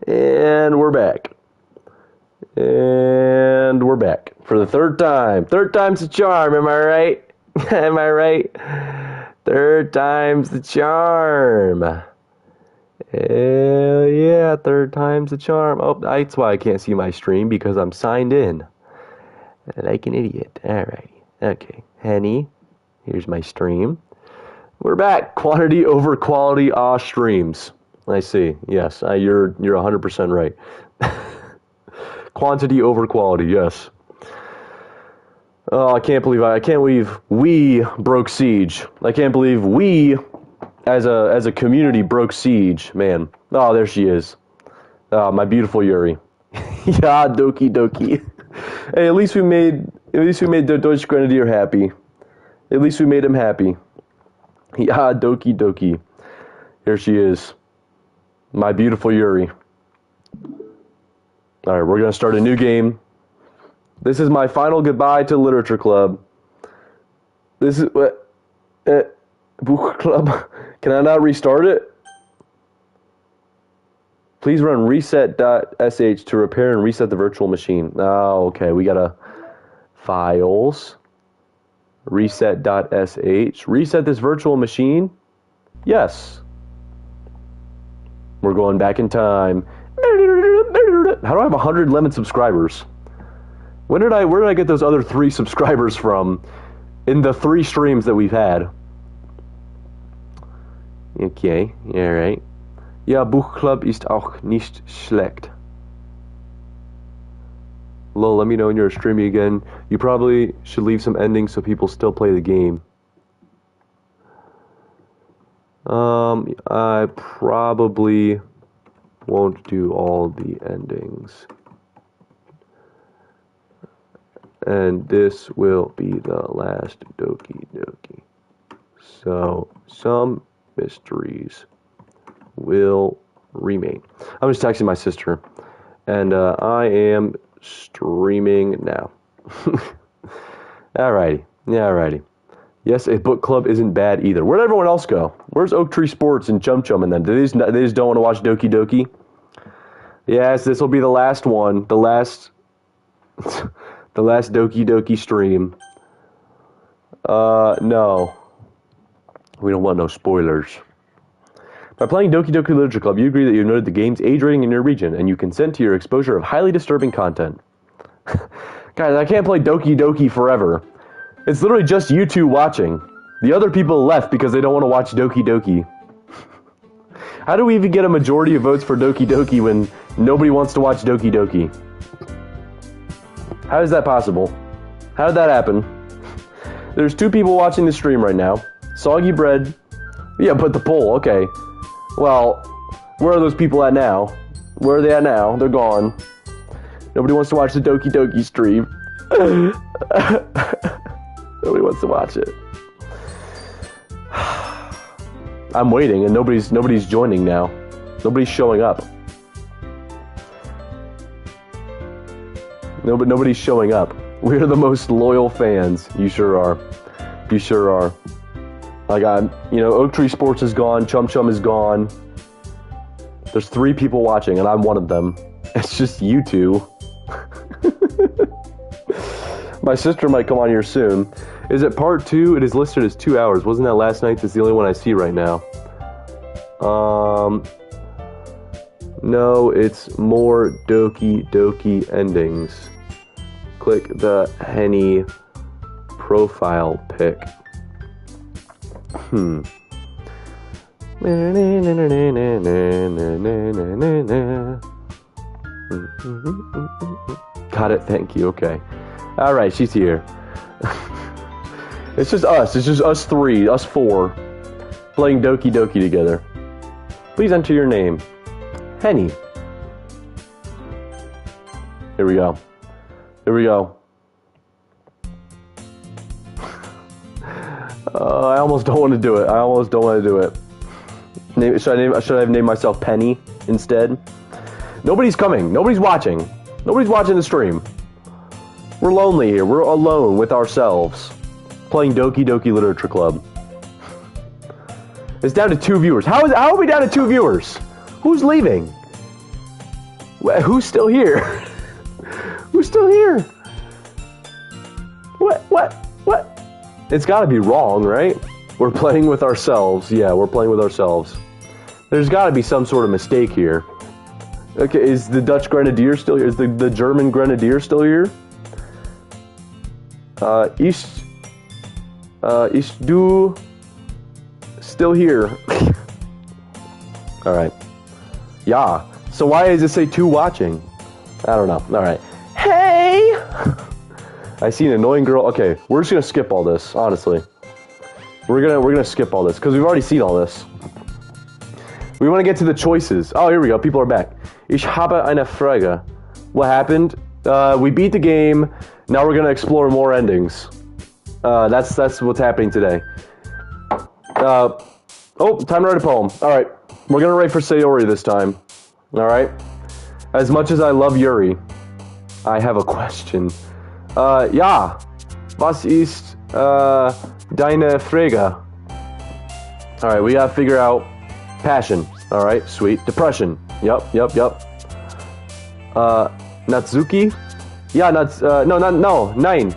And we're back. And we're back for the third time. Third time's the charm, am I right? Am I right? Third time's the charm. Hell yeah, third time's the charm. Oh, that's why I can't see my stream, because I'm signed in. Like an idiot. Alrighty. Okay. Henny, here's my stream. We're back. Quantity over quality streams. I see. Yes, you're 100% right. Quantity over quality. Yes. Oh, I can't believe we broke siege. I can't believe we, as a community, broke siege. Man. Oh, there she is. My beautiful Yuri. Yeah, Doki Doki. Hey, at least we made the Deutsch Grenadier happy. At least we made him happy. Yeah, Doki Doki. Here she is. My beautiful Yuri. Alright, we're gonna start a new game. This is my final goodbye to Literature Club. This is what Book Club. Can I not restart it? Please run reset.sh to repair and reset the virtual machine. Oh, okay. We gotta files. Reset.sh. Reset this virtual machine? Yes. We're going back in time. How do I have 111 subscribers? Where did I get those other 3 subscribers from in the 3 streams that we've had? Okay, alright. Ja, Buchclub ist auch nicht schlecht. Lol, let me know when you're streaming again. You probably should leave some endings so people still play the game. I probably won't do all the endings. And this will be the last Doki Doki. So, some mysteries will remain. I'm just texting my sister. And I am streaming now. Alrighty. Yeah, alrighty. Yes, a book club isn't bad either. Where'd everyone else go? Where's Oak Tree Sports and Chum Chum and them? They just don't want to watch Doki Doki? Yes, this will be the last one. The last Doki Doki stream. No. We don't want no spoilers. By playing Doki Doki Literature Club, you agree that you noted the game's age rating in your region, and you consent to your exposure of highly disturbing content. Guys, I can't play Doki Doki forever. It's literally just you two watching. The other people left because they don't want to watch Doki Doki. How do we even get a majority of votes for Doki Doki when nobody wants to watch Doki Doki? How is that possible? How did that happen? There's 2 people watching the stream right now. Soggy Bread. Yeah, but the poll, okay. Well, where are those people at now? Where are they at now? They're gone. Nobody wants to watch the Doki Doki stream. Nobody wants to watch it. I'm waiting, and nobody's joining now. Nobody's showing up. Nobody's showing up. We're the most loyal fans. You sure are. You sure are. Like, Oak Tree Sports is gone, Chum Chum is gone. There's 3 people watching, and I'm one of them. It's just you two. My sister might come on here soon. Is it part 2? It is listed as 2 hours. Wasn't that last night? That's the only one I see right now. No, it's more Doki Doki endings. Click the Henny profile pic. Got it, thank you, okay. Alright, she's here. It's just us 3, us 4, playing Doki Doki together. Please enter your name. Henny. Here we go. Here we go. I almost don't want to do it. Should I have named myself Penny instead? Nobody's coming. Nobody's watching. Nobody's watching the stream. We're lonely here. We're alone with ourselves. Playing Doki Doki Literature Club. It's down to 2 viewers. How are we down to 2 viewers? Who's leaving? Who's still here? Who's still here? What? It's gotta be wrong, right? We're playing with ourselves. Yeah, we're playing with ourselves. There's gotta be some sort of mistake here. Okay, is the Dutch Grenadier still here? Is the German Grenadier still here? Ist du still here? Alright. Yeah. So why does it say 2 watching? I don't know. Alright. Hey! I see an annoying girl. Okay, we're just gonna skip all this, honestly. We're gonna skip all this, because we've already seen all this. We want to get to the choices. Oh, here we go. People are back. Ich habe eine Frage. What happened? We beat the game. Now we're gonna explore more endings. That's what's happening today. Oh, time to write a poem. Alright. We're gonna write for Sayori this time. Alright? As much as I love Yuri, I have a question. Ja. Was ist, deine Frage? Alright, we gotta figure out passion. Alright, sweet. Depression. Yup. Natsuki? Ja, nein,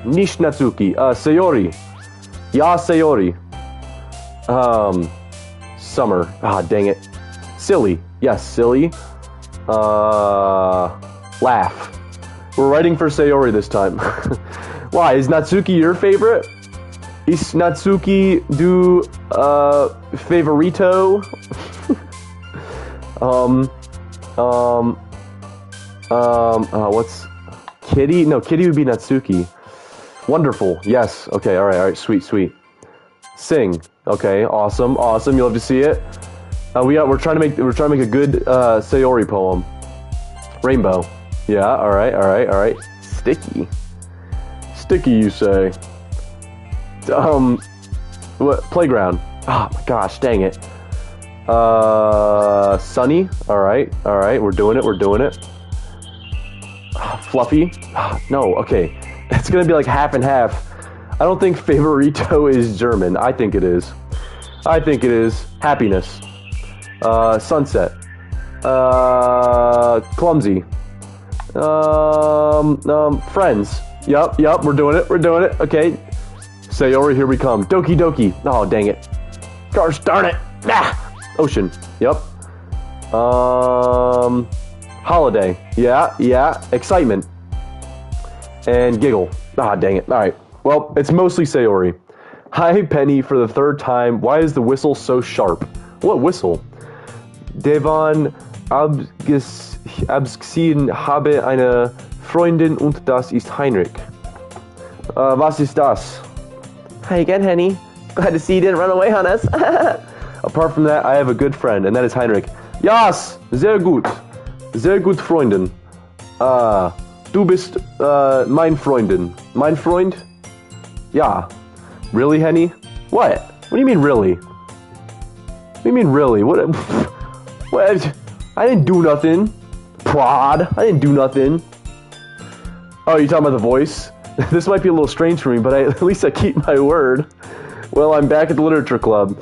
nicht Natsuki. Sayori. Ja, Sayori. Summer. Ah, dang it. Silly. Yes, silly. Laugh. We're writing for Sayori this time. Why? Is Natsuki your favorite? Is Natsuki do, favorito? What's... Kitty? No, Kitty would be Natsuki. Wonderful. Yes. Okay, alright, sweet. Sing. Okay, awesome. You'll have to see it. We're trying to make a good Sayori poem. Rainbow. Yeah, alright. Sticky, you say. What? Playground. Oh my gosh, dang it. Sunny. Alright, we're doing it. Fluffy. No, okay. It's gonna be like half and half. I don't think favorito is German. I think it is. Happiness. Sunset. Clumsy. Friends. Yup, we're doing it. Okay. Sayori, here we come. Doki Doki. Oh, dang it. Gosh darn it. Ocean. Yup. Holiday. Yeah. Excitement. And giggle. Ah, dang it. Alright. Well, it's mostly Sayori. Hi, Penny, for the 3rd time. Why is the whistle so sharp? What whistle? Devon abgesehen habe eine Freundin und das ist Heinrich. Was ist das? Hi again, Henny. Glad to see you didn't run away on us. Apart from that, I have a good friend, and that is Heinrich. Yes! Sehr gut, Freundin. Du bist, mein Freundin. Mein Freund? Ja. Really, Henny? What? What do you mean, really? What do you mean, really? What? I didn't do nothing. Prod. I didn't do nothing. Oh, you're talking about the voice? This might be a little strange for me, but at least I keep my word. Well, I'm back at the literature club.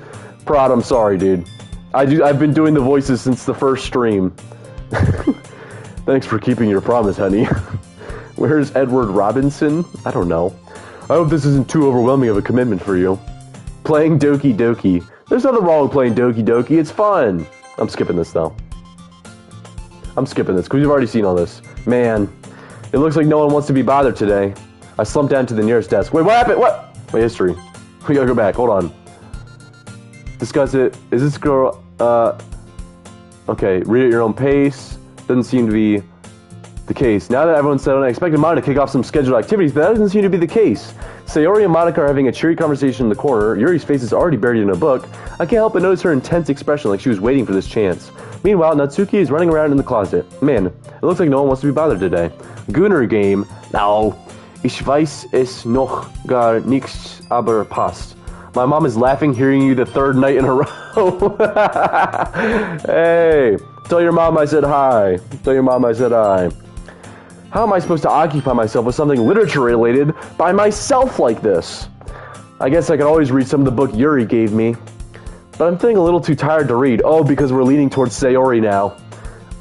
Prod, I'm sorry, dude. I've been doing the voices since the first stream. Thanks for keeping your promise, honey. Where's Edward Robinson? I don't know. I hope this isn't too overwhelming of a commitment for you. Playing Doki Doki. There's nothing wrong with playing Doki Doki. It's fun. I'm skipping this, though. Because we've already seen all this. Man, it looks like no one wants to be bothered today. I slumped down to the nearest desk. Wait, what happened? What? Wait, history. We gotta go back. Hold on. Discuss it. Is this girl, okay, read at your own pace. Doesn't seem to be the case. Now that everyone's settled, I expected Monica to kick off some scheduled activities, but that doesn't seem to be the case. Sayori and Monica are having a cheery conversation in the corner. Yuri's face is already buried in a book. I can't help but notice her intense expression, like she was waiting for this chance. Meanwhile, Natsuki is running around in the closet. Man, it looks like no one wants to be bothered today. Gunner game. No. Ich weiß es noch gar nichts, aber passt. My mom is laughing hearing you the 3rd night in a row. Hey, tell your mom I said hi. How am I supposed to occupy myself with something literature related by myself like this? I guess I could always read some of the book Yuri gave me. But I'm feeling a little too tired to read. Oh, because we're leaning towards Sayori now.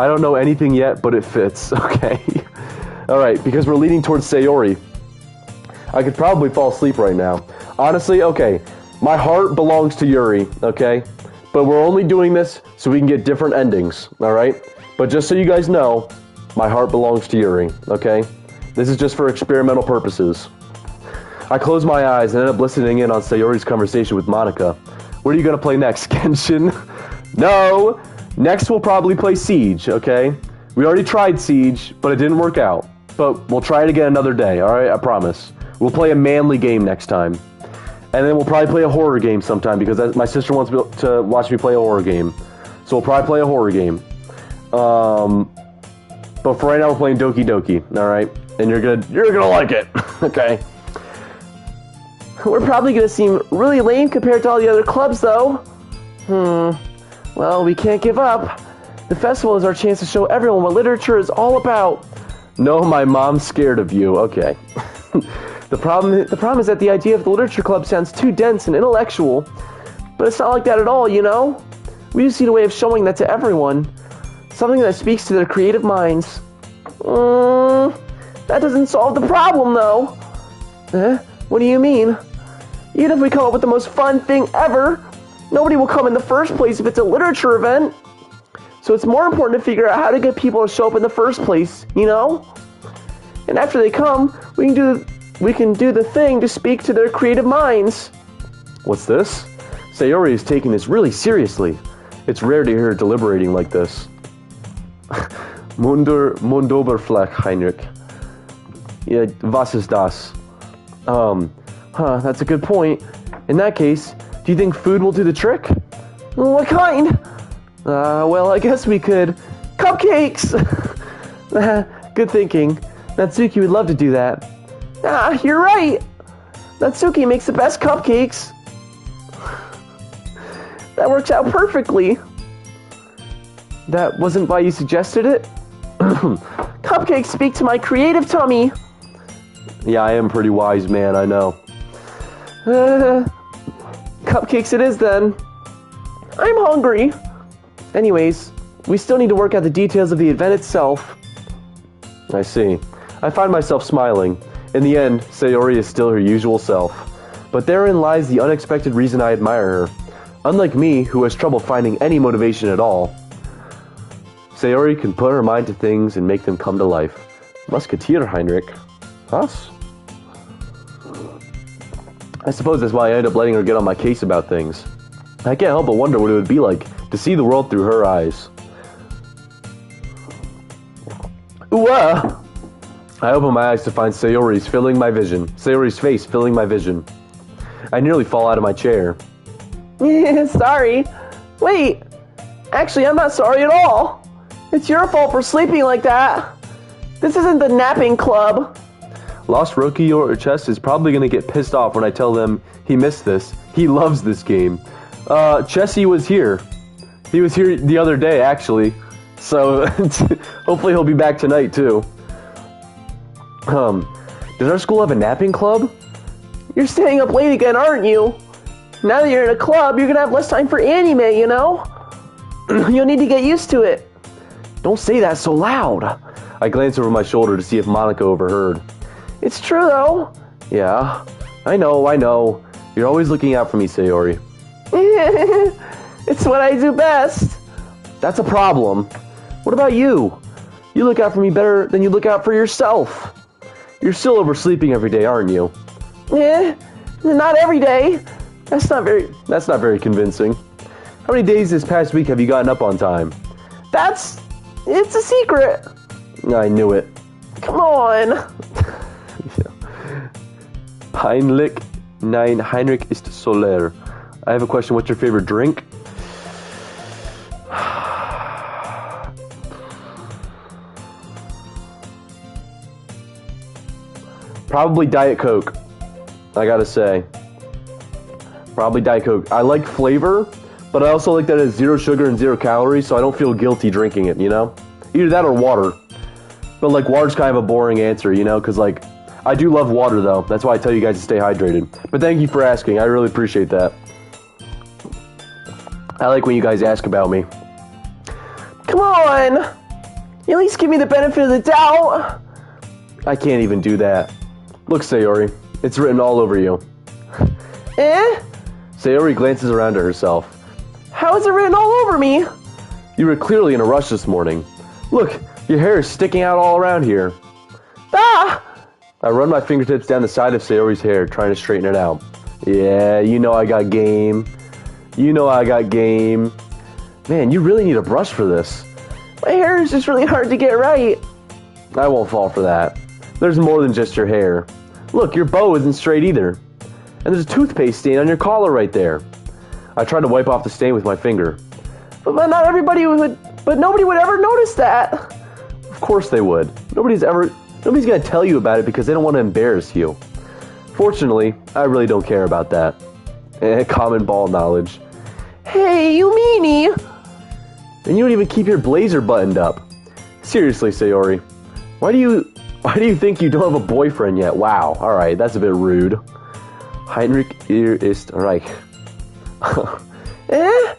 I don't know anything yet, but it fits. Okay. Alright, because we're leaning towards Sayori. I could probably fall asleep right now. Honestly, okay. My heart belongs to Yuri, okay? But we're only doing this so we can get different endings, alright? But just so you guys know, my heart belongs to Yuri, okay? This is just for experimental purposes. I closed my eyes and ended up listening in on Sayori's conversation with Monica. What are you gonna play next, Genshin? No! Next we'll probably play Siege, okay? We already tried Siege, but it didn't work out. But we'll try it again another day, alright? I promise. We'll play a manly game next time. And then we'll probably play a horror game sometime, because my sister wants me to watch me play a horror game. So we'll probably play a horror game. But for right now, we're playing Doki Doki, alright? And you're gonna like it, okay? We're probably gonna seem really lame compared to all the other clubs, though. Well, we can't give up. The festival is our chance to show everyone what literature is all about. No, my mom's scared of you. Okay. The problem is that the idea of the literature club sounds too dense and intellectual. But it's not like that at all, you know? We just need a way of showing that to everyone. Something that speaks to their creative minds. That doesn't solve the problem, though. What do you mean? Even if we come up with the most fun thing ever, nobody will come in the first place if it's a literature event. So it's more important to figure out how to get people to show up in the first place, you know? And after they come, we can do the thing to speak to their creative minds. What's this? Sayori is taking this really seriously. It's rare to hear her deliberating like this. Mundoberfleck, Heinrich. Yeah, was ist das? That's a good point. In that case, do you think food will do the trick? What kind? Well, I guess we could... Cupcakes! Good thinking. Natsuki would love to do that. You're right! Natsuki makes the best cupcakes. That works out perfectly. That wasn't why you suggested it? Cupcakes speak to my creative tummy. Yeah, I am a pretty wise man, I know. Cupcakes it is then. I'm hungry. Anyways, we still need to work out the details of the event itself. I see. I find myself smiling. In the end, Sayori is still her usual self. But therein lies the unexpected reason I admire her. Unlike me, who has trouble finding any motivation at all, Sayori can put her mind to things and make them come to life. Musketeer, Heinrich. Us? I suppose that's why I end up letting her get on my case about things. I can't help but wonder what it would be like to see the world through her eyes. Ooh, I open my eyes to find Sayori's face filling my vision. I nearly fall out of my chair. Sorry. Wait. Actually, I'm not sorry at all. It's your fault for sleeping like that. This isn't the napping club. Lost Rookie or Chess is probably going to get pissed off when I tell them he missed this. He loves this game. Chessie was here. He was here the other day, actually. So, hopefully he'll be back tonight, too. Does our school have a napping club? You're staying up late again, aren't you? Now that you're in a club, you're gonna have less time for anime, you know? You'll need to get used to it. Don't say that so loud. I glance over my shoulder to see if Monica overheard. It's true, though. Yeah, I know. You're always looking out for me, Sayori. It's what I do best. That's a problem. What about you? You look out for me better than you look out for yourself. You're still oversleeping every day, aren't you? Not every day. That's not very convincing. How many days this past week have you gotten up on time? It's a secret. I knew it. Come on. Peinlich, nein, Heinrich ist Soler. I have a question. What's your favorite drink? Probably Diet Coke. I gotta say. Probably Diet Coke. I like flavor, but I also like that it's 0 sugar and 0 calories, so I don't feel guilty drinking it, you know? Either that or water. But, like, water's kind of a boring answer, you know? Because, like, I do love water, though. That's why I tell you guys to stay hydrated. But thank you for asking. I really appreciate that. I like when you guys ask about me. Come on! At least give me the benefit of the doubt. I can't even do that. Look, Sayori, it's written all over you. Eh? Sayori glances around at herself. How is it written all over me? You were clearly in a rush this morning. Look, your hair is sticking out all around here. Ah! I run my fingertips down the side of Sayori's hair, trying to straighten it out. Yeah, you know I got game. You know I got game. Man, you really need a brush for this. My hair is just really hard to get right. I won't fall for that. There's more than just your hair. Look, your bow isn't straight either. And there's a toothpaste stain on your collar right there. I tried to wipe off the stain with my finger. But not everybody would. But nobody would ever notice that. Of course they would. Nobody's gonna tell you about it because they don't want to embarrass you. Fortunately, I really don't care about that. Common ball knowledge. Hey, you meanie! And you don't even keep your blazer buttoned up. Seriously, Sayori, why do you think you don't have a boyfriend yet? Wow, alright, that's a bit rude. Heinrich, ihr ist reich. Eh?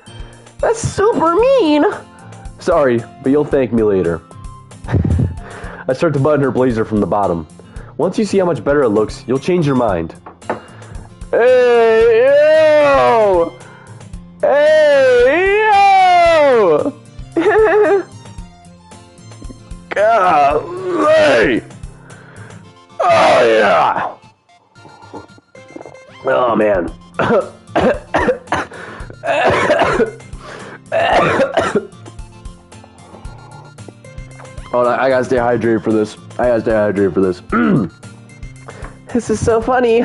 That's super mean! Sorry, but you'll thank me later. I start to button her blazer from the bottom. Once you see how much better it looks, you'll change your mind. Hey, yo! Hey, yo! Golly! Oh, yeah! Oh, man. Oh, I gotta stay hydrated for this. This is so funny.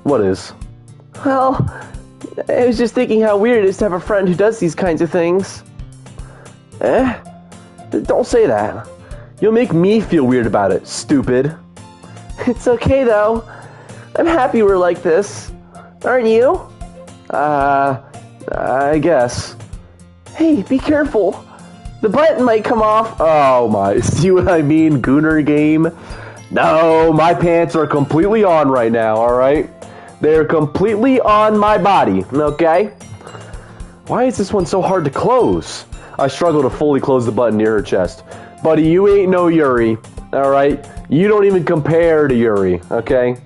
What is? Well, I was just thinking how weird it is to have a friend who does these kinds of things. Eh? Don't say that. You'll make me feel weird about it, stupid. It's okay, though. I'm happy we're like this. Aren't you? I guess. Hey, be careful. The button might come off. Oh my, see what I mean, Gooner game? No, my pants are completely on right now, alright? They're completely on my body, okay? Why is this one so hard to close? I struggle to fully close the button near her chest. Buddy, you ain't no Yuri, alright? You don't even compare to Yuri, okay?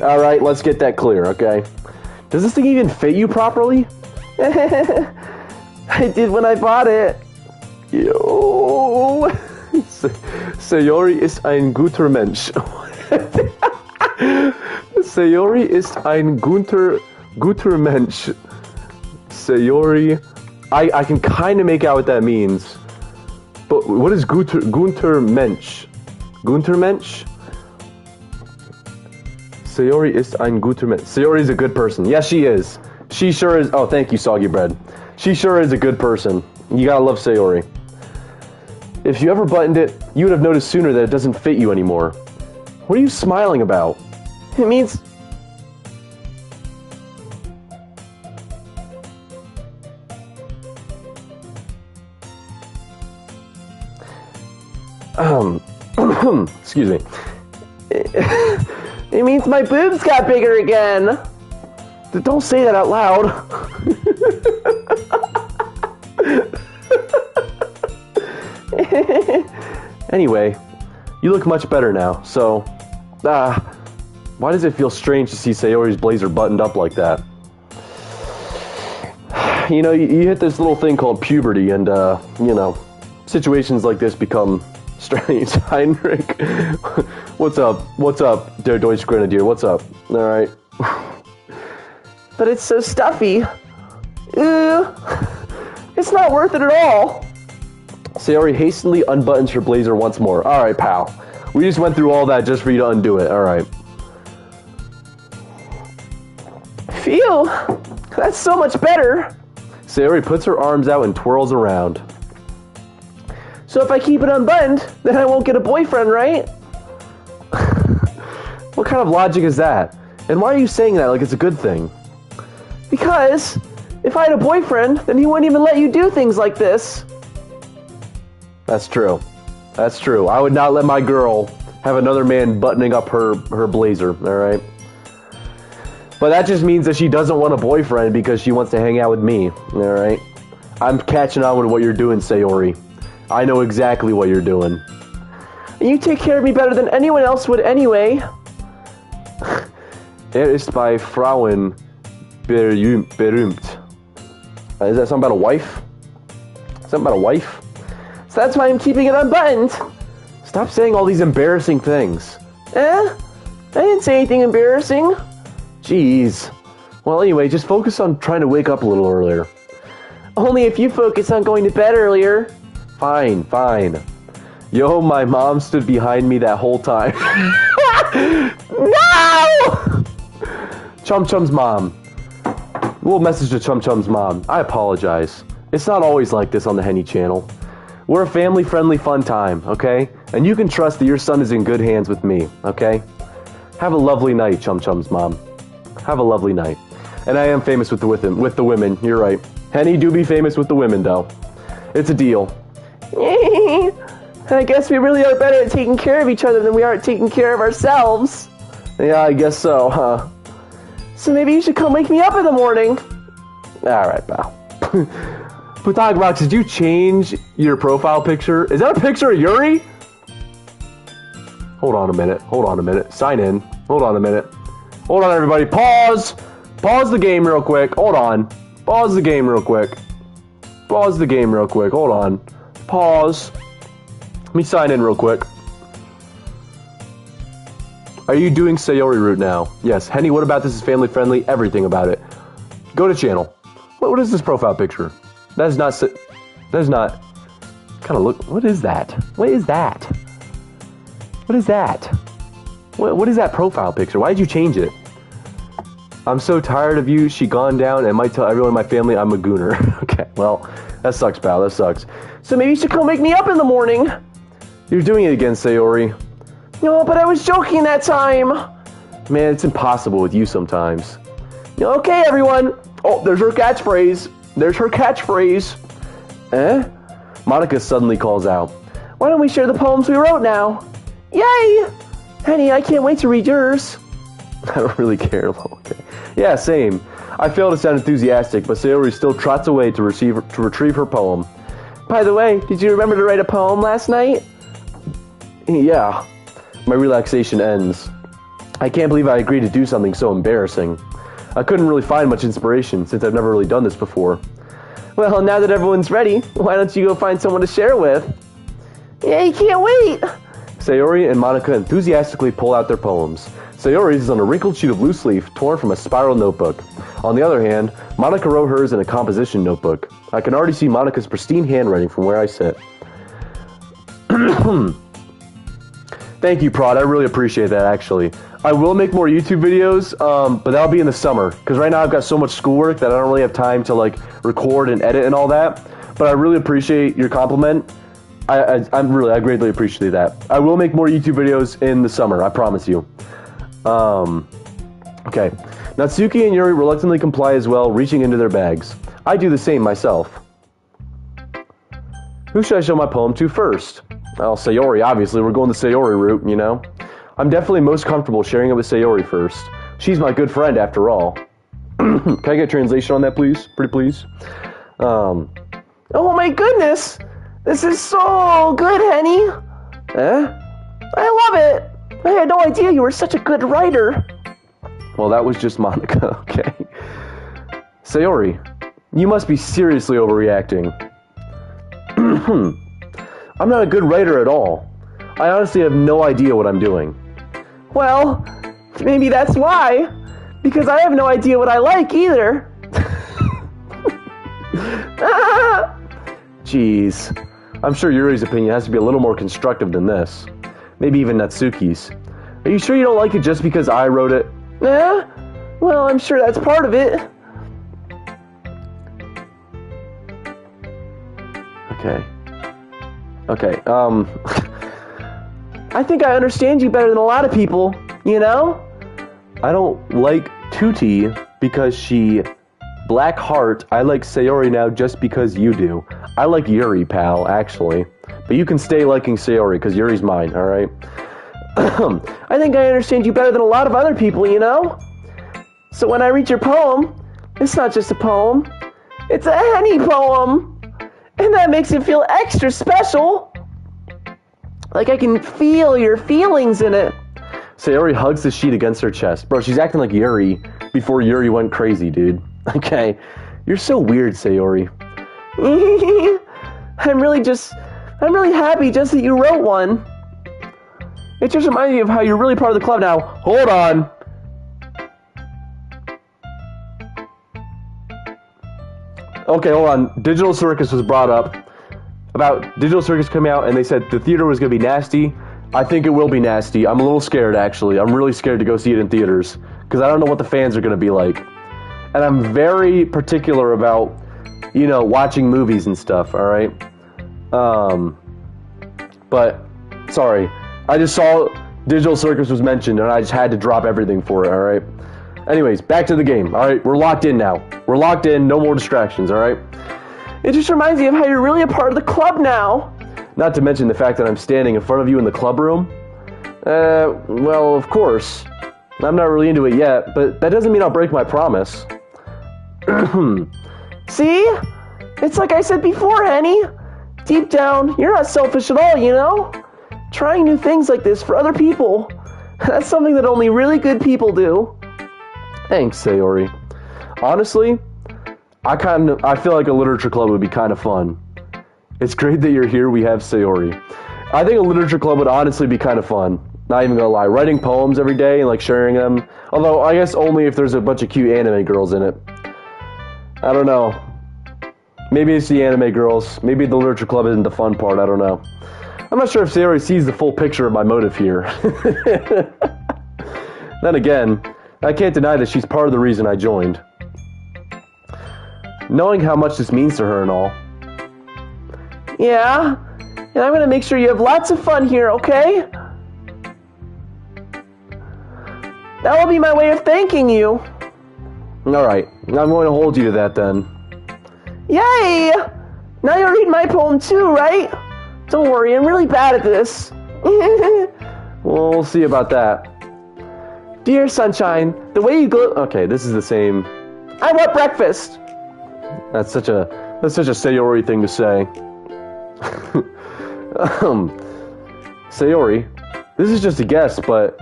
Alright, let's get that clear, okay? Does this thing even fit you properly? I did when I bought it. Yo. Sayori ist ein guter Mensch. Sayori ist ein guter Mensch. Sayori. I can kind of make out what that means. But what is guter Mensch? Guter Mensch? Sayori ist ein guter Mensch. Sayori is a good person. Yes, she is. She sure is. Oh, thank you, Soggy Bread. She sure is a good person. You gotta love Sayori. If you ever buttoned it, you would have noticed sooner that it doesn't fit you anymore. What are you smiling about? It means... Excuse me. It means my boobs got bigger again. Don't say that out loud. Anyway, you look much better now, so... why does it feel strange to see Sayori's blazer buttoned up like that? You know, you hit this little thing called puberty, and, you know, situations like this become strange. Heinrich, what's up? What's up, der Deutsch Grenadier? What's up? Alright. But it's so stuffy. Ew. It's not worth it at all. Sayori hastily unbuttons her blazer once more. Alright, pal. We just went through all that just for you to undo it. Alright. Phew. That's so much better. Sayori puts her arms out and twirls around. So if I keep it unbuttoned, then I won't get a boyfriend, right? What kind of logic is that? And why are you saying that like it's a good thing? Because if I had a boyfriend, then he wouldn't even let you do things like this. That's true. That's true. I would not let my girl have another man buttoning up her blazer, alright? But that just means that she doesn't want a boyfriend because she wants to hang out with me, alright? I'm catching on with what you're doing, Sayori. I know exactly what you're doing. You take care of me better than anyone else would anyway. Ist bei Frauen berühmt. Is that something about a wife? Something about a wife? So that's why I'm keeping it unbuttoned. Stop saying all these embarrassing things. I didn't say anything embarrassing. Jeez. Well, anyway, just focus on trying to wake up a little earlier. Only if you focus on going to bed earlier. Fine, fine. Yo, my mom stood behind me that whole time. No! Chum Chum's mom. We'll message to Chum Chum's mom. I apologize. It's not always like this on the Henny channel. We're a family-friendly fun time, okay? And you can trust that your son is in good hands with me, okay? Have a lovely night, Chum Chum's mom. Have a lovely night. And I am famous with the women. You're right. Henny, do be famous with the women, though. It's a deal. I guess we really are better at taking care of each other than we are at taking care of ourselves. Yeah, I guess so, huh? So maybe you should come wake me up in the morning. Alright, pal. Putagbox, did you change your profile picture? Is that a picture of Yuri? Hold on a minute. Sign in. Hold on a minute. Hold on, everybody. Pause. Pause the game real quick. Hold on. Pause the game real quick. Hold on. Pause. Let me sign in real quick. Are you doing Sayori route now? Yes. Henny, what about this is family friendly? Everything about it. Go to channel. What is this profile picture? That is not... Kind of look... What is that? What is that? What is that profile picture? Why did you change it? I'm so tired of you. She gone down and might tell everyone in my family I'm a gooner. Okay, well, that sucks, pal. That sucks. So maybe you should come wake me up in the morning. You're doing it again, Sayori. No, but I was joking that time. Man, it's impossible with you sometimes. Okay, everyone. Oh, there's her catchphrase. Monica suddenly calls out. Why don't we share the poems we wrote now? Yay! Henny, I can't wait to read yours. I don't really care. Okay. Yeah, same. I fail to sound enthusiastic, but Sayori still trots away to retrieve her poem. By the way, did you remember to write a poem last night? Yeah. My relaxation ends. I can't believe I agreed to do something so embarrassing. I couldn't really find much inspiration since I've never really done this before. Well, now that everyone's ready, why don't you go find someone to share with? Yeah, you can't wait! Sayori and Monica enthusiastically pull out their poems. Sayori's is on a wrinkled sheet of loose leaf torn from a spiral notebook. On the other hand, Monica wrote hers in a composition notebook. I can already see Monica's pristine handwriting from where I sit. Thank you, Prod. I really appreciate that, actually. I will make more YouTube videos, but that'll be in the summer, because right now I've got so much schoolwork that I don't really have time to, record and edit and all that. But I really appreciate your compliment. I greatly appreciate that. I will make more YouTube videos in the summer, I promise you. Okay. Natsuki and Yuri reluctantly comply as well, reaching into their bags. I do the same myself. Who should I show my poem to first? Well, Sayori, obviously. We're going the Sayori route, you know? I'm definitely most comfortable sharing it with Sayori first. She's my good friend, after all. Can I get a translation on that, please? Pretty please? Oh my goodness! This is so good, Henny! I love it! I had no idea you were such a good writer. Well, that was just Monica, okay? Sayori, you must be seriously overreacting. I'm not a good writer at all. I honestly have no idea what I'm doing. Well, maybe that's why. Because I have no idea what I like either. Jeez. I'm sure Yuri's opinion has to be a little more constructive than this. Maybe even Natsuki's. Are you sure you don't like it just because I wrote it? Well, I'm sure that's part of it. Okay, I think I understand you better than a lot of people, you know? I don't like Tuti because she... Black Heart, I like Sayori now just because you do. I like Yuri, pal, actually. But you can stay liking Sayori because Yuri's mine, alright? I think I understand you better than a lot of other people, you know? So when I read your poem, it's not just a poem. It's a Henny poem. And that makes it feel extra special. Like I can feel your feelings in it. Sayori hugs the sheet against her chest. Bro, she's acting like Yuri before Yuri went crazy, dude. Okay. You're so weird, Sayori. I'm really happy just that you wrote one. It just reminds me of how you're really part of the club now. Hold on. Okay, hold on. Digital Circus was brought up about Digital Circus coming out, and they said the theater was going to be nasty. I think it will be nasty. I'm a little scared, actually. I'm really scared to go see it in theaters because I don't know what the fans are going to be like. And I'm very particular about, watching movies and stuff, all right? But, sorry. I just saw Digital Circus was mentioned, and I just had to drop everything for it, all right? Anyways, back to the game, all right? We're locked in now. We're locked in. No more distractions, all right? It just reminds me of how you're really a part of the club now. Not to mention the fact that I'm standing in front of you in the club room. Well, of course. I'm not really into it yet, but that doesn't mean I'll break my promise. See? It's like I said before, Henny. Deep down, you're not selfish at all, Trying new things like this for other people. That's something that only really good people do. Thanks, Sayori. Honestly, I feel like a literature club would be kind of fun. It's great that you're here. We have Sayori. I think a literature club would honestly be kind of fun. Not even gonna lie. Writing poems every day and sharing them. Although I guess only if there's a bunch of cute anime girls in it. I don't know. Maybe it's the anime girls. Maybe the literature club isn't the fun part. I don't know. I'm not sure if Sayori sees the full picture of my motive here. Then again, I can't deny that she's part of the reason I joined. Knowing how much this means to her and all. Yeah? And I'm gonna make sure you have lots of fun here, okay? That will be my way of thanking you. Alright, I'm going to hold you to that then. Yay! Now you'll read my poem too, right? Don't worry, I'm really bad at this. Well, we'll see about that. Dear Sunshine, the way you glow... Okay, this is the same. I want breakfast. That's such a Sayori thing to say. Sayori, this is just a guess, but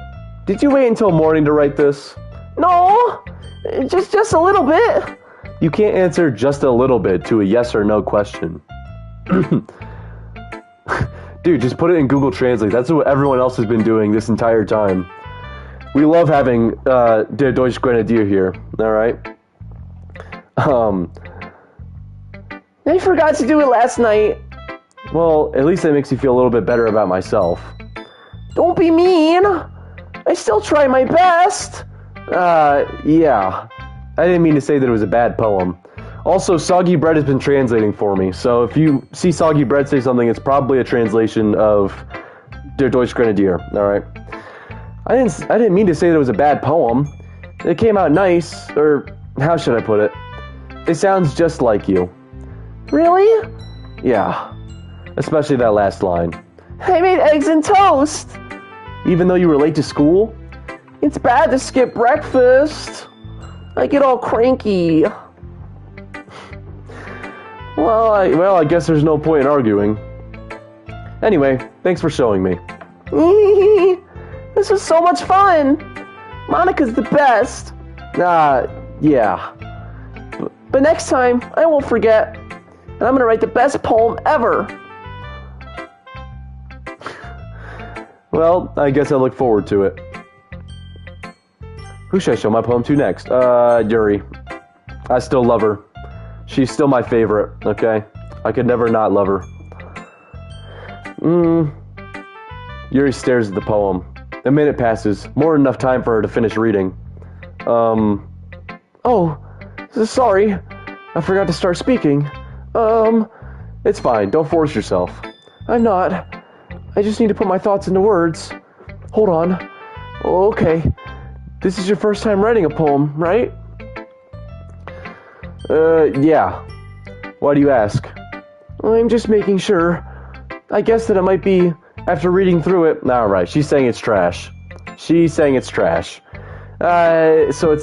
did you wait until morning to write this? No, just a little bit. You can't answer just a little bit to a yes or no question. Dude, just put it in Google Translate. That's what everyone else has been doing this entire time. We love having Der Deutsch Grenadier here, alright? I forgot to do it last night. Well, at least that makes you feel a little bit better about myself. Don't be mean. I still try my best. Yeah. I didn't mean to say that it was a bad poem. Also, Soggy Bread has been translating for me, so if you see Soggy Bread say something, it's probably a translation of Der Deutsch Grenadier, alright? I didn't mean to say that it was a bad poem. It came out nice, or how should I put it? It sounds just like you. Really? Yeah. Especially that last line. I made eggs and toast. Even though you were late to school? It's bad to skip breakfast. I get all cranky. Well, I guess there's no point in arguing. Anyway, thanks for showing me. This was so much fun. Monica's the best. Yeah. But next time, I won't forget. And I'm gonna write the best poem ever. Well, I guess I look forward to it. Who should I show my poem to next? Yuri. I still love her. She's still my favorite, okay? I could never not love her. Yuri stares at the poem. A minute passes. More than enough time for her to finish reading. Oh, sorry. I forgot to start speaking. It's fine. Don't force yourself. I'm not. I just need to put my thoughts into words. Hold on. Okay. This is your first time writing a poem, right? Yeah. Why do you ask? I'm just making sure. I guess that it might be after reading through it. Alright, she's saying it's trash. So it's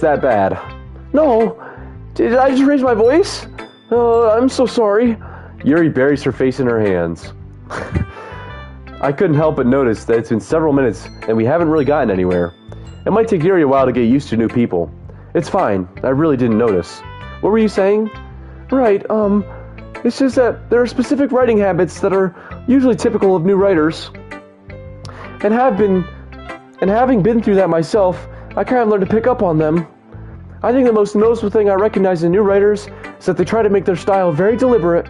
that bad. No. Did I just raise my voice? I'm so sorry. Yuri buries her face in her hands. I couldn't help but notice that it's been several minutes and we haven't really gotten anywhere. It might take Yuri a while to get used to new people. It's fine. I really didn't notice. What were you saying? Right, it's just that there are specific writing habits that are usually typical of new writers. And having been through that myself, I kind of learned to pick up on them. I think the most noticeable thing I recognize in new writers is that they try to make their style very deliberate.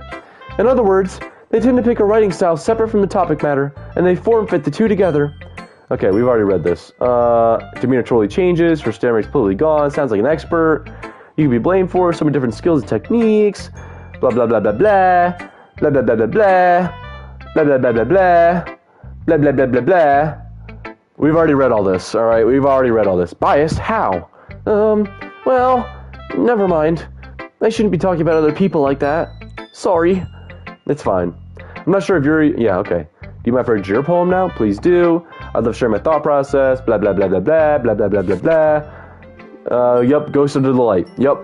In other words, they tend to pick a writing style separate from the topic matter, and they form-fit the two together. Okay, we've already read this. Demeanor totally changes, her stammering's completely gone, sounds like an expert. You can be blamed for so many different skills and techniques. Blah, blah, blah, blah, blah. Blah, blah, blah, blah, blah. Blah, blah, blah, blah, blah. Blah, blah, blah, blah, blah. We've already read all this, alright? We've already read all this. Biased? How? Well, never mind. I shouldn't be talking about other people like that. Sorry. It's fine. I'm not sure if you're... Yeah, okay. Do you mind if I read your poem now? Please do. I'd love to share my thought process. Blah, blah, blah, blah, blah. Blah, blah, blah, blah, blah. Yup, Ghost Under the Light. Yup.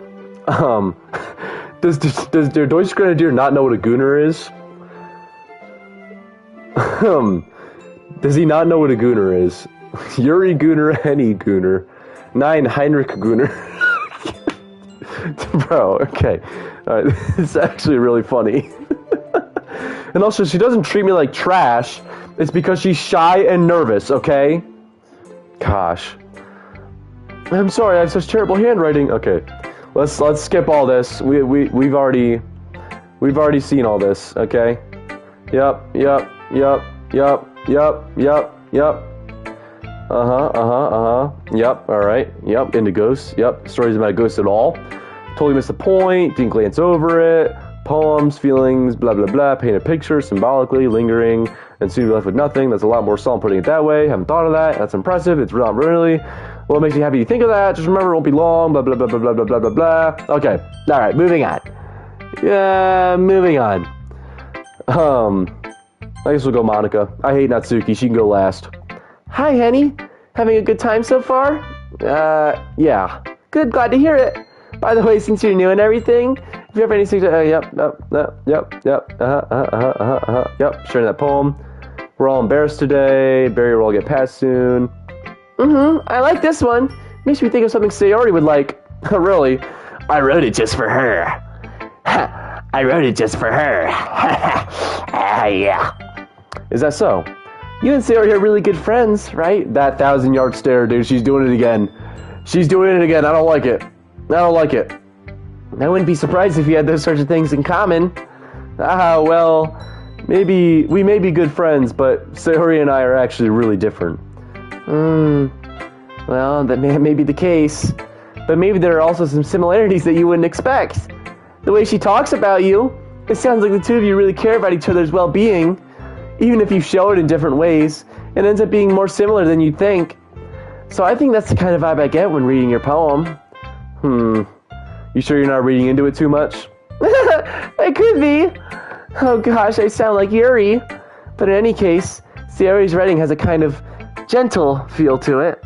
Does der Deutsche Grenadier not know what a Gooner is? Does he not know what a Gooner is? Yuri Gooner, Henny Gooner. Nein, Heinrich Gooner. Bro, okay. Alright, it's actually really funny. And also, she doesn't treat me like trash. It's because she's shy and nervous, okay? Gosh. I'm sorry, I have such terrible handwriting. Okay. Let's skip all this. We've already seen all this, okay? Yup. Yup. Yup, alright. Yup, into ghosts. Yup, stories about ghosts at all. Totally missed the point, didn't glance over it. Poems, feelings, blah blah blah, paint a picture, symbolically, lingering, and soon be left with nothing. That's a lot more solid putting it that way. Haven't thought of that. That's impressive. It's not really. Well, it makes me happy you think of that. Just remember, it won't be long. Blah blah blah blah blah blah blah blah blah. Okay. Alright, moving on. Yeah, moving on. I guess we'll go Monica. I hate Natsuki. She can go last. Hi, Henny. Having a good time so far? Yeah. Good, glad to hear it. By the way, since you're new and everything, if you have any suggestions, Yep, sharing that poem. We're all embarrassed today. Barrier will all get past soon. I like this one. Makes me think of something Sayori would like. Really? I wrote it just for her. I wrote it just for her. Yeah. Is that so? You and Sayori are really good friends, right? That 1,000-yard stare, dude. She's doing it again. She's doing it again. I don't like it. I wouldn't be surprised if you had those sorts of things in common. Well, maybe we may be good friends, but Sayori and I are actually really different. Well, that may be the case. But maybe there are also some similarities that you wouldn't expect. The way she talks about you, it sounds like the two of you really care about each other's well-being. Even if you show it in different ways, it ends up being more similar than you'd think. So I think that's the kind of vibe I get when reading your poem. You sure you're not reading into it too much? It could be. Oh gosh, I sound like Yuri. But in any case, Sayori's writing has a kind of gentle feel to it.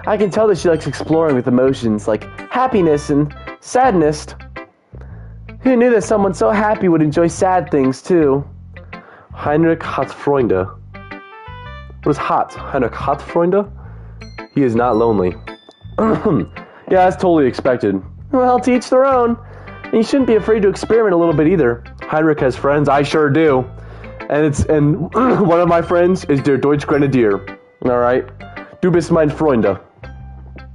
I can tell that she likes exploring with emotions like happiness and sadness. Who knew that someone so happy would enjoy sad things too? Heinrich hat Freunde. What is hat? Heinrich hat Freunde? He is not lonely. Yeah, that's totally expected. Well, to each their own. And you shouldn't be afraid to experiment a little bit either. Heinrich has friends. I sure do. And one of my friends is der Deutsche Grenadier. Alright? Du bist mein Freunde.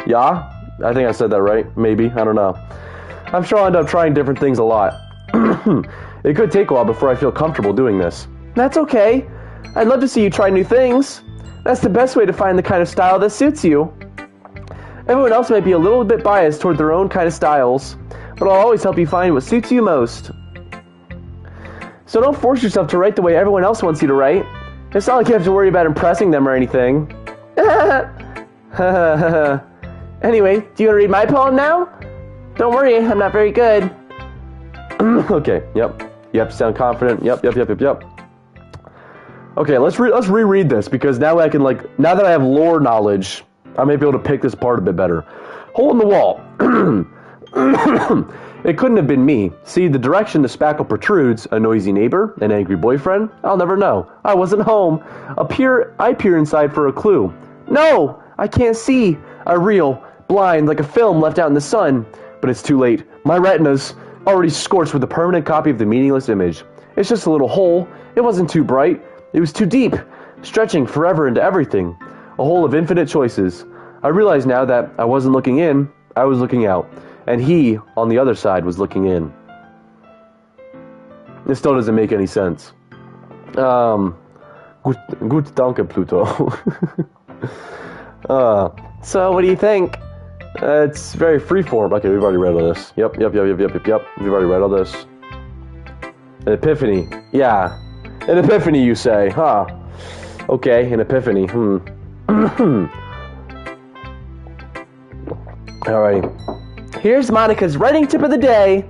Yeah? I think I said that right. Maybe. I don't know. I'm sure I'll end up trying different things a lot. It could take a while before I feel comfortable doing this. That's okay. I'd love to see you try new things. That's the best way to find the kind of style that suits you. Everyone else might be a little bit biased toward their own kind of styles, but I'll always help you find what suits you most. So don't force yourself to write the way everyone else wants you to write. It's not like you have to worry about impressing them or anything. Anyway, do you want to read my poem now? Don't worry, I'm not very good. Okay, yep. You have to sound confident. Yep. Okay, let's reread this, because now I can, now that I have lore knowledge, I may be able to pick this apart a bit better. Hole in the wall. It couldn't have been me. See, the direction the spackle protrudes, a noisy neighbor, an angry boyfriend, I'll never know. I wasn't home. I peer inside for a clue. No! I can't see. I reel, blind, like a film left out in the sun. But it's too late. My retina's already scorched with a permanent copy of the meaningless image. It's just a little hole. It wasn't too bright. It was too deep, stretching forever into everything. A hole of infinite choices. I realize now that I wasn't looking in, I was looking out. And he, on the other side, was looking in. This still doesn't make any sense. Gut danke, Pluto. So, what do you think? It's very freeform. Okay, we've already read all this. Yep. We've already read all this. An epiphany. Yeah. An epiphany, you say. Huh. Okay, an epiphany. Alrighty. Here's Monica's writing tip of the day.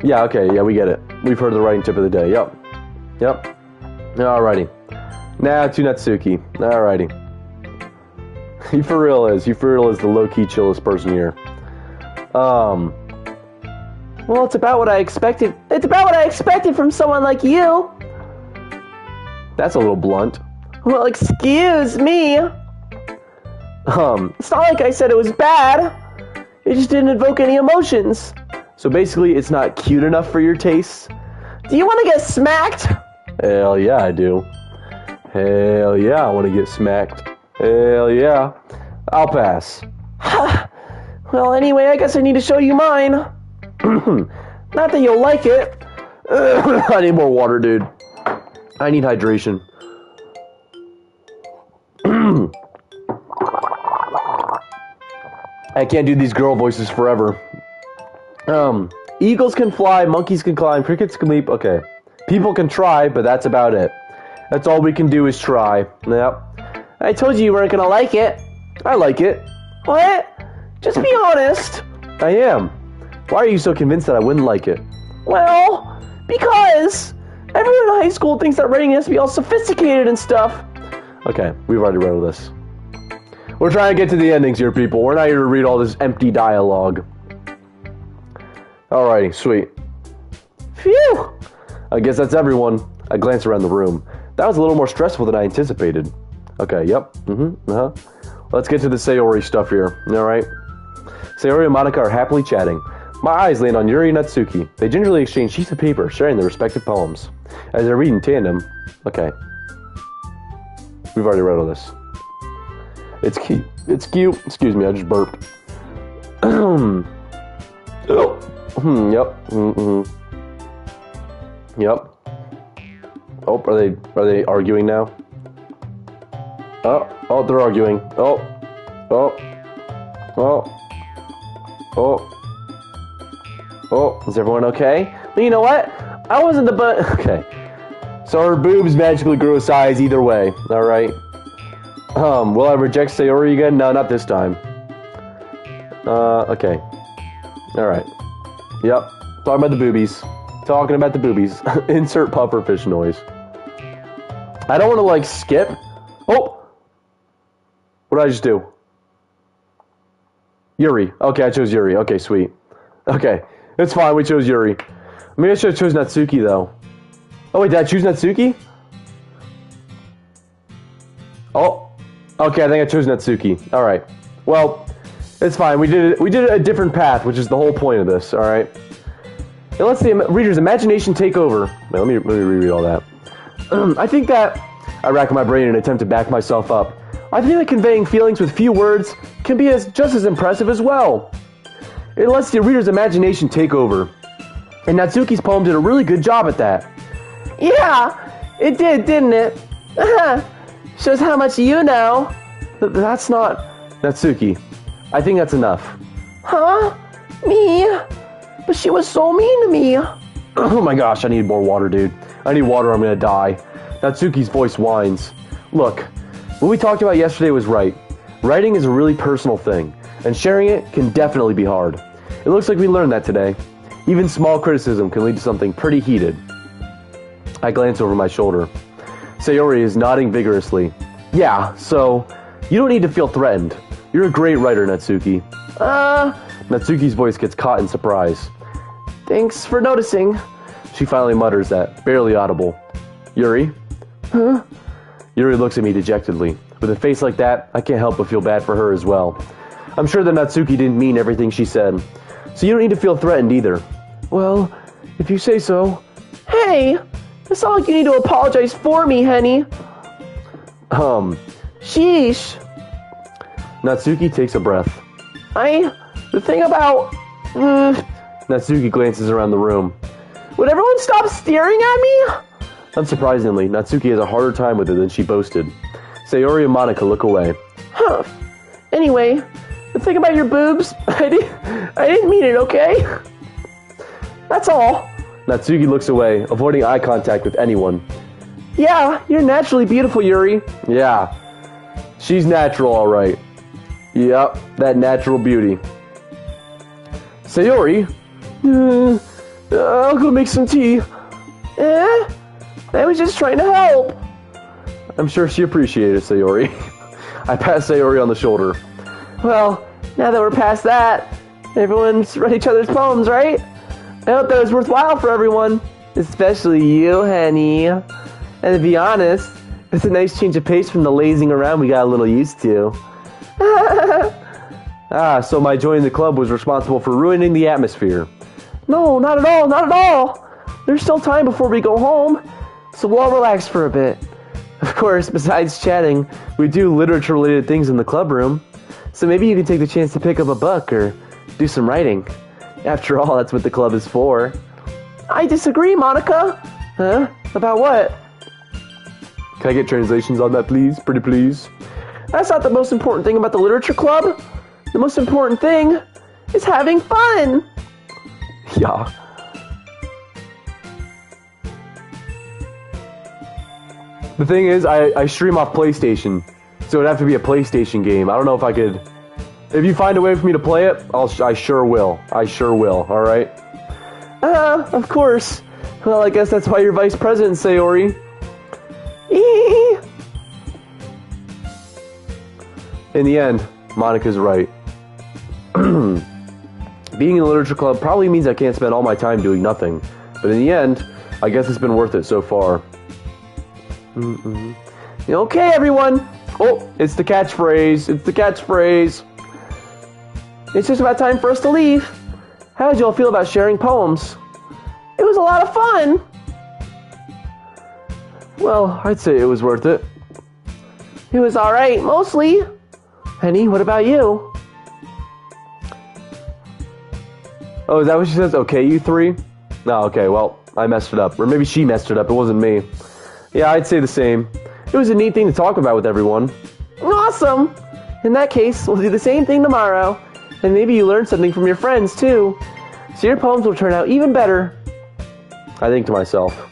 Yeah, okay, yeah, we get it. We've heard the writing tip of the day. Yep. Alrighty. Now to Natsuki. Alrighty. He for real is the low-key chillest person here. Well, it's about what I expected. It's about what I expected from someone like you. That's a little blunt. Well, excuse me. It's not like I said it was bad. It just didn't evoke any emotions. So basically, it's not cute enough for your tastes? Do you want to get smacked? Hell yeah, I do. Hell yeah, I want to get smacked. Hell yeah. I'll pass. Well, anyway, I guess I need to show you mine. Not that you'll like it. I need more water, dude. I need hydration. I can't do these girl voices forever. Eagles can fly, monkeys can climb, crickets can leap. Okay. People can try, but that's about it. That's all we can do is try. Yep. I told you weren't gonna like it. I like it. What? Just be honest. I am. Why are you so convinced that I wouldn't like it? Well, because everyone in high school thinks that writing has to be all sophisticated and stuff. Okay, we've already read all this. We're trying to get to the endings here, people. We're not here to read all this empty dialogue. Alrighty, sweet. Phew! I guess that's everyone. I glanced around the room. That was a little more stressful than I anticipated. Okay, yep. Let's get to the Sayori stuff here. Alright. Sayori and Monica are happily chatting. My eyes land on Yuri and Natsuki. They gingerly exchange sheets of paper, sharing their respective poems. As they read in tandem... Okay. We've already read all this. It's cute. It's cute. Excuse me, I just burped. Yep. Yep. Oh, are they arguing now? Oh, they're arguing. Oh, is everyone okay? Well, you know what? I wasn't the Okay. So her boobs magically grew a size either way. Alright. Will I reject Sayori again? No, not this time. Okay. Alright. Yep. Talking about the boobies. Talking about the boobies. Insert pufferfish noise. I don't want to, like, skip. Oh! What did I just do? Yuri. Okay, I chose Yuri. Okay, sweet. Okay. It's fine, we chose Yuri. Maybe I should have chosen Natsuki, though. Oh, wait, did I choose Natsuki? Oh. Okay, I think I chose Natsuki. Alright. Well, it's fine. We did a different path, which is the whole point of this, alright? Now let's the reader's imagination take over. Wait, let me reread all that. I think that... I rack my brain in an attempt to back myself up. I think that conveying feelings with few words can be just as impressive as well. It lets the reader's imagination take over. And Natsuki's poem did a really good job at that. Yeah, it did, didn't it? Shows how much you know. That's not... Natsuki, I think that's enough. Huh? Me? But she was so mean to me. Oh my gosh, I need more water, dude. I need water or I'm gonna die. Natsuki's voice whines. Look, what we talked about yesterday was right. Writing is a really personal thing, and sharing it can definitely be hard. It looks like we learned that today. Even small criticism can lead to something pretty heated. I glance over my shoulder. Sayori is nodding vigorously. Yeah, so, you don't need to feel threatened. You're a great writer, Natsuki. Natsuki's voice gets caught in surprise. Thanks for noticing. She finally mutters that, barely audible. Yuri? Huh? Yuri looks at me dejectedly. With a face like that, I can't help but feel bad for her as well. I'm sure that Natsuki didn't mean everything she said, so you don't need to feel threatened either. Well, if you say so. Hey! It's not like you need to apologize for me, Henny. Sheesh. Natsuki takes a breath. The thing about... Natsuki glances around the room. Would everyone stop staring at me? Unsurprisingly, Natsuki has a harder time with it than she boasted. Sayori and Monica look away. Huh. Anyway, the thing about your boobs, I didn't mean it, okay? That's all. Natsuki looks away, avoiding eye contact with anyone. Yeah, you're naturally beautiful, Yuri. Yeah, she's natural, all right. Yep, that natural beauty. Sayori? I'll go make some tea. I was just trying to help. I'm sure she appreciated it, Sayori. I pat Sayori on the shoulder. Well, now that we're past that, everyone's read each other's poems, right? I hope that was worthwhile for everyone, especially you, Henny. And to be honest, it's a nice change of pace from the lazing around we got a little used to. So my joining the club was responsible for ruining the atmosphere. No, not at all, not at all. There's still time before we go home, so we'll all relax for a bit. Of course, besides chatting, we do literature-related things in the club room, so maybe you can take the chance to pick up a book or do some writing. After all, that's what the club is for. I disagree, Monica. Huh? About what? Can I get translations on that, please? Pretty please. That's not the most important thing about the literature club. The most important thing is having fun. Yeah. The thing is, I stream off PlayStation, so it'd have to be a PlayStation game. I don't know if I could... If you find a way for me to play it, I sure will. I sure will, alright? Of course. Well, I guess that's why you're vice president, Sayori. In the end, Monica's right. Being in a literature club probably means I can't spend all my time doing nothing. But in the end, I guess it's been worth it so far. Okay, everyone. Oh, it's the catchphrase. It's the catchphrase. It's just about time for us to leave. How did you all feel about sharing poems? It was a lot of fun. Well, I'd say it was worth it. It was alright, mostly. Henny, what about you? Oh, is that what she says? Okay, you three? No, okay, well, I messed it up. Or maybe she messed it up. It wasn't me. Yeah, I'd say the same. It was a neat thing to talk about with everyone. Awesome! In that case, we'll do the same thing tomorrow. And maybe you learned something from your friends, too. So your poems will turn out even better. I think to myself,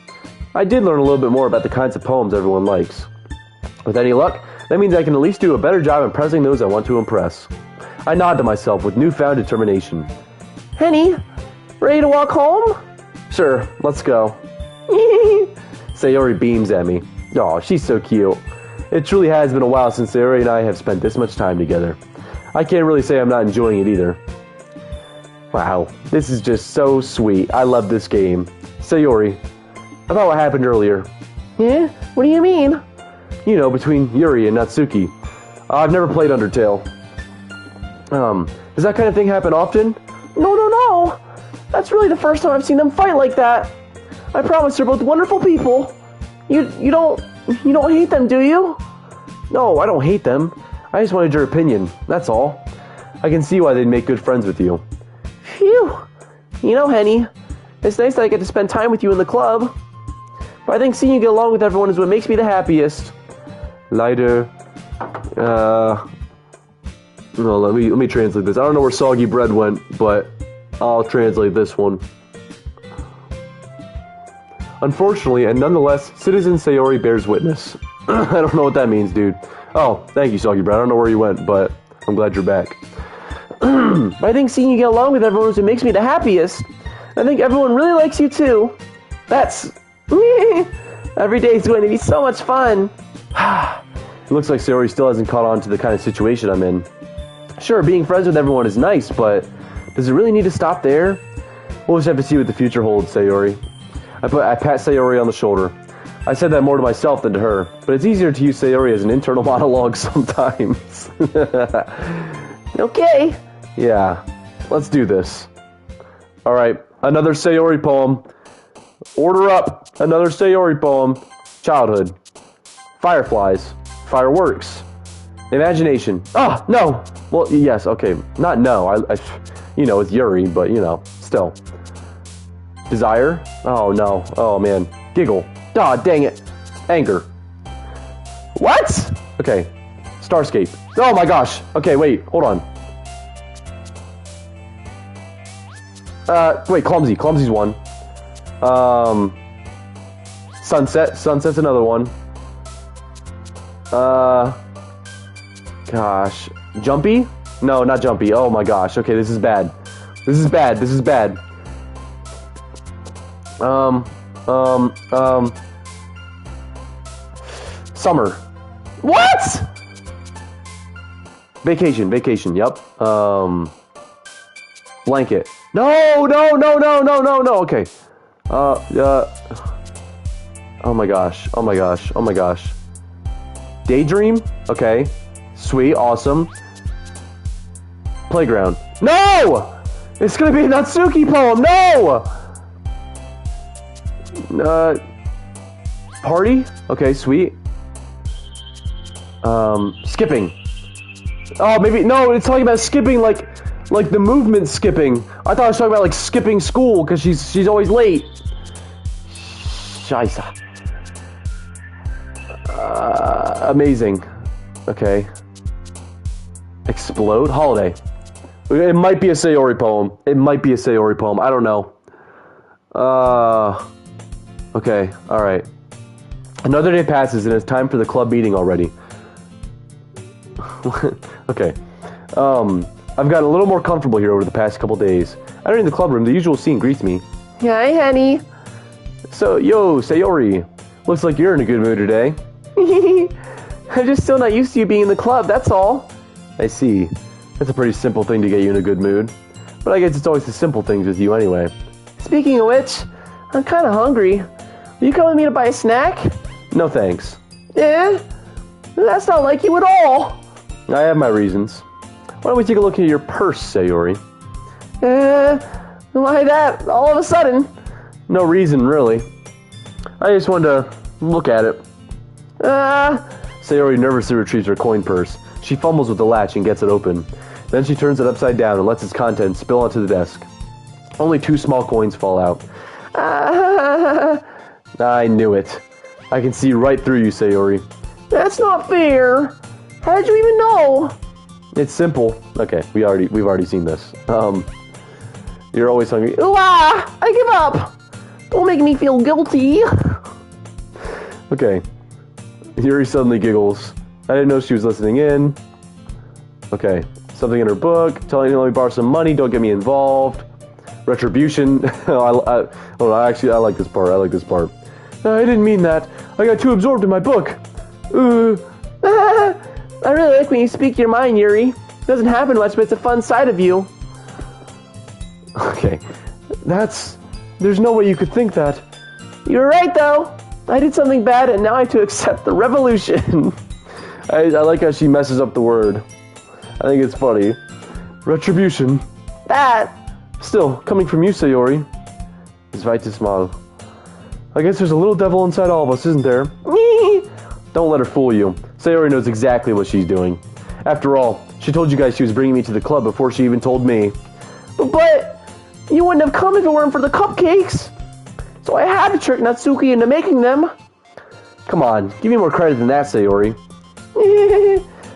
I did learn a little bit more about the kinds of poems everyone likes. With any luck, that means I can at least do a better job impressing those I want to impress. I nod to myself with newfound determination. Henny, ready to walk home? Sure, let's go. Sayori beams at me. Aw, she's so cute. It truly has been a while since Sayori and I have spent this much time together. I can't really say I'm not enjoying it either. Wow, this is just so sweet. I love this game. Sayori, about what happened earlier. Yeah? What do you mean? You know, between Yuri and Natsuki. I've never played Undertale. Does that kind of thing happen often? No. That's really the first time I've seen them fight like that. I promise they're both wonderful people. You don't hate them, do you? No, I don't hate them. I just wanted your opinion, that's all. I can see why they'd make good friends with you. Phew. You know, Henny, it's nice that I get to spend time with you in the club. But I think seeing you get along with everyone is what makes me the happiest. Leider. No, let me translate this. I don't know where soggy bread went, but I'll translate this one. Unfortunately, and nonetheless, Citizen Sayori bears witness. I don't know what that means, dude. Oh, thank you, Soggy Bread. I don't know where you went, but I'm glad you're back. But I think seeing you get along with everyone is what makes me the happiest. I think everyone really likes you, too. That's... Every day is going to be so much fun. It looks like Sayori still hasn't caught on to the kind of situation I'm in. Sure, being friends with everyone is nice, but Does it really need to stop there? We'll just have to see what the future holds, Sayori. I pat Sayori on the shoulder. I said that more to myself than to her, but it's easier to use Sayori as an internal monologue sometimes. Okay. Yeah, let's do this. Alright, another Sayori poem. Order up, another Sayori poem. Childhood. Fireflies. Fireworks. Imagination. Oh, no! Well, yes, okay. Not no. I you know, it's Yuri, but, you know, still. Desire? Oh, no. Oh, man. Giggle. Aw, dang it. Anger. What? Okay. Starscape. Oh, my gosh. Okay, wait. Hold on. Wait, Clumsy. Clumsy's one. Sunset. Sunset's another one. Gosh. Jumpy? No, not Jumpy. Oh my gosh. Okay, this is bad. This is bad. This is bad. Summer. What? Vacation. Vacation. Yep. Blanket. No, no, no, no, no, no, no. Okay. Oh my gosh. Oh my gosh. Oh my gosh. Daydream? Okay. Sweet. Awesome. Playground. No! It's gonna be a Natsuki poem. No! Party? Okay, sweet. Skipping. Oh, maybe, no, it's talking about skipping like the movement skipping. I thought I was talking about like skipping school because she's always late. Scheisse. Amazing. Okay. Explode? Holiday. It might be a Sayori poem. It might be a Sayori poem. I don't know. Okay. Alright. Another day passes and it's time for the club meeting already. Okay. I've gotten a little more comfortable here over the past couple days. Entering the club room, the usual scene greets me. Hi, honey. So, yo, Sayori. Looks like you're in a good mood today. I'm just still not used to you being in the club, that's all. I see. That's a pretty simple thing to get you in a good mood. But I guess it's always the simple things with you anyway. Speaking of which, I'm kind of hungry. Will you come with me to buy a snack? No thanks. That's not like you at all. I have my reasons. Why don't we take a look at your purse, Sayori? Why that? All of a sudden? No reason, really. I just wanted to look at it. Sayori nervously retrieves her coin purse. She fumbles with the latch and gets it open. Then she turns it upside down and lets its contents spill onto the desk. Only 2 small coins fall out. I knew it. I can see right through you, Sayori. That's not fair. How did you even know? It's simple. Okay, we've already seen this. You're always hungry. I give up. Don't make me feel guilty. Okay. Yuri suddenly giggles. I didn't know she was listening in. Okay. Something in her book. Telling me to let me borrow some money. Don't get me involved. Retribution. I like this part. I like this part. I didn't mean that. I got too absorbed in my book. I really like when you speak your mind, Yuri. It doesn't happen much, but it's a fun side of you. Okay. There's no way you could think that. You're right, though. I did something bad, and now I have to accept the revolution. I like how she messes up the word. I think it's funny. Retribution. That. Still, coming from you, Sayori. Zweites Mal. I guess there's a little devil inside all of us, isn't there? Don't let her fool you. Sayori knows exactly what she's doing. After all, she told you guys she was bringing me to the club before she even told me. But you wouldn't have come if it weren't for the cupcakes. So I had to trick Natsuki into making them. Come on, give me more credit than that, Sayori.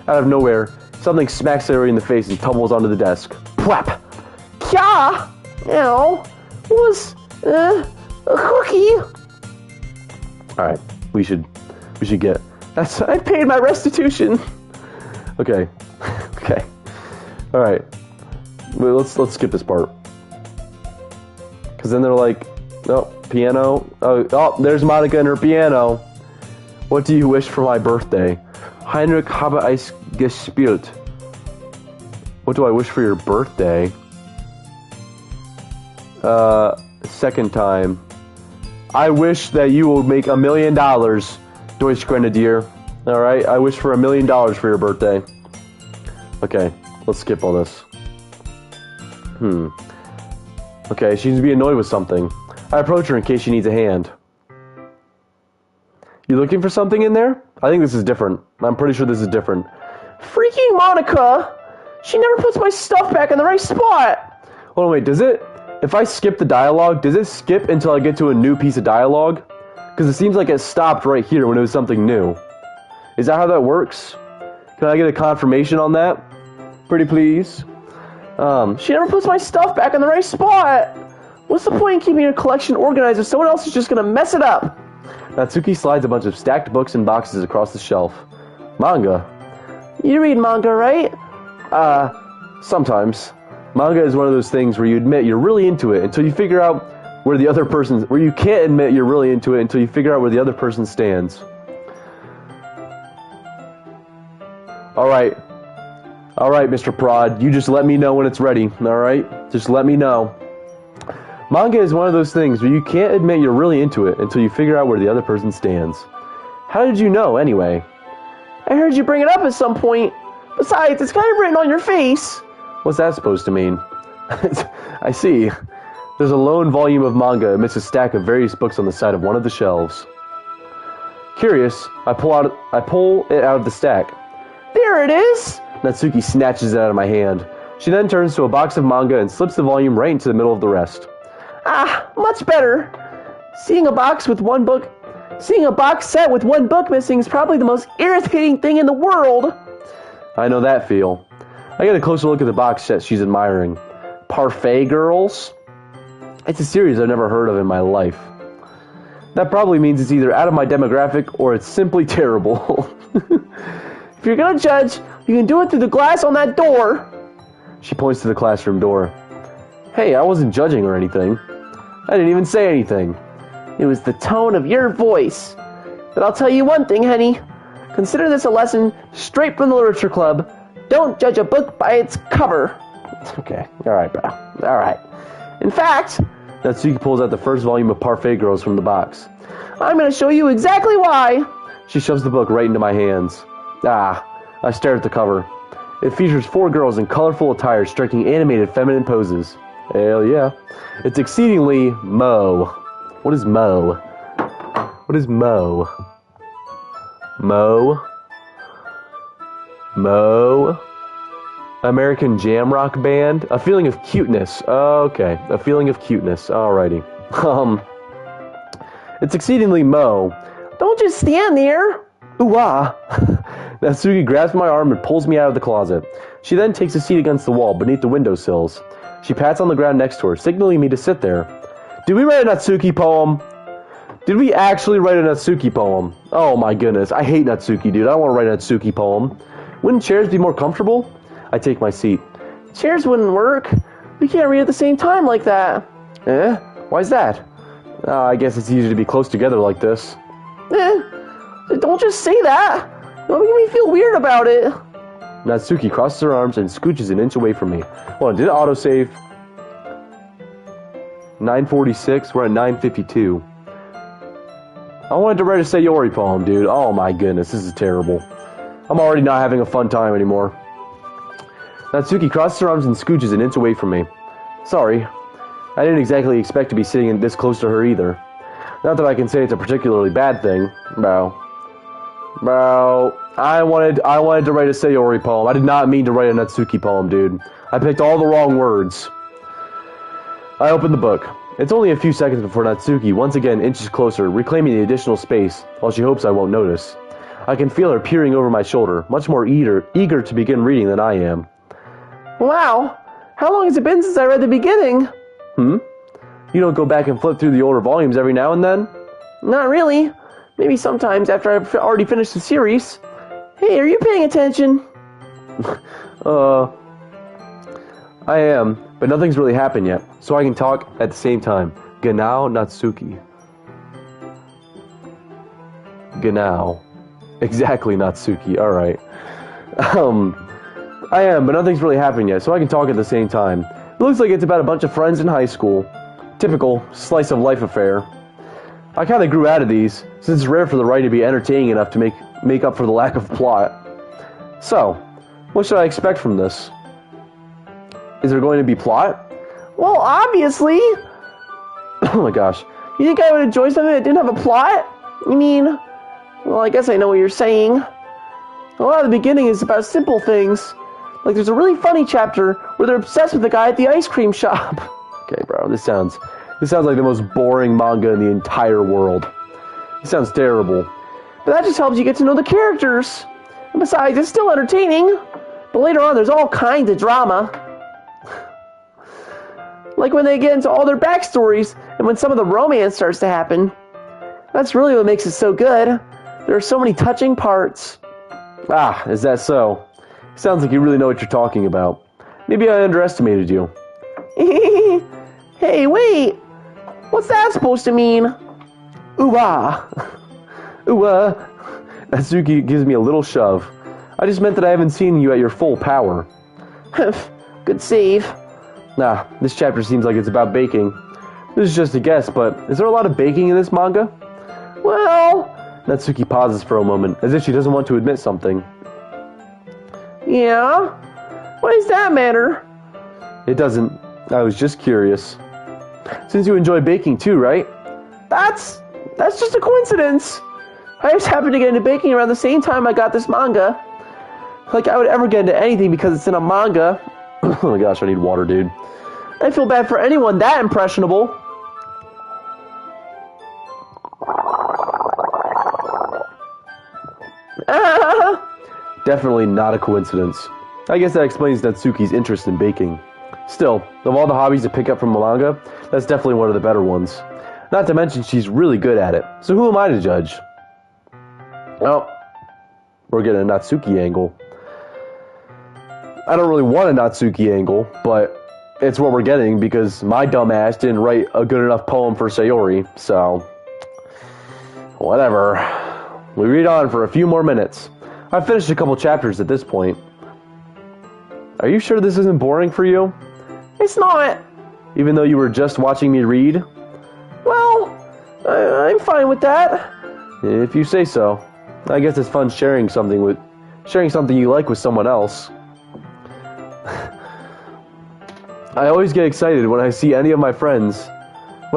Out of nowhere, something smacks Sayori in the face and tumbles onto the desk. Plap! Kya! Ow! Was, a cookie. Alright, we should get... I paid my restitution. Okay. Okay. Alright. Well, let's skip this part. Because then they're like, no, piano. Oh, there's Monica and her piano. What do you wish for my birthday? Heinrich habe ich gespielt. What do I wish for your birthday? Second time. I wish that you will make $1 million, Deutsch Grenadier. Alright, I wish for $1 million for your birthday. Okay, let's skip all this. Okay, she seems to be annoyed with something. I approach her in case she needs a hand. You looking for something in there? I think this is different. I'm pretty sure this is different. Freaking Monica! She never puts my stuff back in the right spot! Hold on, wait, does it... If I skip the dialogue, does it skip until I get to a new piece of dialogue? Because it seems like it stopped right here when it was something new. Is that how that works? Can I get a confirmation on that? Pretty please. She never puts my stuff back in the right spot! What's the point in keeping your collection organized if someone else is just gonna mess it up? Natsuki slides a bunch of stacked books and boxes across the shelf. Manga. You read manga, right? Sometimes. Manga is one of those things where you admit you're really into it until you figure out where the other person's... Where you can't admit you're really into it until you figure out where the other person stands. Alright. Alright, Mr. Prod. You just let me know when it's ready. Alright? Just let me know. Manga is one of those things where you can't admit you're really into it until you figure out where the other person stands. How did you know, anyway? I heard you bring it up at some point. Besides, it's kind of written on your face. What's that supposed to mean? I see. There's a lone volume of manga amidst a stack of various books on the side of one of the shelves. Curious, I pull it out of the stack. There it is! Natsuki snatches it out of my hand. She then turns to a box of manga and slips the volume right into the middle of the rest. Ah, much better. Seeing a box set with one book missing is probably the most irritating thing in the world. I know that feel. I get a closer look at the box set she's admiring. Parfait Girls? It's a series I've never heard of in my life. That probably means it's either out of my demographic or it's simply terrible. If you're gonna judge, you can do it through the glass on that door. She points to the classroom door. Hey, I wasn't judging or anything. I didn't even say anything. It was the tone of your voice. But I'll tell you one thing, Henny. Consider this a lesson straight from the Literature Club. Don't judge a book by its cover. Okay, alright, bro. Alright. In fact, Natsuki pulls out the first volume of Parfait Girls from the box. I'm going to show you exactly why. She shoves the book right into my hands. I stare at the cover. It features 4 girls in colorful attire striking animated feminine poses. Hell yeah. It's exceedingly Mo. What is Mo? What is Mo? Mo? Mo? American Jam Rock Band? A feeling of cuteness. Okay. A feeling of cuteness. Alrighty. It's exceedingly Mo. Don't just stand there. Ooh-ah. Natsuki grabs my arm and pulls me out of the closet. She then takes a seat against the wall beneath the windowsills. She pats on the ground next to her, signaling me to sit there. Did we write a Natsuki poem? Did we actually write a Natsuki poem? Oh my goodness, I hate Natsuki, dude. I don't want to write a Natsuki poem. Wouldn't chairs be more comfortable? I take my seat. Chairs wouldn't work. We can't read at the same time like that. Eh? Why's that? I guess it's easier to be close together like this. Don't just say that. Don't make me feel weird about it. Natsuki crosses her arms and scooches an inch away from me. Hold on, did it autosave? 9:46, we're at 9:52. I wanted to write a Sayori poem, dude. Oh my goodness, this is terrible. I'm already not having a fun time anymore. Natsuki crosses her arms and scooches an inch away from me. Sorry. I didn't exactly expect to be sitting this close to her either. Not that I can say it's a particularly bad thing. Bro, I wanted to write a Sayori poem. I did not mean to write a Natsuki poem, dude. I picked all the wrong words. I open the book. It's only a few seconds before Natsuki once again inches closer, reclaiming the additional space, while she hopes I won't notice. I can feel her peering over my shoulder, much more eager to begin reading than I am. Wow, how long has it been since I read the beginning? You don't go back and flip through the older volumes every now and then? Not really. Maybe sometimes after I've already finished the series. Hey, are you paying attention? I am, but nothing's really happened yet, so I can talk at the same time. Genau Natsuki. Genau. Exactly Natsuki, alright. I am, but nothing's really happened yet, so I can talk at the same time. It looks like it's about a bunch of friends in high school. typical slice of life affair. I kind of grew out of these, since it's rare for the writing to be entertaining enough to make up for the lack of plot. So, what should I expect from this? Is there going to be plot? Well, obviously. Oh my gosh. You think I would enjoy something that didn't have a plot? You mean... Well, I guess I know what you're saying. A lot of the beginning is about simple things. Like there's a really funny chapter where they're obsessed with the guy at the ice cream shop. Okay, bro, this sounds like the most boring manga in the entire world. It sounds terrible. But that just helps you get to know the characters. And besides, it's still entertaining. But later on, there's all kinds of drama. Like when they get into all their backstories and when some of the romance starts to happen. That's really what makes it so good. There are so many touching parts. Ah, is that so? Sounds like you really know what you're talking about. Maybe I underestimated you. Hey, wait! What's that supposed to mean? Ooh-ah! Ooh-ah! Natsuki gives me a little shove. I just meant that I haven't seen you at your full power. Good save. Nah, this chapter seems like it's about baking. This is just a guess, but is there a lot of baking in this manga? Well... Natsuki pauses for a moment, as if she doesn't want to admit something. Yeah? Why does that matter? It doesn't. I was just curious. Since you enjoy baking too, right? That's just a coincidence. I just happened to get into baking around the same time I got this manga. Like I would ever get into anything because it's in a manga. Oh my gosh, I need water, dude. I feel bad for anyone that impressionable. Definitely not a coincidence. I guess that explains Natsuki's interest in baking. Still, of all the hobbies to pick up from a manga, that's definitely one of the better ones. Not to mention she's really good at it, so who am I to judge? Well, we're getting a Natsuki angle. I don't really want a Natsuki angle, but it's what we're getting because my dumbass didn't write a good enough poem for Sayori, so... whatever. We read on for a few more minutes. I've finished a couple chapters at this point. Are you sure this isn't boring for you? It's not. Even though you were just watching me read? Well, I'm fine with that. If you say so. I guess it's fun sharing something you like with someone else. I always get excited when I see when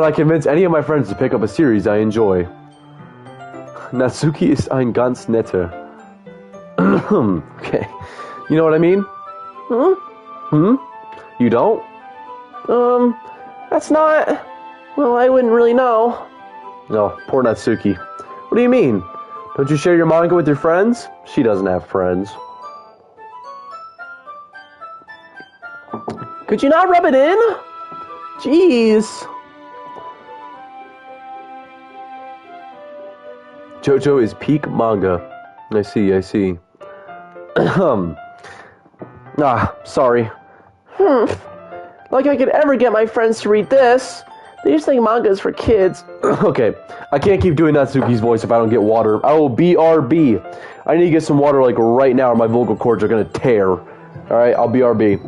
I convince any of my friends to pick up a series I enjoy. Natsuki ist ein ganz netter. Okay. You know what I mean? You don't? That's not... Well, I wouldn't really know. No, poor Natsuki. What do you mean? Don't you share your manga with your friends? She doesn't have friends. Could you not rub it in? Jeez. JoJo is peak manga. I see. Sorry. Like I could ever get my friends to read this. They just think manga is for kids. Okay, I can't keep doing Natsuki's voice if I don't get water. I will BRB. I need to get some water like right now or my vocal cords are gonna tear. Alright, I'll BRB.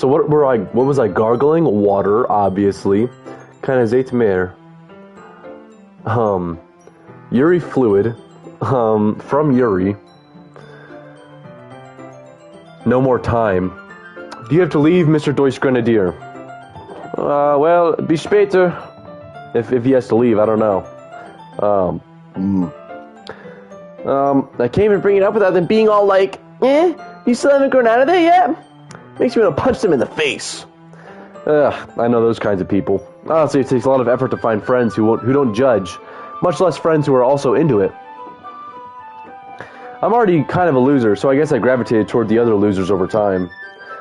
So what was I gargling? Water, obviously. Keine Zeit mehr. Yuri fluid. From Yuri. No more time. Do you have to leave, Mr. Deutsch Grenadier? Well, bis später. If he has to leave, I don't know. I can't even bring it up without them being all like, you still haven't grown out of there yet? Makes me want to punch them in the face. I know those kinds of people. Honestly, it takes a lot of effort to find friends who don't judge, much less friends who are also into it. I'm already kind of a loser, so I guess I gravitated toward the other losers over time.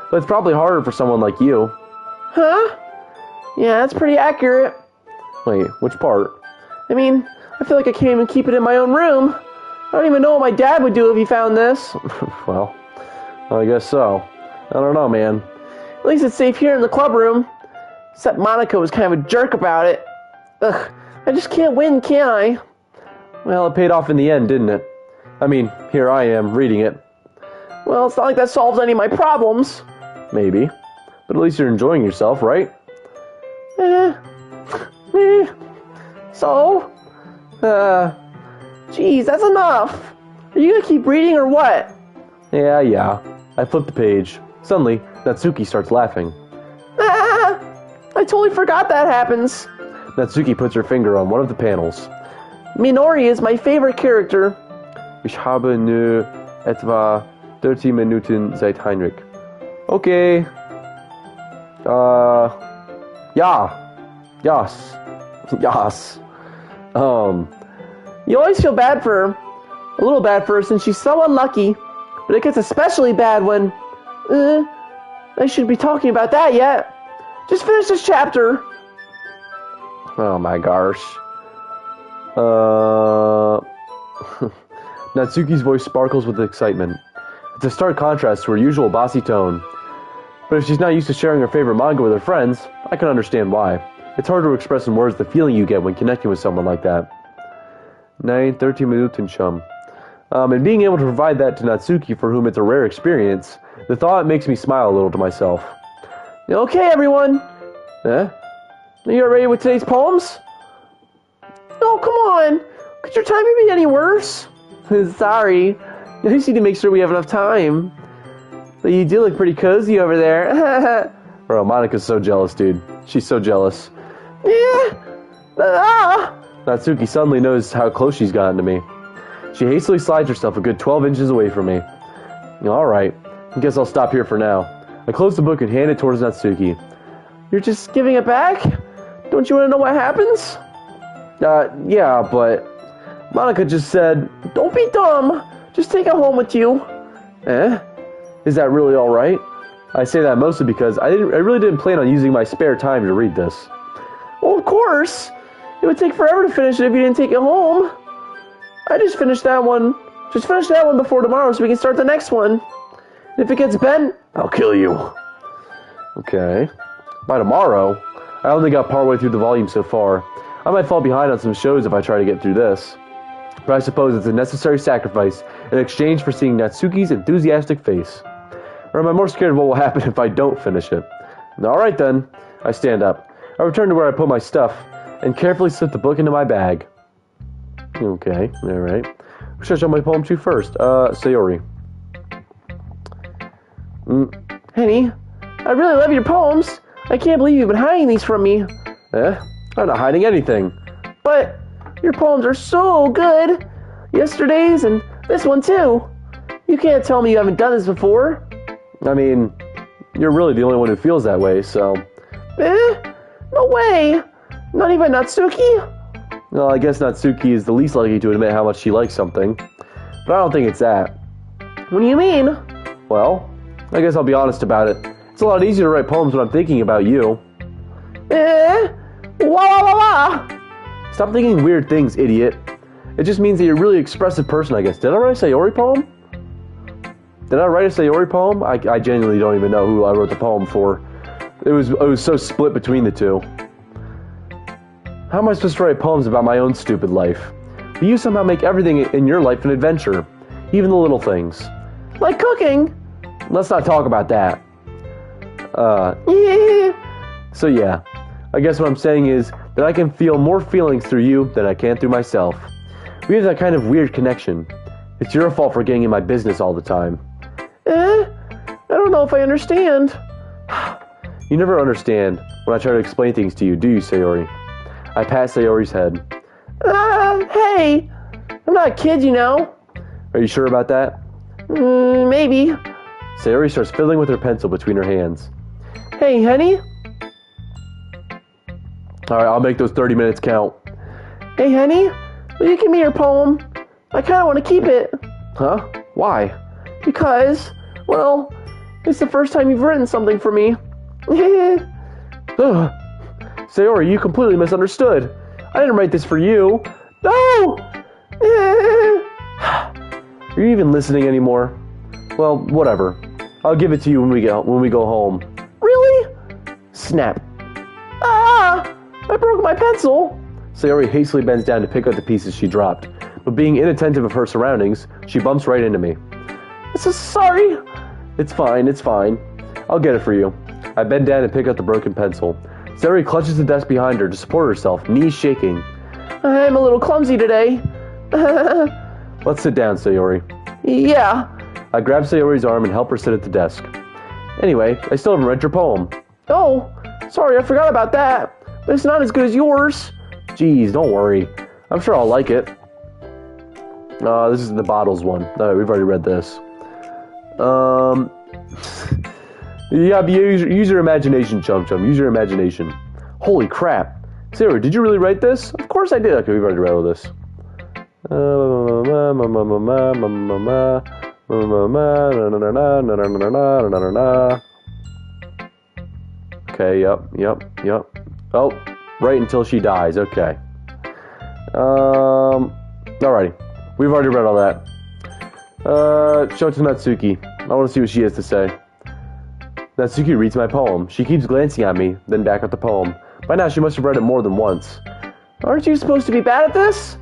But it's probably harder for someone like you. Huh? Yeah, that's pretty accurate. Wait, which part? I mean, I feel like I can't even keep it in my own room. I don't even know what my dad would do if he found this. Well, I guess so. I don't know, man. At least it's safe here in the club room. Except Monica was kind of a jerk about it. Ugh, I just can't win, can I? Well, it paid off in the end, didn't it? I mean, here I am, reading it. Well, it's not like that solves any of my problems. Maybe. But at least you're enjoying yourself, right? So? Geez, that's enough. Are you gonna keep reading or what? Yeah. I flip the page. Suddenly, Natsuki starts laughing. I totally forgot that happens. Natsuki puts her finger on one of the panels. Minori is my favorite character. Ich habe nur etwa 30 Minuten seit Heinrich. Okay. Ja. Yes. You always feel bad for her. A little bad for her since she's so unlucky. But it gets especially bad when... I shouldn't be talking about that yet. Just finish this chapter. Oh my gosh. Natsuki's voice sparkles with excitement. It's a stark contrast to her usual bossy tone. But if she's not used to sharing her favorite manga with her friends, I can understand why. It's hard to express in words the feeling you get when connecting with someone like that. 30 Minuten chum. And being able to provide that to Natsuki, for whom it's a rare experience, the thought makes me smile a little to myself. Okay, everyone. Are you ready with today's poems? Oh, come on. Could your timing be any worse? Sorry. I just need to make sure we have enough time. But you do look pretty cozy over there. Bro, Monica's so jealous, dude. She's so jealous. Yeah. Natsuki suddenly knows how close she's gotten to me. She hastily slides herself a good 12 inches away from me. Alright, I guess I'll stop here for now. I close the book and hand it towards Natsuki. You're just giving it back? Don't you want to know what happens? Yeah, but... Monica just said... Don't be dumb. Just take it home with you. Is that really alright? I say that mostly because I really didn't plan on using my spare time to read this. Well, of course. It would take forever to finish it if you didn't take it home. I just finished that one. Just finish that one before tomorrow so we can start the next one. And if it gets bent, I'll kill you. Okay. By tomorrow? I only got partway through the volume so far. I might fall behind on some shows if I try to get through this. But I suppose it's a necessary sacrifice in exchange for seeing Natsuki's enthusiastic face. Or am I more scared of what will happen if I don't finish it? Alright then. I stand up. I return to where I put my stuff and carefully slip the book into my bag. Okay, alright. Who should I show my poem to first? Sayori. Henny, I really love your poems. I can't believe you've been hiding these from me. I'm not hiding anything. But your poems are so good. Yesterday's and this one too. You can't tell me you haven't done this before. I mean, you're really the only one who feels that way, so... No way. Not even Natsuki? Well, I guess Natsuki is the least likely to admit how much she likes something. But I don't think it's that. What do you mean? Well, I guess I'll be honest about it. It's a lot easier to write poems when I'm thinking about you. Wah. Stop thinking weird things, idiot. It just means that you're a really expressive person, I guess. Did I write a Sayori poem? I genuinely don't even know who I wrote the poem for. It was so split between the two. How am I supposed to write poems about my own stupid life? But you somehow make everything in your life an adventure. Even the little things. Like cooking. Let's not talk about that. So yeah, I guess what I'm saying is that I can feel more feelings through you than I can through myself. We have that kind of weird connection. It's your fault for getting in my business all the time. I don't know if I understand. You never understand when I try to explain things to you, do you, Sayori? I pat Sayori's head. Hey, I'm not a kid, you know. Are you sure about that? Maybe. Sayori starts fiddling with her pencil between her hands. Hey, honey. Alright, I'll make those 30 minutes count. Hey, honey, will you give me your poem? I kind of want to keep it. Huh? Why? Because, well, it's the first time you've written something for me. Ugh. Sayori, you completely misunderstood. I didn't write this for you. No! Are you even listening anymore? Well, whatever. I'll give it to you when we go home. Really? Snap. Ah! I broke my pencil. Sayori hastily bends down to pick up the pieces she dropped, but being inattentive of her surroundings, she bumps right into me. So sorry. It's fine, it's fine. I'll get it for you. I bend down and pick up the broken pencil. Sayori clutches the desk behind her to support herself, knees shaking. I'm a little clumsy today. Let's sit down, Sayori. Yeah. I grab Sayori's arm and help her sit at the desk. Anyway, I still haven't read your poem. Oh, sorry, I forgot about that. But it's not as good as yours. Geez, don't worry. I'm sure I'll like it. This is the bottles one. No, we've already read this. Yeah, use your imagination, Chum Chum. Use your imagination. Holy crap. Sayori, did you really write this? Of course I did. Okay, we've already read all this. Okay, yep. Oh, right until she dies. Okay. Alrighty. We've already read all that. Show it to Natsuki. I want to see what she has to say. Natsuki reads my poem. She keeps glancing at me, then back at the poem. By now, she must have read it more than once. Aren't you supposed to be bad at this?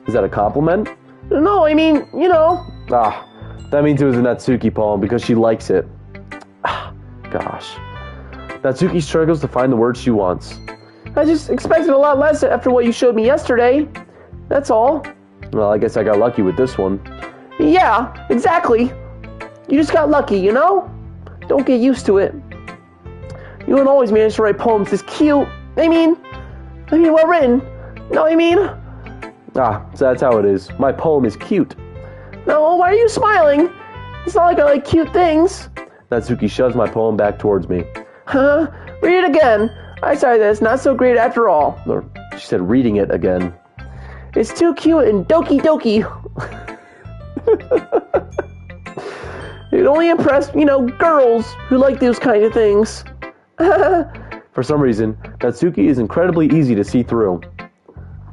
Is that a compliment? No, I mean, you know. That means it was a Natsuki poem because she likes it. Gosh. Natsuki struggles to find the words she wants. I just expected a lot less after what you showed me yesterday. That's all. Well, I guess I got lucky with this one. Yeah, exactly. You just got lucky, you know? Don't get used to it. You don't always manage to write poems this cute. I mean, well written. No, I mean? So that's how it is. My poem is cute. No, why are you smiling? It's not like I like cute things. Natsuki shoves my poem back towards me. Huh? Read it again. I decided that it's not so great after all. Or, she said reading it again. It's too cute and Doki Doki. It only impressed, girls who like those kind of things. For some reason, Natsuki is incredibly easy to see through.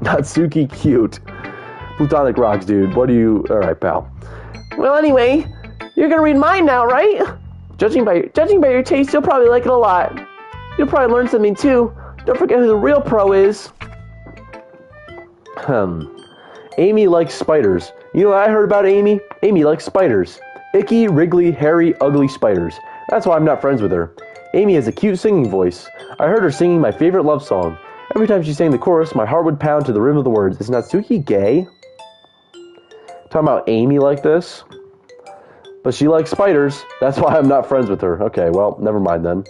Natsuki cute. Plutonic rocks, dude. Alright, pal. Well, anyway, you're gonna read mine now, right? Judging by your taste, you'll probably like it a lot. You'll probably learn something too. Don't forget who the real pro is. Amy likes spiders. You know what I heard about Amy? Amy likes spiders. Icky, wriggly, hairy, ugly spiders. That's why I'm not friends with her. Amy has a cute singing voice. I heard her singing my favorite love song. Every time she sang the chorus, my heart would pound to the rhythm of the words. Is Natsuki gay? Talking about Amy like this? But she likes spiders. That's why I'm not friends with her. Okay, well, never mind then.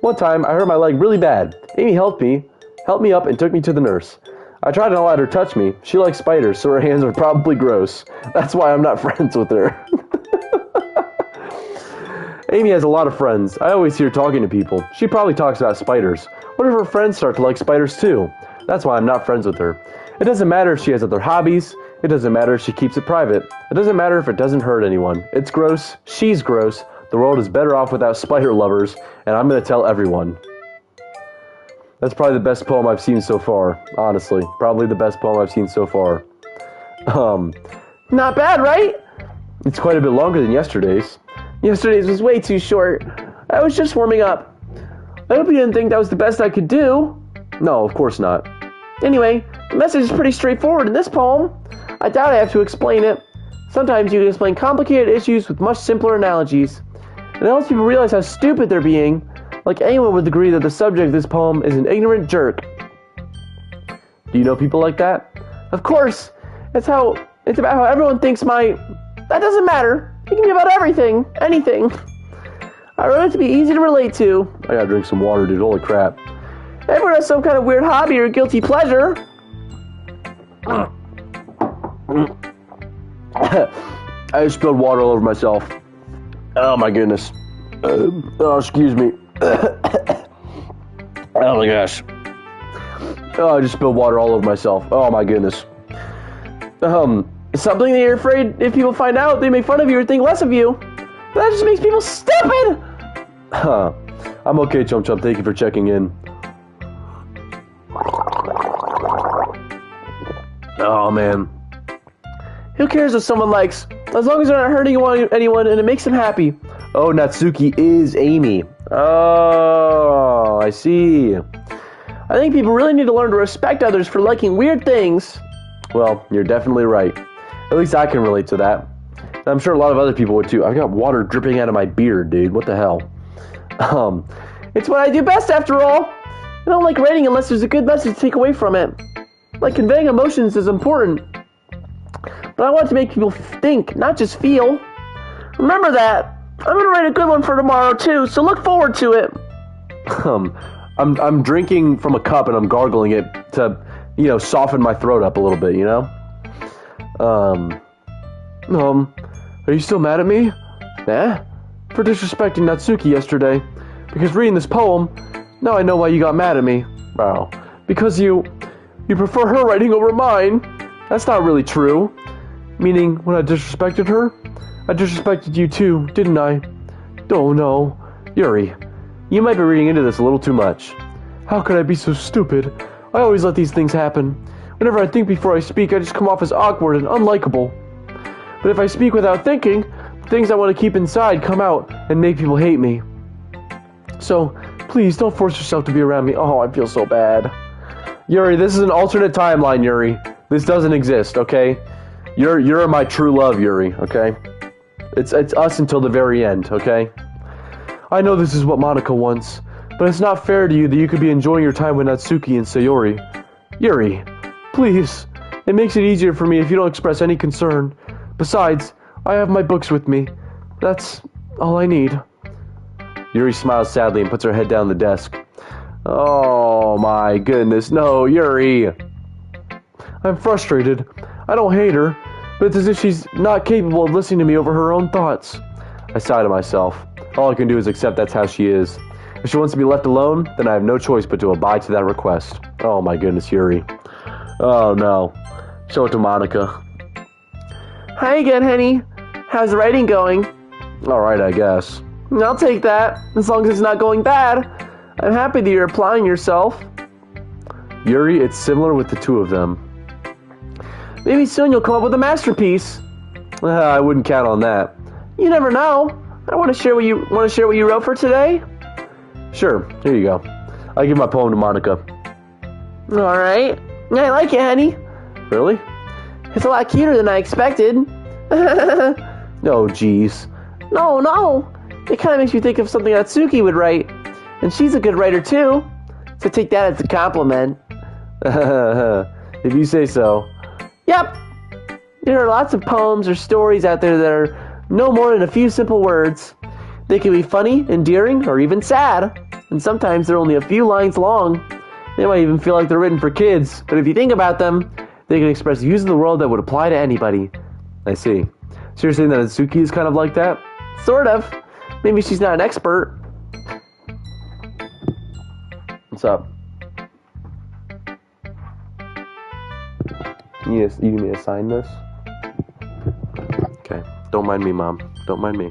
One time, I hurt my leg really bad. Amy helped me up and took me to the nurse. I tried to not let her touch me. She likes spiders, so her hands are probably gross. That's why I'm not friends with her. Amy has a lot of friends. I always hear her talking to people. She probably talks about spiders. What if her friends start to like spiders too? That's why I'm not friends with her. It doesn't matter if she has other hobbies. It doesn't matter if she keeps it private. It doesn't matter if it doesn't hurt anyone. It's gross. She's gross. The world is better off without spider lovers, and I'm going to tell everyone. That's probably the best poem I've seen so far, honestly. Probably the best poem I've seen so far. Not bad, right? It's quite a bit longer than yesterday's. Yesterday's was way too short. I was just warming up. I hope you didn't think that was the best I could do. No, of course not. Anyway, the message is pretty straightforward in this poem. I doubt I have to explain it. Sometimes you can explain complicated issues with much simpler analogies. It helps people realize how stupid they're being. Like anyone would agree that the subject of this poem is an ignorant jerk. Do you know people like that? Of course. It's about how everyone thinks that doesn't matter. It can be about everything, anything. I wrote it to be easy to relate to. I gotta drink some water, dude. Holy crap. Everyone has some kind of weird hobby or guilty pleasure. I just spilled water all over myself. Oh my goodness. Excuse me. Oh my gosh. Oh, I just spilled water all over myself. Oh my goodness. Something that you're afraid if people find out, they make fun of you or think less of you. That just makes people stupid! Huh. I'm okay, Chum Chum. Thank you for checking in. Oh, man. Who cares if someone likes, as long as they're not hurting anyone and it makes them happy. Oh, Natsuki is Amy. Oh, I see. I think people really need to learn to respect others for liking weird things. Well, you're definitely right. At least I can relate to that. And I'm sure a lot of other people would too. I've got water dripping out of my beard, dude. What the hell? It's what I do best, after all. I don't like writing unless there's a good message to take away from it. Like, conveying emotions is important. But I want to make people think, not just feel. Remember that. I'm going to write a good one for tomorrow, too, so look forward to it. I'm drinking from a cup and I'm gargling it to, soften my throat up a little bit, Are you still mad at me? For disrespecting Natsuki yesterday. Because reading this poem, now I know why you got mad at me. Wow. Because you prefer her writing over mine. That's not really true. Meaning, when I disrespected her, I disrespected you too, didn't I? Oh no. Yuri, you might be reading into this a little too much. How could I be so stupid? I always let these things happen. Whenever I think before I speak, I just come off as awkward and unlikable. But if I speak without thinking, the things I want to keep inside come out and make people hate me. So, please don't force yourself to be around me. Oh, I feel so bad. Yuri, this is an alternate timeline, Yuri. This doesn't exist, okay? You're my true love, Yuri, okay? It's us until the very end, okay? I know this is what Monica wants, but it's not fair to you that you could be enjoying your time with Natsuki and Sayori. Yuri, please. It makes it easier for me if you don't express any concern. Besides, I have my books with me. That's all I need. Yuri smiles sadly and puts her head down the desk. Oh my goodness, no, Yuri! I'm frustrated. I don't hate her, but it's as if she's not capable of listening to me over her own thoughts. I sigh to myself. All I can do is accept that's how she is. If she wants to be left alone, then I have no choice but to abide to that request. Oh my goodness, Yuri. Oh no. Show it to Monica. Hi again, honey. How's the writing going? Alright, I guess. I'll take that, as long as it's not going bad. I'm happy that you're applying yourself. Yuri, it's similar with the two of them. Maybe soon you'll come up with a masterpiece. I wouldn't count on that. You never know. I want to share what you wrote for today. Sure, here you go. I give my poem to Monica. All right. I like it, honey. Really? It's a lot cuter than I expected. Oh, jeez. No. It kind of makes me think of something Natsuki would write. And she's a good writer, too. So take that as a compliment. If you say so. Yep. There are lots of poems or stories out there that are no more than a few simple words. They can be funny, endearing, or even sad. And sometimes they're only a few lines long. They might even feel like they're written for kids. But if you think about them, they can express views of the world that would apply to anybody. I see. So you're saying that Natsuki is kind of like that? Sort of. Maybe she's not an expert. What's up? You need me to sign this? Okay. Don't mind me, Mom. Don't mind me.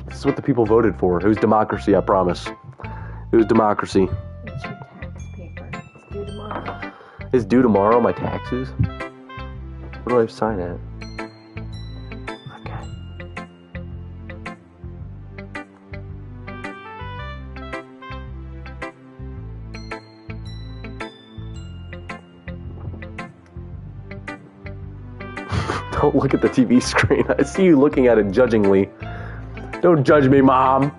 This is what the people voted for. It was democracy, I promise. It was democracy. It's your tax paper. It's due tomorrow. It's due tomorrow, my taxes? What do I sign at? Okay. Don't look at the TV screen. I see you looking at it judgingly. Don't judge me, Mom.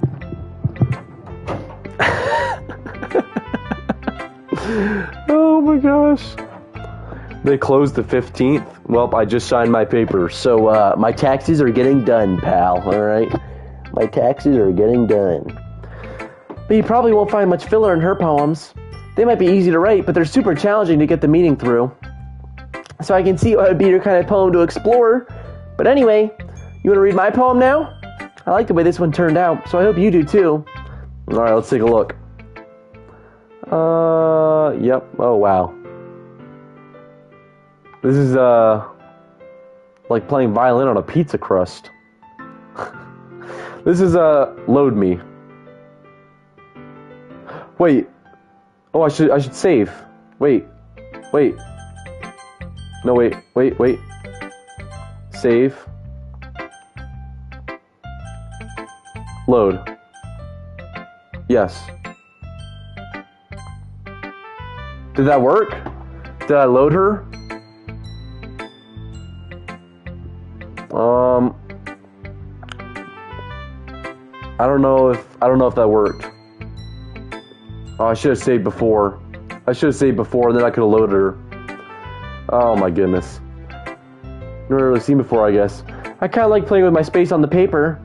Oh my gosh. They closed the 15th. Well, I just signed my paper. So, my taxes are getting done, pal. Alright? My taxes are getting done. But you probably won't find much filler in her poems. They might be easy to write, but they're super challenging to get the meaning through. So I can see what would be your kind of poem to explore. But anyway, you want to read my poem now? I like the way this one turned out, so I hope you do too. Alright, let's take a look. Yep. Oh, wow. This is, like playing violin on a pizza crust. This is, load me. Wait. Oh, I should save. Wait. No, wait. Save. Load. Yes. Did that work? Did I load her? I don't know if that worked. Oh, I should have saved before. And then I could have loaded her. Oh my goodness. Never really seen before, I guess. I kind of like playing with my space on the paper.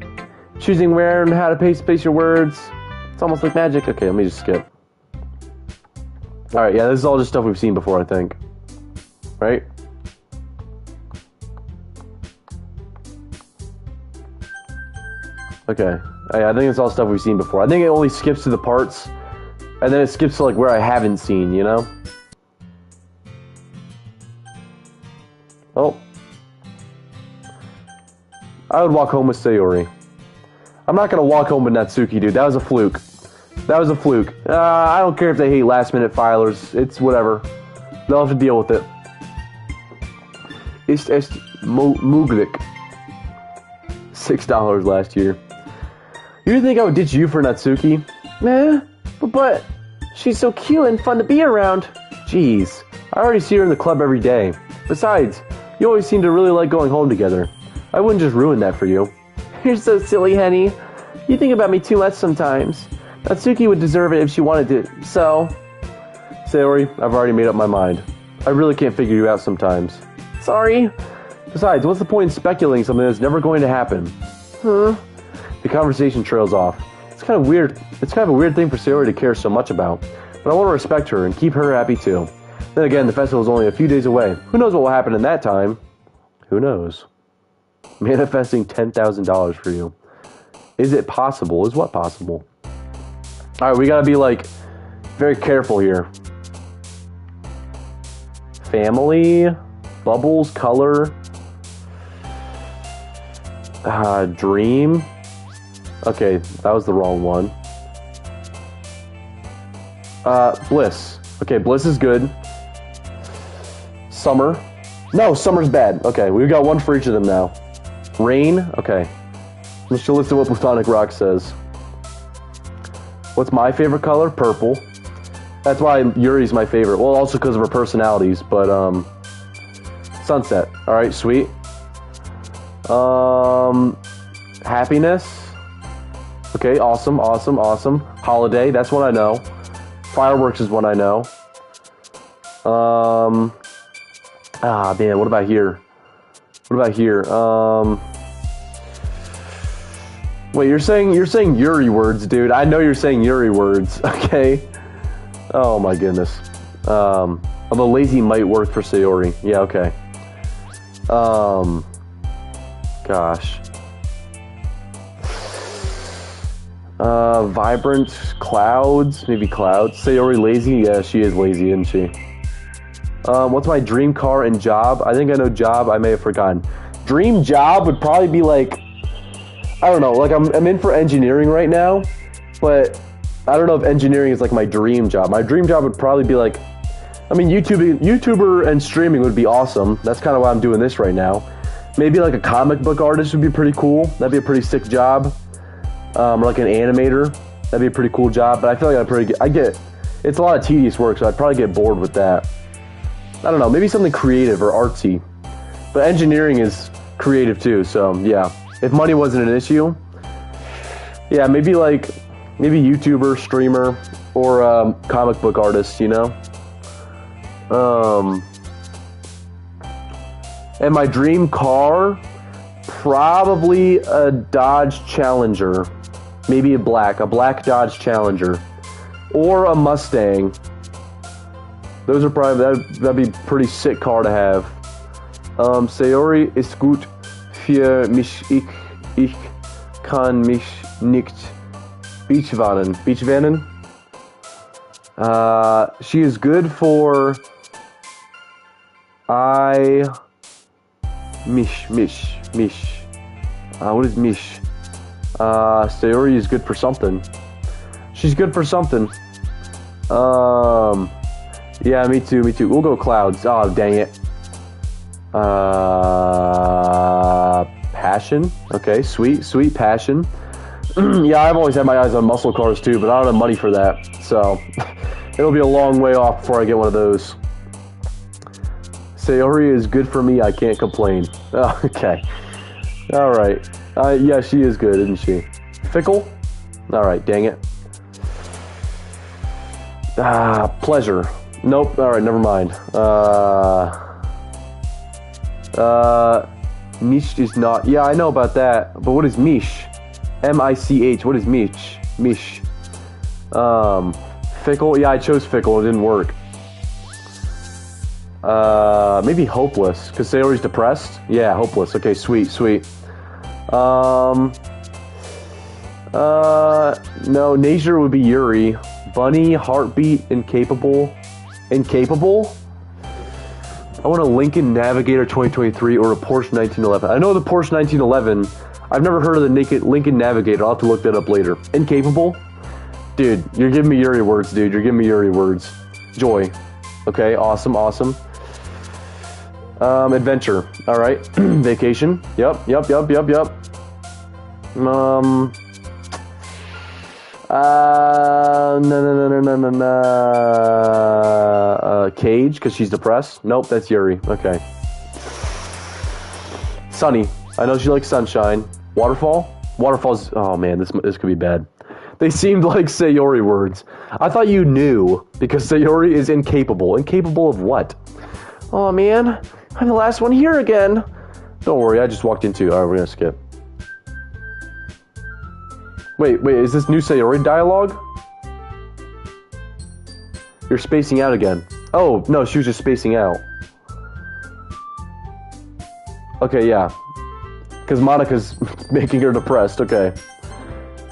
Choosing where and how to space your words. It's almost like magic. Okay, let me just skip. Alright, yeah, this is all just stuff we've seen before, I think. Right? Okay. I think it's all stuff we've seen before. I think it only skips to the parts, and then it skips to, like, where I haven't seen, you know? Oh. I would walk home with Sayori. I'm not gonna walk home with Natsuki, dude. That was a fluke. I don't care if they hate last-minute filers. It's whatever. They'll have to deal with it. Ist möglich. $6 last year. You didn't think I would ditch you for Natsuki? But she's so cute and fun to be around. Jeez. I already see her in the club every day. Besides, you always seem to really like going home together. I wouldn't just ruin that for you. You're so silly, Henny. You think about me too much sometimes. Natsuki would deserve it if she wanted to, so... Sayori, I've already made up my mind. I really can't figure you out sometimes. Sorry. Besides, what's the point in speculating something that's never going to happen? Huh? The conversation trails off. It's kind of weird. It's kind of a weird thing for Sayori to care so much about. But I want to respect her and keep her happy too. Then again, the festival is only a few days away. Who knows what will happen in that time? Who knows? Manifesting $10,000 for you. Is it possible? Is what possible? Alright, we gotta be, like, very careful here. Family, bubbles, color, dream. Okay, that was the wrong one. Bliss. Okay, bliss is good. Summer. No, summer's bad. Okay, we've got one for each of them now. Rain. Okay. Let's just listen to what Platonic Rock says. What's my favorite color? Purple. That's why Yuri's my favorite. Well, also because of her personalities, but, sunset. Alright, sweet. Happiness. Okay, awesome. Holiday, that's one I know. Fireworks is one I know. Man, what about here? Wait, you're saying Yuri words, dude. I know you're saying Yuri words, okay? Oh my goodness. Although lazy might work for Sayori. Yeah, okay. Gosh. Vibrant clouds, maybe clouds. Sayori lazy? Yeah, she is lazy, isn't she? What's my dream car and job? I think I know job. I may have forgotten. Dream job would probably be like, I don't know, like I'm in for engineering right now, but I don't know if engineering is like my dream job. My dream job would probably be like, I mean, YouTuber and streaming would be awesome. That's kind of why I'm doing this right now. Maybe like a comic book artist would be pretty cool. That'd be a pretty sick job. Or like an animator. That'd be a pretty cool job. But I feel like it's a lot of tedious work, so I'd probably get bored with that. I don't know, maybe something creative or artsy. But engineering is creative too, so yeah. If money wasn't an issue, Yeah, maybe YouTuber, streamer, or comic book artist, you know? And my dream car, probably a Dodge Challenger. Maybe a black Dodge Challenger. Or a Mustang. Those are probably, that'd be a pretty sick car to have. Sayori ist gut für mich, ich kann mich nicht Beachvannen. Beachvannen? She is good for Mish. What is Mish? Sayori is good for something. She's good for something. Yeah, me too. We'll go clouds. Oh, dang it. Passion. Okay, sweet passion. Yeah, I've always had my eyes on muscle cars too, but I don't have money for that. So, it'll be a long way off before I get one of those. Sayori is good for me. I can't complain. Oh, okay. All right. Yeah, she is good, isn't she? Fickle? All right, dang it. Pleasure. Nope. All right, never mind. Mish is not. Yeah, I know about that. But what is Mish? M-I-C-H. What is Mish? Mish. Fickle. Yeah, I chose fickle. It didn't work. Maybe hopeless. Because Sayori's depressed. Yeah, hopeless. Okay, sweet. No, Nature would be Yuri. Bunny, heartbeat, incapable. Incapable? I want a Lincoln Navigator 2023 or a Porsche 1911. I know the Porsche 1911. I've never heard of the Lincoln Navigator. I'll have to look that up later. Incapable? Dude, you're giving me Yuri words, dude. You're giving me Yuri words. Joy. Okay, awesome. Adventure. Alright. Vacation. Yep. No. Cage, because she's depressed. Nope, that's Yuri. Okay. Sunny. I know she likes sunshine. Waterfall? Waterfall's... Oh, man, this could be bad. They seemed like Sayori words. I thought you knew, because Sayori is incapable. Incapable of what? Oh, man. I'm the last one here again. Don't worry, I just walked into... Alright, we're gonna skip. Wait, is this new Sayori dialogue? You're spacing out again. Oh, no, she was just spacing out. Okay, yeah. Because Monica's making her depressed, okay.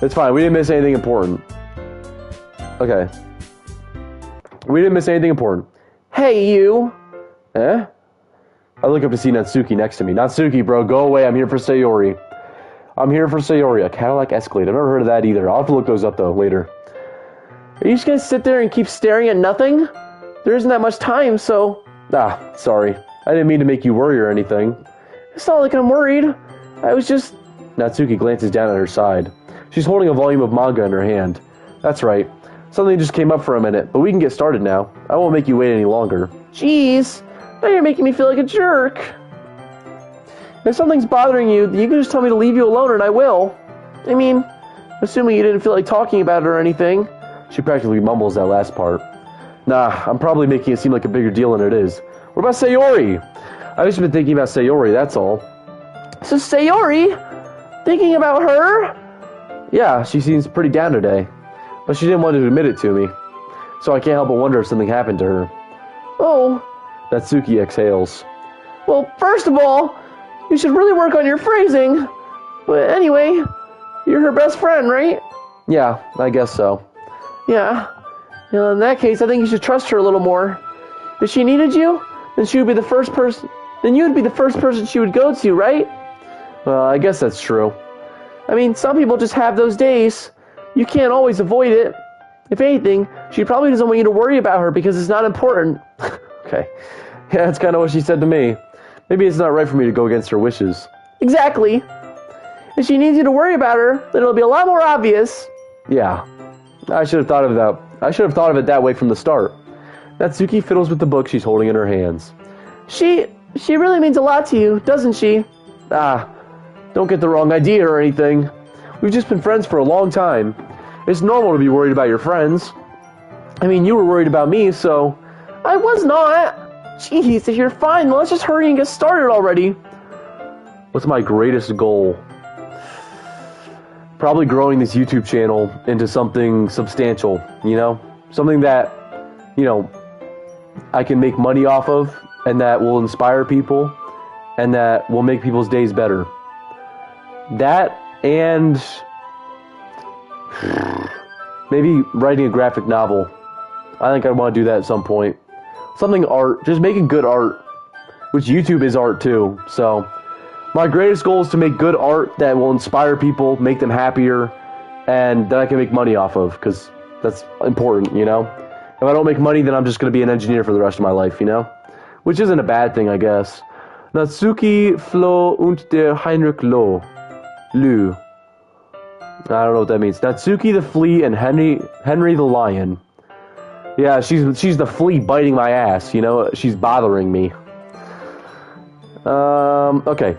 It's fine, we didn't miss anything important. Okay. We didn't miss anything important. Hey, you. Eh? I look up to see Natsuki next to me. Natsuki, bro, go away, I'm here for Sayori. I'm here for Sayori, a Cadillac Escalade. I've never heard of that either. I'll have to look those up, though, later. Are you just gonna sit there and keep staring at nothing? There isn't that much time, so... Ah, sorry. I didn't mean to make you worry or anything. It's not like I'm worried. I was just... Natsuki glances down at her side. She's holding a volume of manga in her hand. That's right. Something just came up for a minute, but we can get started now. I won't make you wait any longer. Jeez. Now you're making me feel like a jerk. If something's bothering you, you can just tell me to leave you alone and I will. I mean, assuming you didn't feel like talking about it or anything. She practically mumbles that last part. Nah, I'm probably making it seem like a bigger deal than it is. What about Sayori? I've just been thinking about Sayori, that's all. So Sayori? Thinking about her? Yeah, she seems pretty down today. But she didn't want to admit it to me. So I can't help but wonder if something happened to her. Oh. Natsuki exhales. Well, first of all, you should really work on your phrasing. But anyway, you're her best friend, right? Yeah, I guess so. Yeah. Well, in that case, I think you should trust her a little more. If she needed you, then she would be the first person. Then you would be the first person she would go to, right? Well, I guess that's true. I mean, some people just have those days. You can't always avoid it. If anything, she probably doesn't want you to worry about her because it's not important. Okay. Yeah, that's kind of what she said to me. Maybe it's not right for me to go against her wishes. Exactly. If she needs you to worry about her, then it'll be a lot more obvious. Yeah. I should have thought of that. I should have thought of it that way from the start. Natsuki fiddles with the book she's holding in her hands. She really means a lot to you, doesn't she? Ah, don't get the wrong idea or anything. We've just been friends for a long time. It's normal to be worried about your friends. I mean, you were worried about me, so... I was not. Jeez, if you're fine, let's just hurry and get started already. What's my greatest goal? Probably growing this YouTube channel into something substantial, you know? Something that, you know, I can make money off of, and that will inspire people, and that will make people's days better. That, and maybe writing a graphic novel. I think I want to do that at some point. Something art, just making good art, which YouTube is art too. So my greatest goal is to make good art that will inspire people, make them happier, and that I can make money off of, because that's important, you know? If I don't make money, then I'm just going to be an engineer for the rest of my life, you know? Which isn't a bad thing, I guess. Natsuki Flo und der Heinrich Lo. Lu. I don't know what that means. Natsuki the flea and Henry the lion. Yeah, she's the flea biting my ass, you know? She's bothering me. Okay.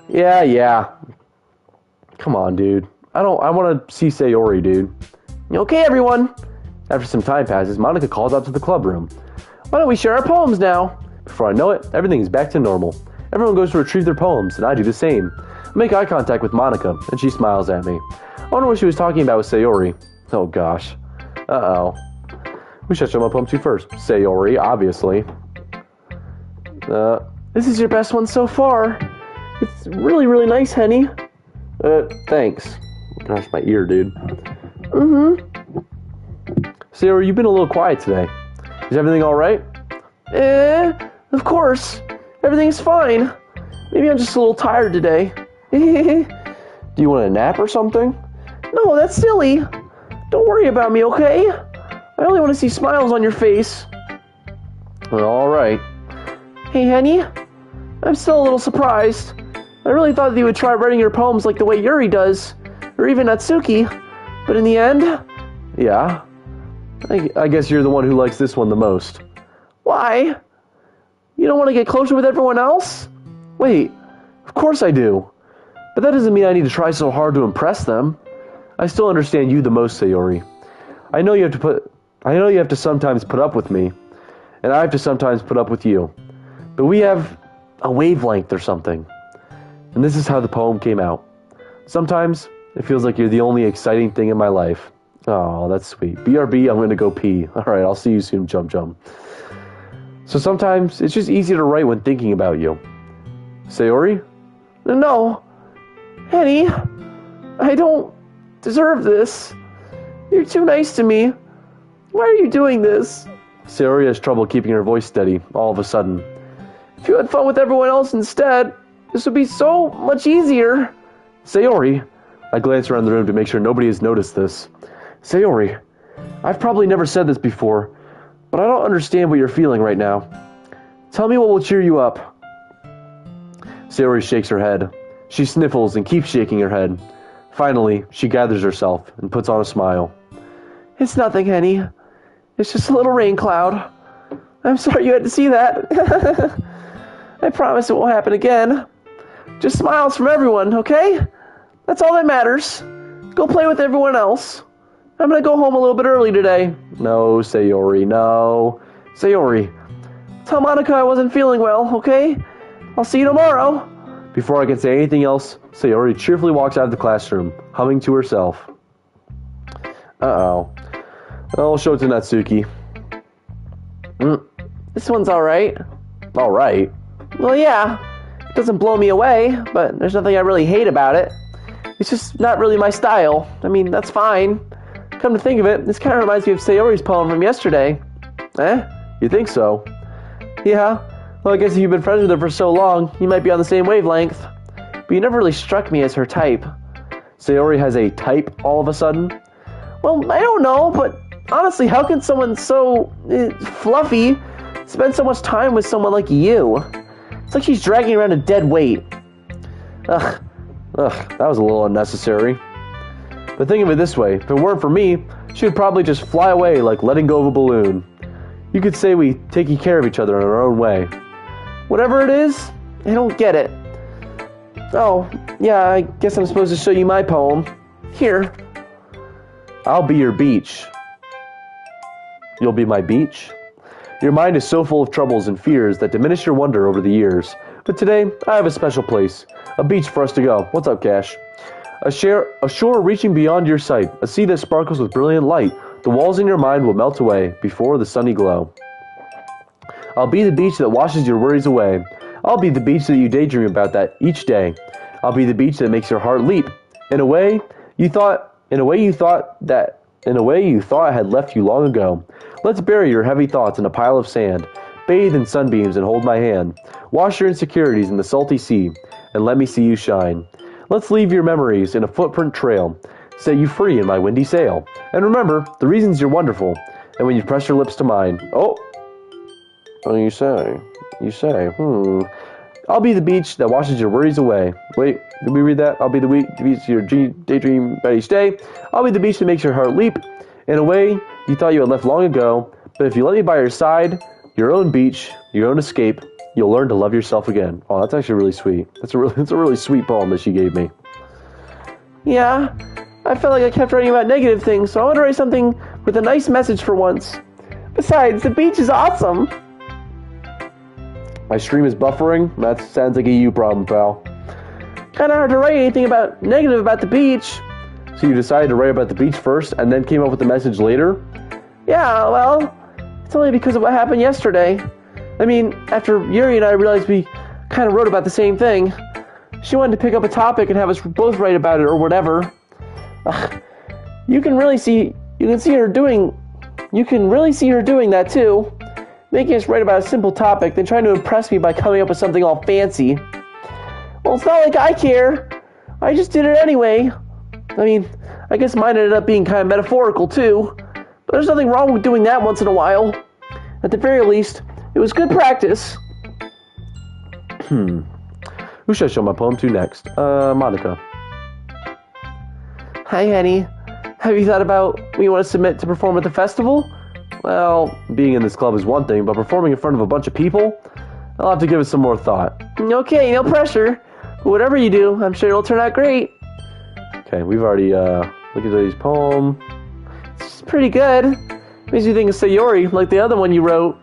Yeah. Come on, dude. I want to see Sayori, dude. Okay, everyone. After some time passes, Monica calls out to the club room. Why don't we share our poems now? Before I know it, everything is back to normal. Everyone goes to retrieve their poems, and I do the same. I make eye contact with Monica, and she smiles at me. I wonder what she was talking about with Sayori. Oh gosh. Uh-oh. We should show my poem to first. Sayori, obviously. This is your best one so far. It's really, really nice, Henny. Thanks. Gosh, my ear, dude. Mm-hmm. Sayori, you've been a little quiet today. Is everything alright? Of course. Everything's fine. Maybe I'm just a little tired today. Do you want a nap or something? No, that's silly. Don't worry about me, okay? I only want to see smiles on your face. Well, alright. Hey, Henny. I'm still a little surprised. I really thought that you would try writing your poems like the way Yuri does, or even Natsuki. But in the end... Yeah? I guess you're the one who likes this one the most. Why? You don't want to get closer with everyone else? Wait, of course I do. But that doesn't mean I need to try so hard to impress them. I still understand you the most, Sayori. I know you have to sometimes put up with me, and I have to sometimes put up with you. But we have a wavelength or something. And this is how the poem came out. Sometimes it feels like you're the only exciting thing in my life. Oh, that's sweet. BRB, I'm going to go pee. All right, I'll see you soon, Jum Jum. So sometimes it's just easy to write when thinking about you. Sayori? No. Henny, I don't deserve this. You're too nice to me. Why are you doing this? Sayori has trouble keeping her voice steady all of a sudden. If you had fun with everyone else instead, this would be so much easier. Sayori? I glance around the room to make sure nobody has noticed this. Sayori, I've probably never said this before, but I don't understand what you're feeling right now. Tell me what will cheer you up. Sayori shakes her head. She sniffles and keeps shaking her head. Finally, she gathers herself and puts on a smile. It's nothing, Henny. It's just a little rain cloud. I'm sorry you had to see that. I promise it won't happen again. Just smiles from everyone, okay? That's all that matters. Go play with everyone else. I'm gonna go home a little bit early today. No, Sayori, no. Sayori. Tell Monica I wasn't feeling well, okay? I'll see you tomorrow. Before I can say anything else, Sayori cheerfully walks out of the classroom, humming to herself. Uh-oh. I'll show it to Natsuki. This one's alright. Alright? Well, yeah. It doesn't blow me away, but there's nothing I really hate about it. It's just not really my style. I mean, that's fine. Come to think of it, this kind of reminds me of Sayori's poem from yesterday. You think so? Yeah. Well, I guess if you've been friends with her for so long, you might be on the same wavelength. But you never really struck me as her type. Sayori has a type all of a sudden? Well, I don't know, but honestly, how can someone so fluffy spend so much time with someone like you? It's like she's dragging around a dead weight. Ugh, that was a little unnecessary. But think of it this way, if it weren't for me, she would probably just fly away like letting go of a balloon. You could say we take care of each other in our own way. Whatever it is, I don't get it. Oh, yeah, I guess I'm supposed to show you my poem. Here. I'll be your beach. You'll be my beach? Your mind is so full of troubles and fears that diminish your wonder over the years. But today, I have a special place. A beach for us to go. What's up, Cash? A shore reaching beyond your sight. A sea that sparkles with brilliant light. The walls in your mind will melt away before the sunny glow. I'll be the beach that washes your worries away. I'll be the beach that you daydream about that each day. I'll be the beach that makes your heart leap. In a way you thought I had left you long ago. Let's bury your heavy thoughts in a pile of sand. Bathe in sunbeams and hold my hand. Wash your insecurities in the salty sea, and let me see you shine. Let's leave your memories in a footprint trail. Set you free in my windy sail. And remember the reasons you're wonderful. And when you press your lips to mine, oh, you say, I'll be the beach that washes your worries away. Wait, did we read that? I'll be the beach your daydream about each day. I'll be the beach that makes your heart leap. In a way you thought you had left long ago, but if you let me by your side, your own beach, your own escape, you'll learn to love yourself again. Oh, that's actually really sweet. That's a really sweet poem that she gave me. Yeah, I felt like I kept writing about negative things, so I want to write something with a nice message for once. Besides, the beach is awesome. My stream is buffering? That sounds like a you problem, pal. Kinda hard to write anything negative about the beach. So you decided to write about the beach first, and then came up with the message later? Yeah, well, it's only because of what happened yesterday. I mean, after Yuri and I realized we kind of wrote about the same thing. She wanted to pick up a topic and have us both write about it or whatever. You can really see her doing that too. Making us write about a simple topic, then trying to impress me by coming up with something all fancy. Well, it's not like I care. I just did it anyway. I mean, I guess mine ended up being kind of metaphorical too. But there's nothing wrong with doing that once in a while. At the very least, it was good practice. Who should I show my poem to next? Monica. Hi, Henny. Have you thought about what you want to submit to perform at the festival? Well, being in this club is one thing, but performing in front of a bunch of people? I'll have to give it some more thought. Okay, no pressure. But whatever you do, I'm sure it'll turn out great. Okay, we've already, look at this poem. It's pretty good. Makes me think of Sayori, like the other one you wrote.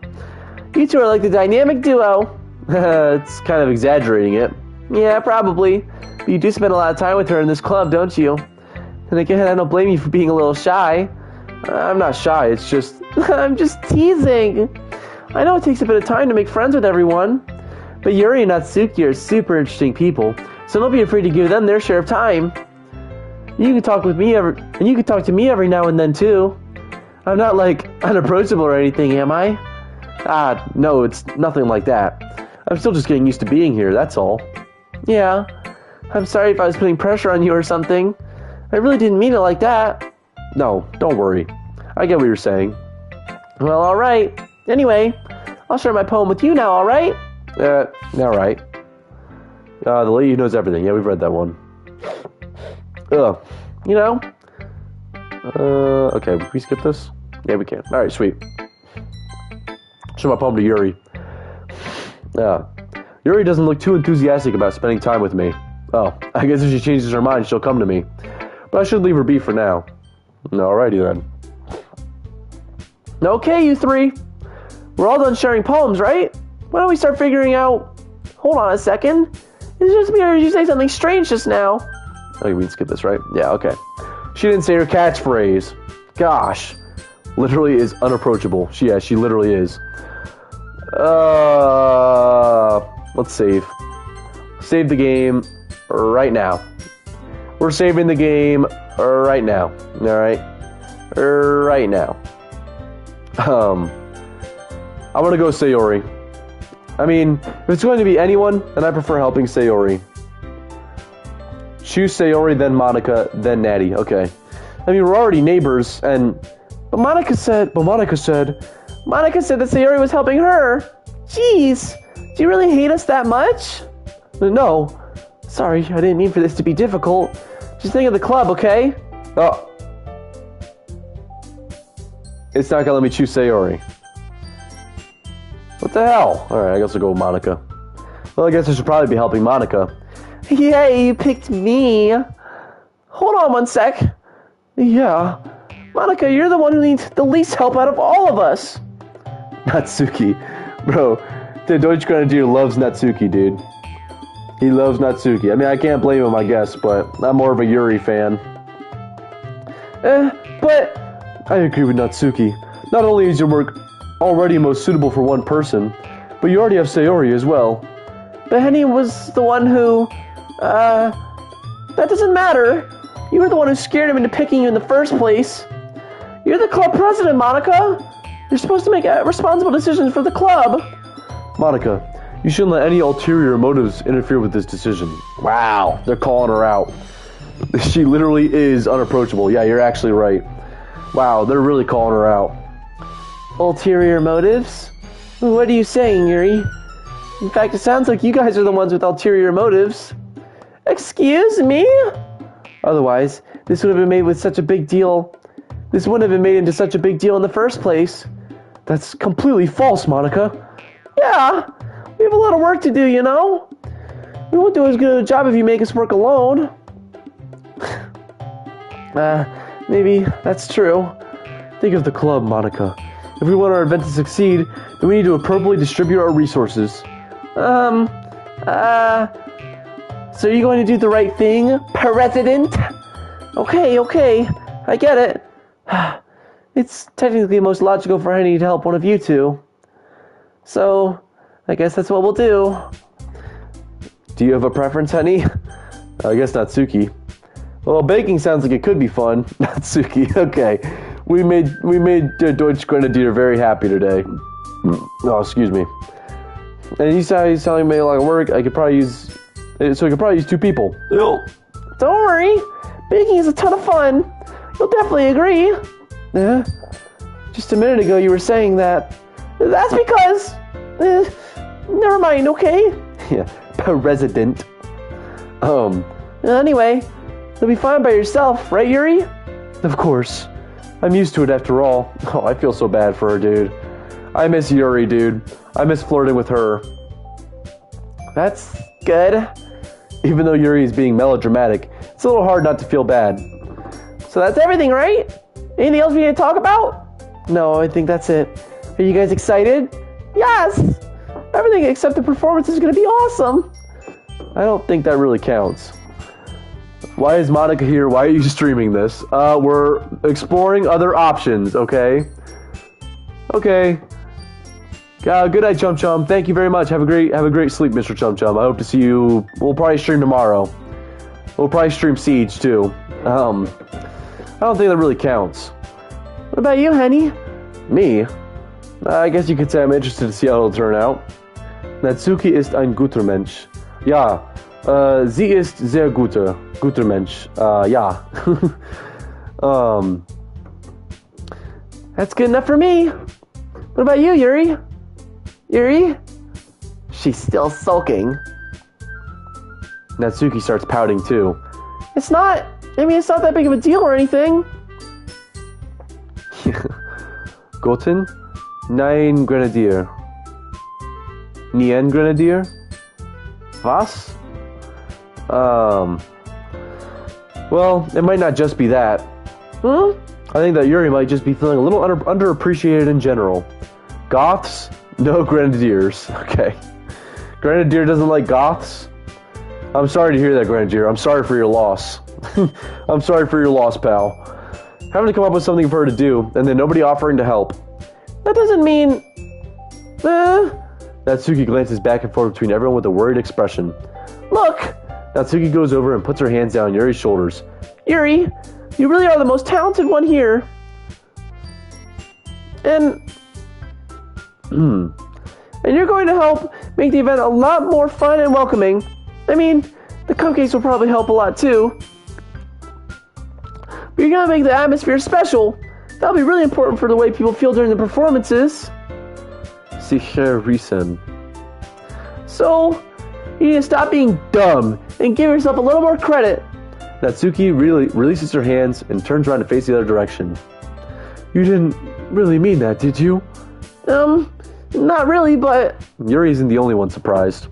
You two are like the dynamic duo. It's kind of exaggerating it. Yeah, probably. But you do spend a lot of time with her in this club, don't you? And again, I don't blame you for being a little shy. I'm not shy, it's just... I'm just teasing. I know it takes a bit of time to make friends with everyone. But Yuri and Natsuki are super interesting people, so don't be afraid to give them their share of time. You can talk to me every now and then too. I'm not like unapproachable or anything, am I? No, it's nothing like that. I'm still just getting used to being here, that's all. Yeah. I'm sorry if I was putting pressure on you or something. I really didn't mean it like that. No, don't worry. I get what you're saying. Well, alright. Anyway, I'll share my poem with you now, alright? Alright. The Lady Who Knows Everything. Yeah, we've read that one. Ugh. You know? Okay, can we skip this? Yeah, we can. Alright, sweet. Show my poem to Yuri. Yuri doesn't look too enthusiastic about spending time with me. Oh, I guess if she changes her mind, she'll come to me. But I should leave her be for now. Alrighty then. Okay, you three. We're all done sharing poems, right? Why don't we start figuring out... Hold on a second. It's just me, or did you say something strange just now? Oh, we can skip this, right? Yeah, okay. She didn't say her catchphrase. Gosh. Literally is unapproachable. She literally is. Let's save. Save the game right now. We're saving the game right now. Alright? Right now. I'm gonna go Sayori. I mean, if it's going to be anyone, then I prefer helping Sayori. Choose Sayori, then Monica, then Natty. Okay. I mean, we're already neighbors, and... But Monica said that Sayori was helping her. Jeez. Do you really hate us that much? No. Sorry, I didn't mean for this to be difficult. Just think of the club, okay? Oh. It's not gonna let me choose Sayori. What the hell? Alright, I guess I'll go with Monica. Well, I guess I should probably be helping Monica. Yay, you picked me. hold on one sec. Yeah. Monica, you're the one who needs the least help out of all of us. Natsuki. Bro, the Deutsch Grenadier loves Natsuki, dude. He loves Natsuki. I mean, I can't blame him, I guess, but I'm more of a Yuri fan. But... I agree with Natsuki. Not only is your work already most suitable for one person, but you already have Sayori as well. But Henny was the one who... That doesn't matter. You were the one who scared him into picking you in the first place. You're the club president, Monica. You're supposed to make responsible decisions for the club. Monica, you shouldn't let any ulterior motives interfere with this decision. Wow, they're calling her out. She literally is unapproachable. Yeah, you're actually right. Wow, they're really calling her out. Ulterior motives? What are you saying, Yuri? In fact, it sounds like you guys are the ones with ulterior motives. Excuse me? Otherwise, this would have been made with such a big deal. This wouldn't have been made into such a big deal in the first place. That's completely false, Monica. Yeah, we have a lot of work to do, you know? We won't do as good a job if you make us work alone. Maybe that's true. Think of the club, Monica. If we want our event to succeed, then we need to appropriately distribute our resources. So you're going to do the right thing, President? Okay, I get it. It's technically most logical for Henny to help one of you two. So, I guess that's what we'll do. Do you have a preference, Henny? I guess Natsuki. Well, baking sounds like it could be fun. Natsuki, okay. We made Deutsch Grenadier very happy today. Oh, excuse me. And he's telling me made a lot of work. So I could probably use 2 people. Don't worry. Baking is a ton of fun. You'll definitely agree. Yeah. Just a minute ago you were saying that. That's because... never mind, okay? Yeah, President. Anyway, you'll be fine by yourself, right, Yuri? Of course. I'm used to it after all. Oh, I feel so bad for her, dude. I miss Yuri, dude. I miss flirting with her. That's good. Even though Yuri is being melodramatic, it's a little hard not to feel bad. So that's everything, right? Anything else we need to talk about? No, I think that's it. Are you guys excited? Yes! Everything except the performance is going to be awesome. I don't think that really counts. Why is Monica here? Why are you streaming this? We're exploring other options, okay? Okay. Good night, Chum Chum. Thank you very much. Have a great sleep, Mr. Chum Chum. I hope to see you. We'll probably stream tomorrow. We'll probably stream Siege too. I don't think that really counts. What about you, Henny? Me? I guess you could say I'm interested to see how it'll turn out. Natsuki ist ein guter Mensch. Ja, sie ist sehr guter Mensch. Ja. That's good enough for me. What about you, Yuri? Yuri? She's still sulking. Natsuki starts pouting too. It's not that big of a deal or anything. Goten? Nein, Grenadier. Nien Grenadier? Was? Well, it might not just be that. Huh? I think that Yuri might just be feeling a little underappreciated in general. Goths? No Grenadiers. Okay. Grenadier doesn't like Goths? I'm sorry to hear that, Grenadier. I'm sorry for your loss. I'm sorry for your loss, pal. Having to come up with something for her to do, and then nobody offering to help. That doesn't mean... Natsuki glances back and forth between everyone with a worried expression. Look! Natsuki goes over and puts her hands down Yuri's shoulders. Yuri, you really are the most talented one here. And you're going to help make the event a lot more fun and welcoming. I mean, the cupcakes will probably help a lot too. But you're going to make the atmosphere special. That'll be really important for the way people feel during the performances. Sicher Riesen. So, you need to stop being dumb and give yourself a little more credit. Natsuki releases her hands and turns around to face the other direction. You didn't really mean that, did you? Not really, but... Yuri isn't the only one surprised.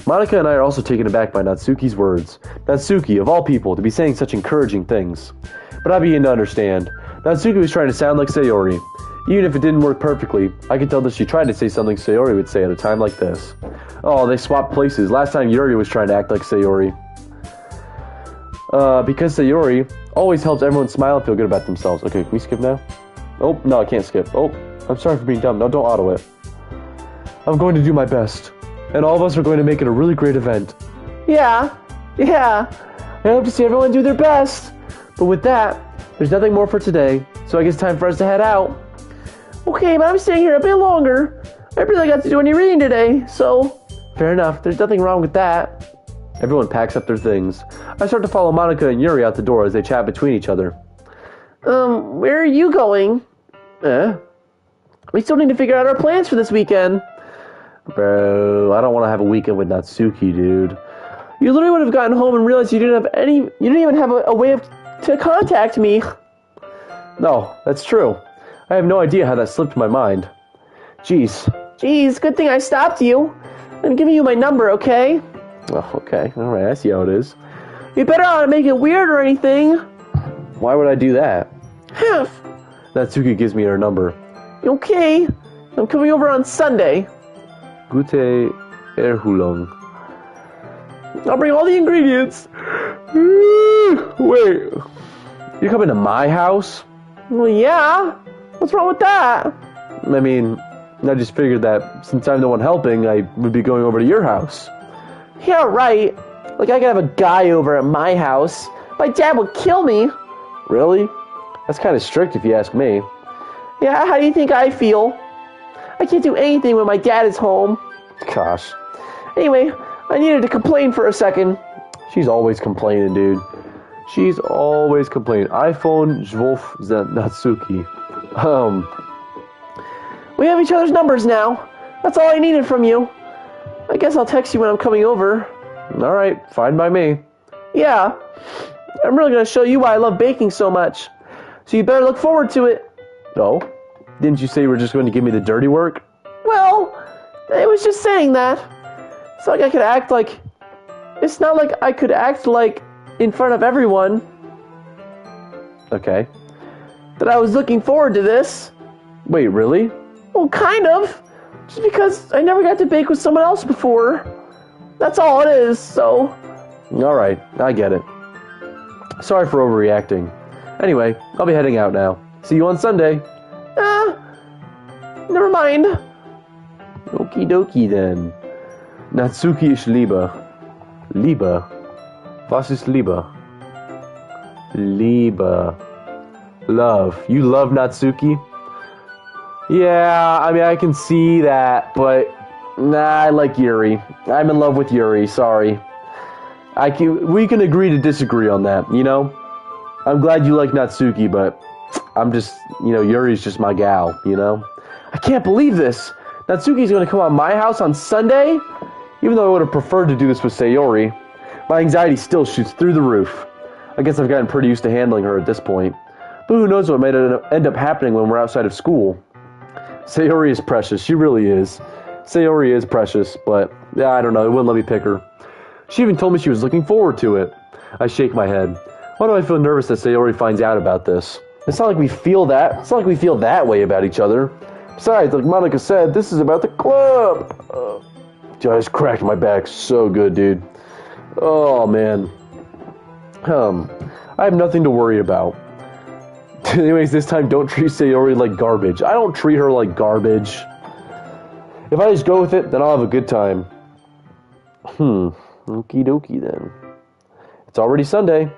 Monica and I are also taken aback by Natsuki's words. Natsuki, of all people, to be saying such encouraging things. But I begin to understand. Natsuki was trying to sound like Sayori. Even if it didn't work perfectly, I could tell that she tried to say something Sayori would say at a time like this. Oh, they swapped places. Last time Yuri was trying to act like Sayori. Because Sayori always helps everyone smile and feel good about themselves. Okay, can we skip now? Oh, no, I can't skip. Oh, I'm sorry for being dumb. No, don't auto it. I'm going to do my best. And all of us are going to make it a really great event. Yeah. I hope to see everyone do their best. But with that, there's nothing more for today, so I guess it's time for us to head out. Okay, but I'm staying here a bit longer. I really got to do any reading today, so fair enough. There's nothing wrong with that. Everyone packs up their things. I start to follow Monica and Yuri out the door as they chat between each other. Where are you going? We still need to figure out our plans for this weekend. Bro, I don't want to have a weekend with Natsuki, dude. You literally would have gotten home and realized you didn't even have a way to contact me. No, that's true. I have no idea how that slipped my mind. Jeez, good thing I stopped you. I'm giving you my number, okay? Oh, okay, alright, I see how it is. You better not make it weird or anything. Why would I do that? Half. Natsuki gives me her number. Okay, I'm coming over on Sunday. Gute Erholung. I'll bring all the ingredients. Wait, you're coming to my house? Well, yeah. What's wrong with that? I mean, I just figured that since I'm the one helping, I would be going over to your house. Yeah, right. Like, I could have a guy over at my house. My dad would kill me. Really? That's kind of strict if you ask me. Yeah, how do you think I feel? I can't do anything when my dad is home. Gosh. Anyway, I needed to complain for a second. She's always complaining, dude. She's always complaining. iPhone 12 Natsuki. We have each other's numbers now. That's all I needed from you. I guess I'll text you when I'm coming over. Alright, fine by me. Yeah. I'm really going to show you why I love baking so much. So you better look forward to it. Oh? Didn't you say you were just going to give me the dirty work? Well, I was just saying that. It's like I could act like... It's not like I could act like in front of everyone Okay. that I was looking forward to this. Wait, really? Well, kind of. Just because I never got to bake with someone else before. That's all it is, so... Alright, I get it. Sorry for overreacting. Anyway, I'll be heading out now. See you on Sunday. Never mind. Doki Doki then. Natsuki ist Liebe. Liebe? Was ist Liebe? Liebe. Love. You love Natsuki? Yeah, I mean, I can see that, but nah, I like Yuri. I'm in love with Yuri, sorry. We can agree to disagree on that, you know? I'm glad you like Natsuki, but I'm just, Yuri's just my gal, you know? I can't believe this! Natsuki's gonna come on my house on Sunday? Even though I would have preferred to do this with Sayori, my anxiety still shoots through the roof. I guess I've gotten pretty used to handling her at this point. But who knows what might end up happening when we're outside of school. Sayori is precious, she really is. Sayori is precious, but yeah, I don't know, it wouldn't let me pick her. She even told me she was looking forward to it. I shake my head. Why do I feel nervous that Sayori finds out about this? It's not like we feel that. It's not like we feel that way about each other. Besides, like Monica said, this is about the club. I just cracked my back so good, dude. Oh, man. I have nothing to worry about. Anyways, this time, don't treat Sayori like garbage. I don't treat her like garbage. If I just go with it, then I'll have a good time. Okie dokie then. It's already Sunday.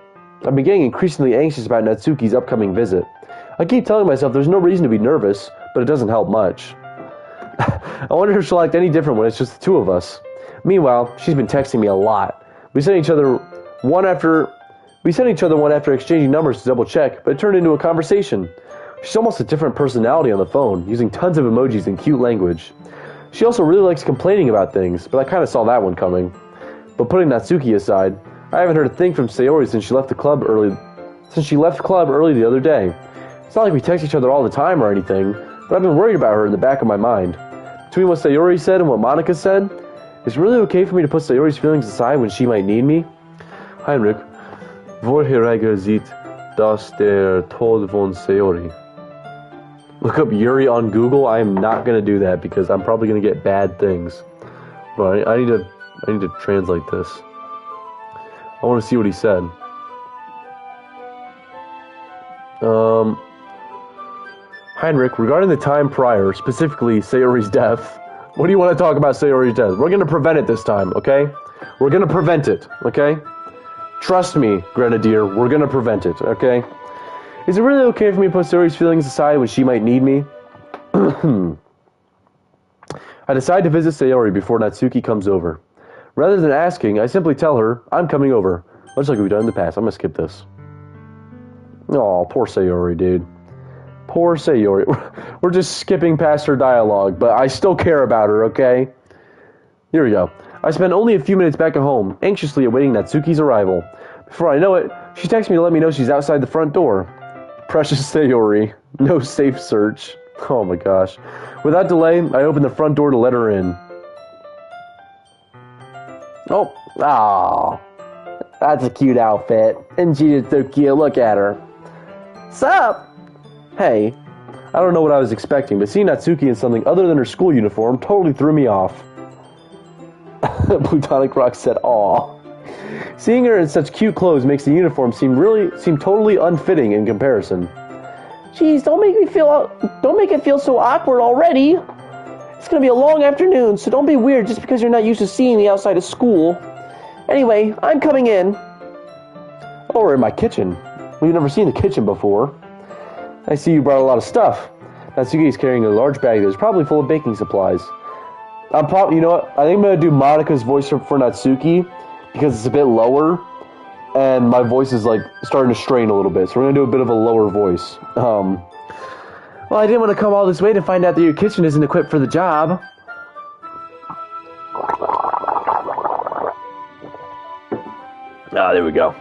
I've been getting increasingly anxious about Natsuki's upcoming visit. I keep telling myself there's no reason to be nervous, but it doesn't help much. I wonder if she'll act any different when it's just the two of us. Meanwhile, she's been texting me a lot. We sent each other one after exchanging numbers to double check, but it turned into a conversation. She's almost a different personality on the phone, using tons of emojis and cute language. She also really likes complaining about things, but I kind of saw that one coming. But putting Natsuki aside, I haven't heard a thing from Sayori since she left the club early the other day. It's not like we text each other all the time or anything, but I've been worried about her in the back of my mind. Between what Sayori said and what Monica said, Is it really okay for me to put Sayori's feelings aside when she might need me? Heinrich, woher sieht, dass der Tod von Sayori? Look up Yuri on Google. I am not going to do that because I'm probably going to get bad things. But I need to translate this. I want to see what he said. Heinrich, regarding the time prior, specifically Sayori's death, what do you want to talk about Sayori's death? We're going to prevent it this time, okay? We're going to prevent it, okay? Trust me, Grenadier, we're going to prevent it, okay? Is it really okay for me to put Sayori's feelings aside when she might need me? I decide to visit Sayori before Natsuki comes over. Rather than asking, I simply tell her, I'm coming over. Much like we've done in the past. I'm going to skip this. Oh, poor Sayori, dude. Poor Sayori. We're just skipping past her dialogue, but I still care about her, okay? Here we go. I spent only a few minutes back at home, anxiously awaiting Natsuki's arrival. Before I know it, she texts me to let me know she's outside the front door. Precious Sayori. No safe search. Oh my gosh. Without delay, I open the front door to let her in. Oh, that's a cute outfit. And she is so cute. Look at her. Sup? Hey, I don't know what I was expecting, but seeing Natsuki in something other than her school uniform totally threw me off. Plutonic Rock said, aw. Seeing her in such cute clothes makes the uniform seem totally unfitting in comparison. Jeez, don't make it feel so awkward already. It's gonna be a long afternoon, so don't be weird just because you're not used to seeing me outside of school. Anyway, I'm coming in. Oh, we're in my kitchen. We've never seen the kitchen before. I see you brought a lot of stuff. Natsuki is carrying a large bag that's probably full of baking supplies. You know what? I think I'm gonna do Monika's voice for Natsuki because it's a bit lower, and my voice is like starting to strain a little bit. So we're gonna do a bit of a lower voice. Well, I didn't want to come all this way to find out that your kitchen isn't equipped for the job. Ah, there we go.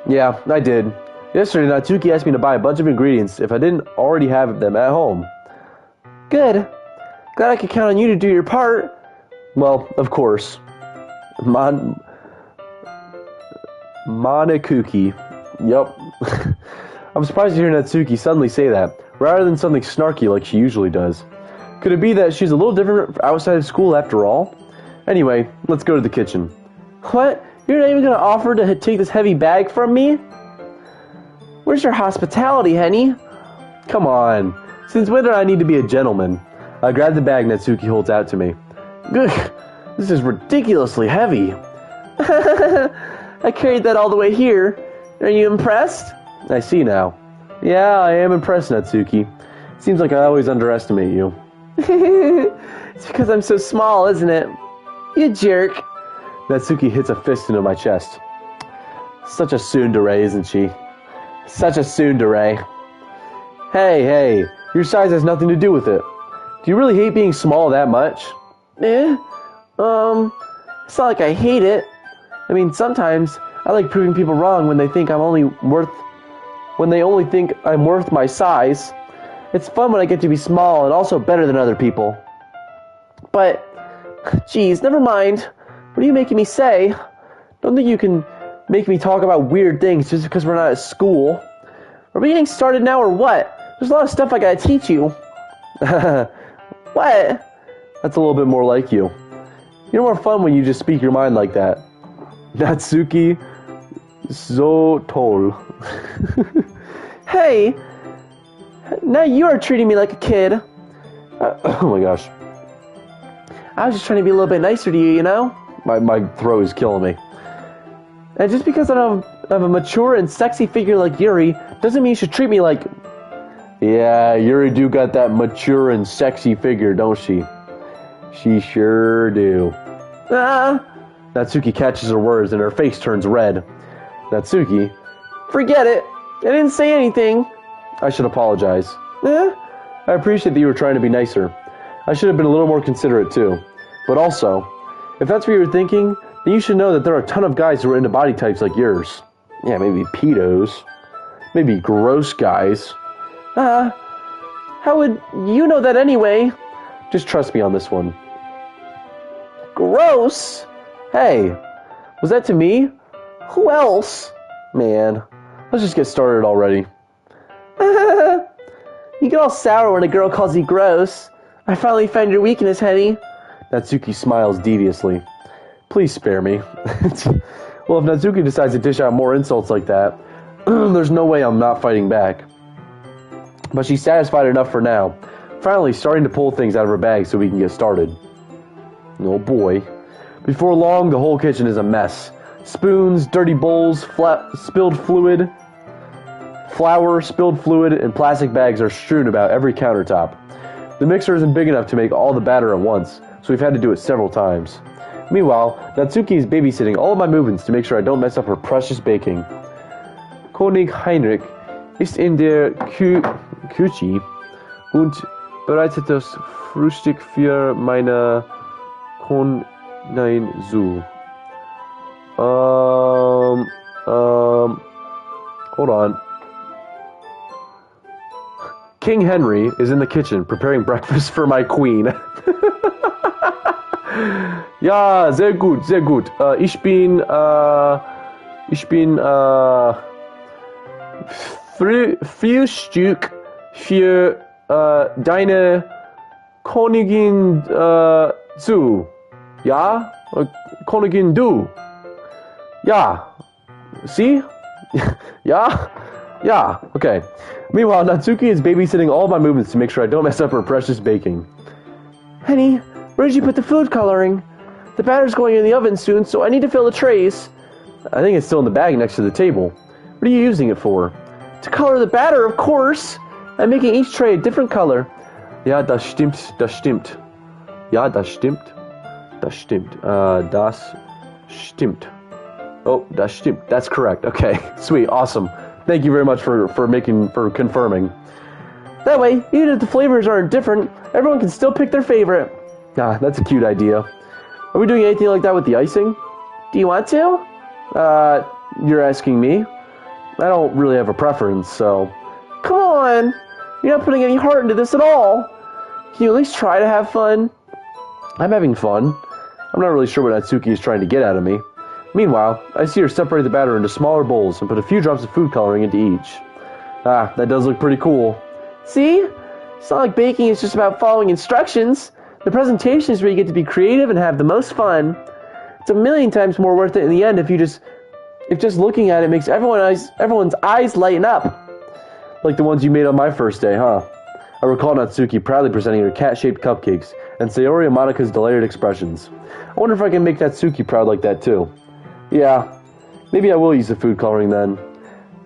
Yeah, I did. Yesterday, Natsuki asked me to buy a bunch of ingredients if I didn't already have them at home. Good. Glad I could count on you to do your part. Well, of course. Monikuki. Yup. I'm surprised to hear Natsuki suddenly say that, rather than something snarky like she usually does. Could it be that she's a little different outside of school after all? Anyway, let's go to the kitchen. What? You're not even going to offer to take this heavy bag from me? Where's your hospitality, Henny? Come on. Since when did I need to be a gentleman? I grab the bag Natsuki holds out to me. Ugh, this is ridiculously heavy. I carried that all the way here. Are you impressed? I see now. Yeah, I am impressed, Natsuki. Seems like I always underestimate you. It's because I'm so small, isn't it? You jerk. Natsuki hits a fist into my chest. Such a tsundere, isn't she? Such a tsundere. Hey, your size has nothing to do with it. Do you really hate being small that much? It's not like I hate it. I mean, sometimes I like proving people wrong when they think when they only think I'm worth my size. It's fun when I get to be small and also better than other people. But, geez, never mind. What are you making me say? Don't think you can make me talk about weird things just because we're not at school. Are we getting started now or what? There's a lot of stuff I gotta teach you. What? That's a little bit more like you. You're more fun when you just speak your mind like that. Natsuki so tall. Hey, now you are treating me like a kid. Oh my gosh. I was just trying to be a little bit nicer to you, you know? My throat is killing me. And just because I have a mature and sexy figure like Yuri, doesn't mean you should treat me like... Yeah, Yuri do got that mature and sexy figure, don't she? She sure do. Natsuki catches her words and her face turns red. Natsuki, forget it. I didn't say anything. I should apologize. I appreciate that you were trying to be nicer. I should have been a little more considerate too. But also, if that's what you were thinking, then you should know that there are a ton of guys who are into body types like yours. Yeah, maybe pedos. Maybe gross guys. How would you know that anyway? Just trust me on this one. gross. Hey, was that to me? Who else? Man, let's just get started already. You get all sour when a girl calls you gross. I finally found your weakness, Henny. Natsuki smiles deviously. Please spare me. Well, if Natsuki decides to dish out more insults like that, there's no way I'm not fighting back. But she's satisfied enough for now. Finally starting to pull things out of her bag so we can get started. Oh boy. Before long, the whole kitchen is a mess. Spoons, dirty bowls, spilled fluid, flour, spilled fluid, and plastic bags are strewn about every countertop. The mixer isn't big enough to make all the batter at once, so we've had to do it several times. Meanwhile, Natsuki is babysitting all of my movements to make sure I don't mess up her precious baking. König Heinrich ist in der Küche und bereitet das Frühstück für meine Königin zu. Hold on. King Henry is in the kitchen preparing breakfast for my queen. Ja, sehr gut, sehr gut. Ich bin Frühstück für deine Königin zu. Ja? Königin du. Ja. See? Yeah? Yeah. Okay. Meanwhile, Natsuki is babysitting all my movements to make sure I don't mess up her precious baking. Henny, where did you put the food coloring? The batter's going in the oven soon, so I need to fill the trays. I think it's still in the bag next to the table. What are you using it for? To color the batter, of course. I'm making each tray a different color. Ja, das stimmt, das stimmt. Ja, das stimmt. Das stimmt. Das stimmt. Oh, das stimmt. That's correct. Okay, sweet, awesome. Thank you very much for confirming. That way, even if the flavors aren't different, everyone can still pick their favorite. Ah, that's a cute idea. Are we doing anything like that with the icing? Do you want to? You're asking me. I don't really have a preference, so... Come on! You're not putting any heart into this at all. Can you at least try to have fun? I'm having fun. I'm not really sure what Natsuki is trying to get out of me. Meanwhile, I see her separate the batter into smaller bowls and put a few drops of food coloring into each. Ah, that does look pretty cool. See? It's not like baking is just about following instructions. The presentation is where you get to be creative and have the most fun. It's a million times more worth it in the end if just looking at it makes everyone's eyes lighten up. Like the ones you made on my first day, huh? I recall Natsuki proudly presenting her cat-shaped cupcakes and Sayori and Monika's delighted expressions. I wonder if I can make Natsuki proud like that too. Yeah, maybe I will use the food coloring then.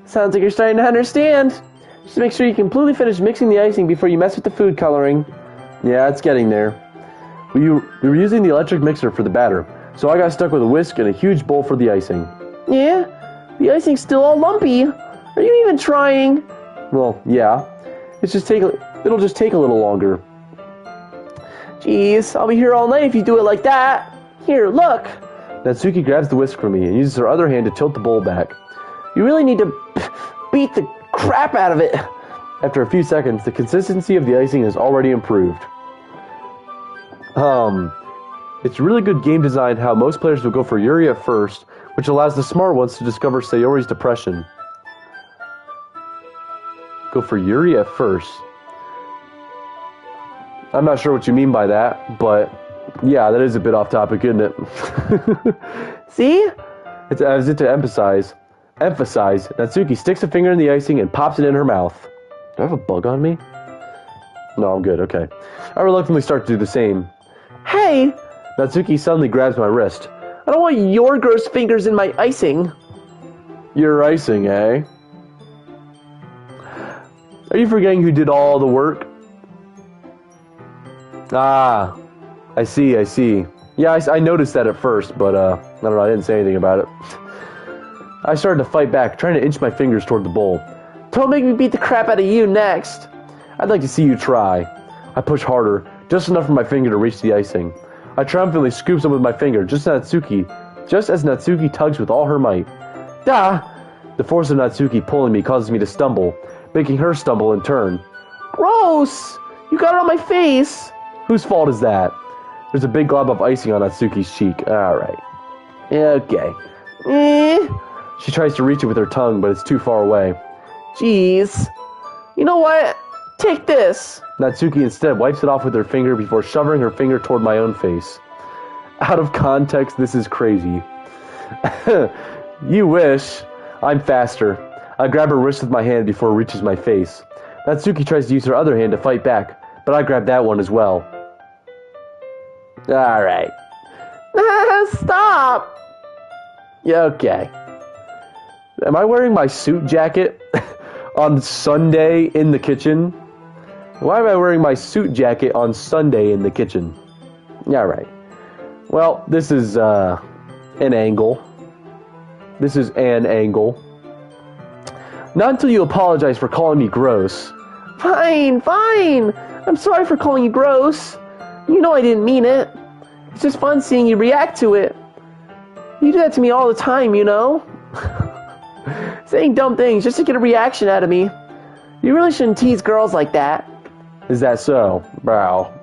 Sounds like you're starting to understand. Just make sure you completely finish mixing the icing before you mess with the food coloring. Yeah, it's getting there. We were using the electric mixer for the batter, so I got stuck with a whisk and a huge bowl for the icing. Yeah? The icing's still all lumpy. Are you even trying? Well, yeah. It'll just take a little longer. Jeez, I'll be here all night if you do it like that. Here, look. Natsuki grabs the whisk from me and uses her other hand to tilt the bowl back. You really need to beat the crap out of it. After a few seconds, the consistency of the icing has already improved. It's really good game design how most players will go for Yuri at first, which allows the smart ones to discover Sayori's depression. Go for Yuri at first. I'm not sure what you mean by that, but yeah, that is a bit off topic, isn't it? See? It's as if to emphasize, Natsuki sticks a finger in the icing and pops it in her mouth. Do I have a bug on me? No, I'm good, okay. I reluctantly start to do the same. Hey! Natsuki suddenly grabs my wrist. I don't want your gross fingers in my icing. Your icing, eh? Are you forgetting who did all the work? Ah, I see. Yeah, I noticed that at first, but I don't know, I didn't say anything about it. I started to fight back, trying to inch my fingers toward the bowl. Don't make me beat the crap out of you next. I'd like to see you try. I push harder, just enough for my finger to reach the icing. I triumphantly scoop some with my finger, just as Natsuki tugs with all her might. Ah! The force of Natsuki pulling me causes me to stumble, making her stumble in turn. Gross! You got it on my face! Whose fault is that? There's a big glob of icing on Natsuki's cheek. Alright. Okay. She tries to reach it with her tongue, but it's too far away. Jeez. You know what? Take this. Natsuki instead wipes it off with her finger before shoving her finger toward my own face. Out of context, this is crazy. You wish. I'm faster. I grab her wrist with my hand before it reaches my face. Natsuki tries to use her other hand to fight back, but I grab that one as well. Alright. Stop. Yeah, okay. Am I wearing my suit jacket on Sunday in the kitchen? Why am I wearing my suit jacket on Sunday in the kitchen? Alright. Well, this is an angle. This is an angle. Not until you apologize for calling me gross. Fine. I'm sorry for calling you gross. You know I didn't mean it. It's just fun seeing you react to it. You do that to me all the time, you know? Saying dumb things just to get a reaction out of me. You really shouldn't tease girls like that. Is that so? Wow.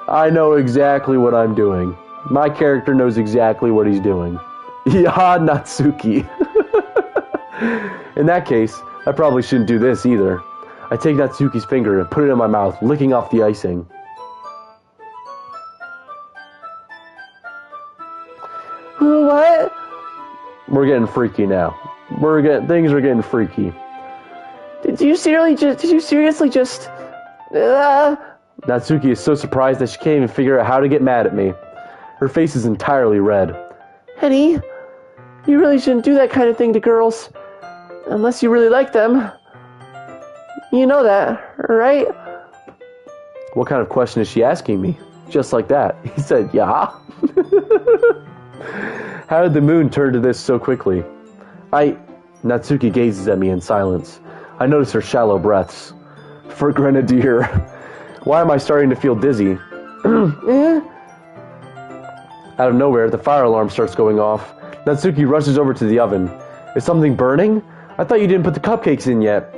I know exactly what I'm doing. My character knows exactly what he's doing. Yeah, Natsuki. In that case, I probably shouldn't do this either. I take Natsuki's finger and put it in my mouth, licking off the icing. What? We're getting freaky now. Things are getting freaky. Did you seriously just... Natsuki is so surprised that she can't even figure out how to get mad at me. Her face is entirely red. Henny, you really shouldn't do that kind of thing to girls. Unless you really like them. You know that, right? What kind of question is she asking me? Just like that. He said, yeah. How did the moon turn to this so quickly? Natsuki gazes at me in silence. I notice her shallow breaths. For Grenadier. Why am I starting to feel dizzy? Out of nowhere, the fire alarm starts going off. Natsuki rushes over to the oven. Is something burning? I thought you didn't put the cupcakes in yet.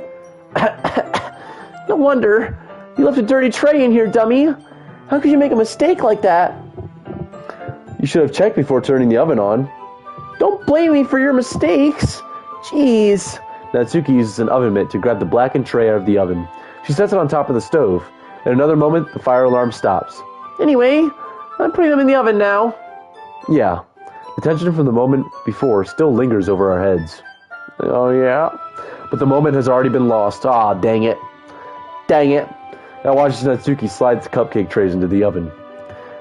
No wonder. You left a dirty tray in here, dummy. How could you make a mistake like that? You should have checked before turning the oven on. Don't blame me for your mistakes. Jeez. Natsuki uses an oven mitt to grab the blackened tray out of the oven. She sets it on top of the stove. In another moment, the fire alarm stops. Anyway, I'm putting them in the oven now. Yeah. The tension from the moment before still lingers over our heads. Oh, yeah? But the moment has already been lost. Ah, dang it. Dang it. I watch as Natsuki slides the cupcake trays into the oven.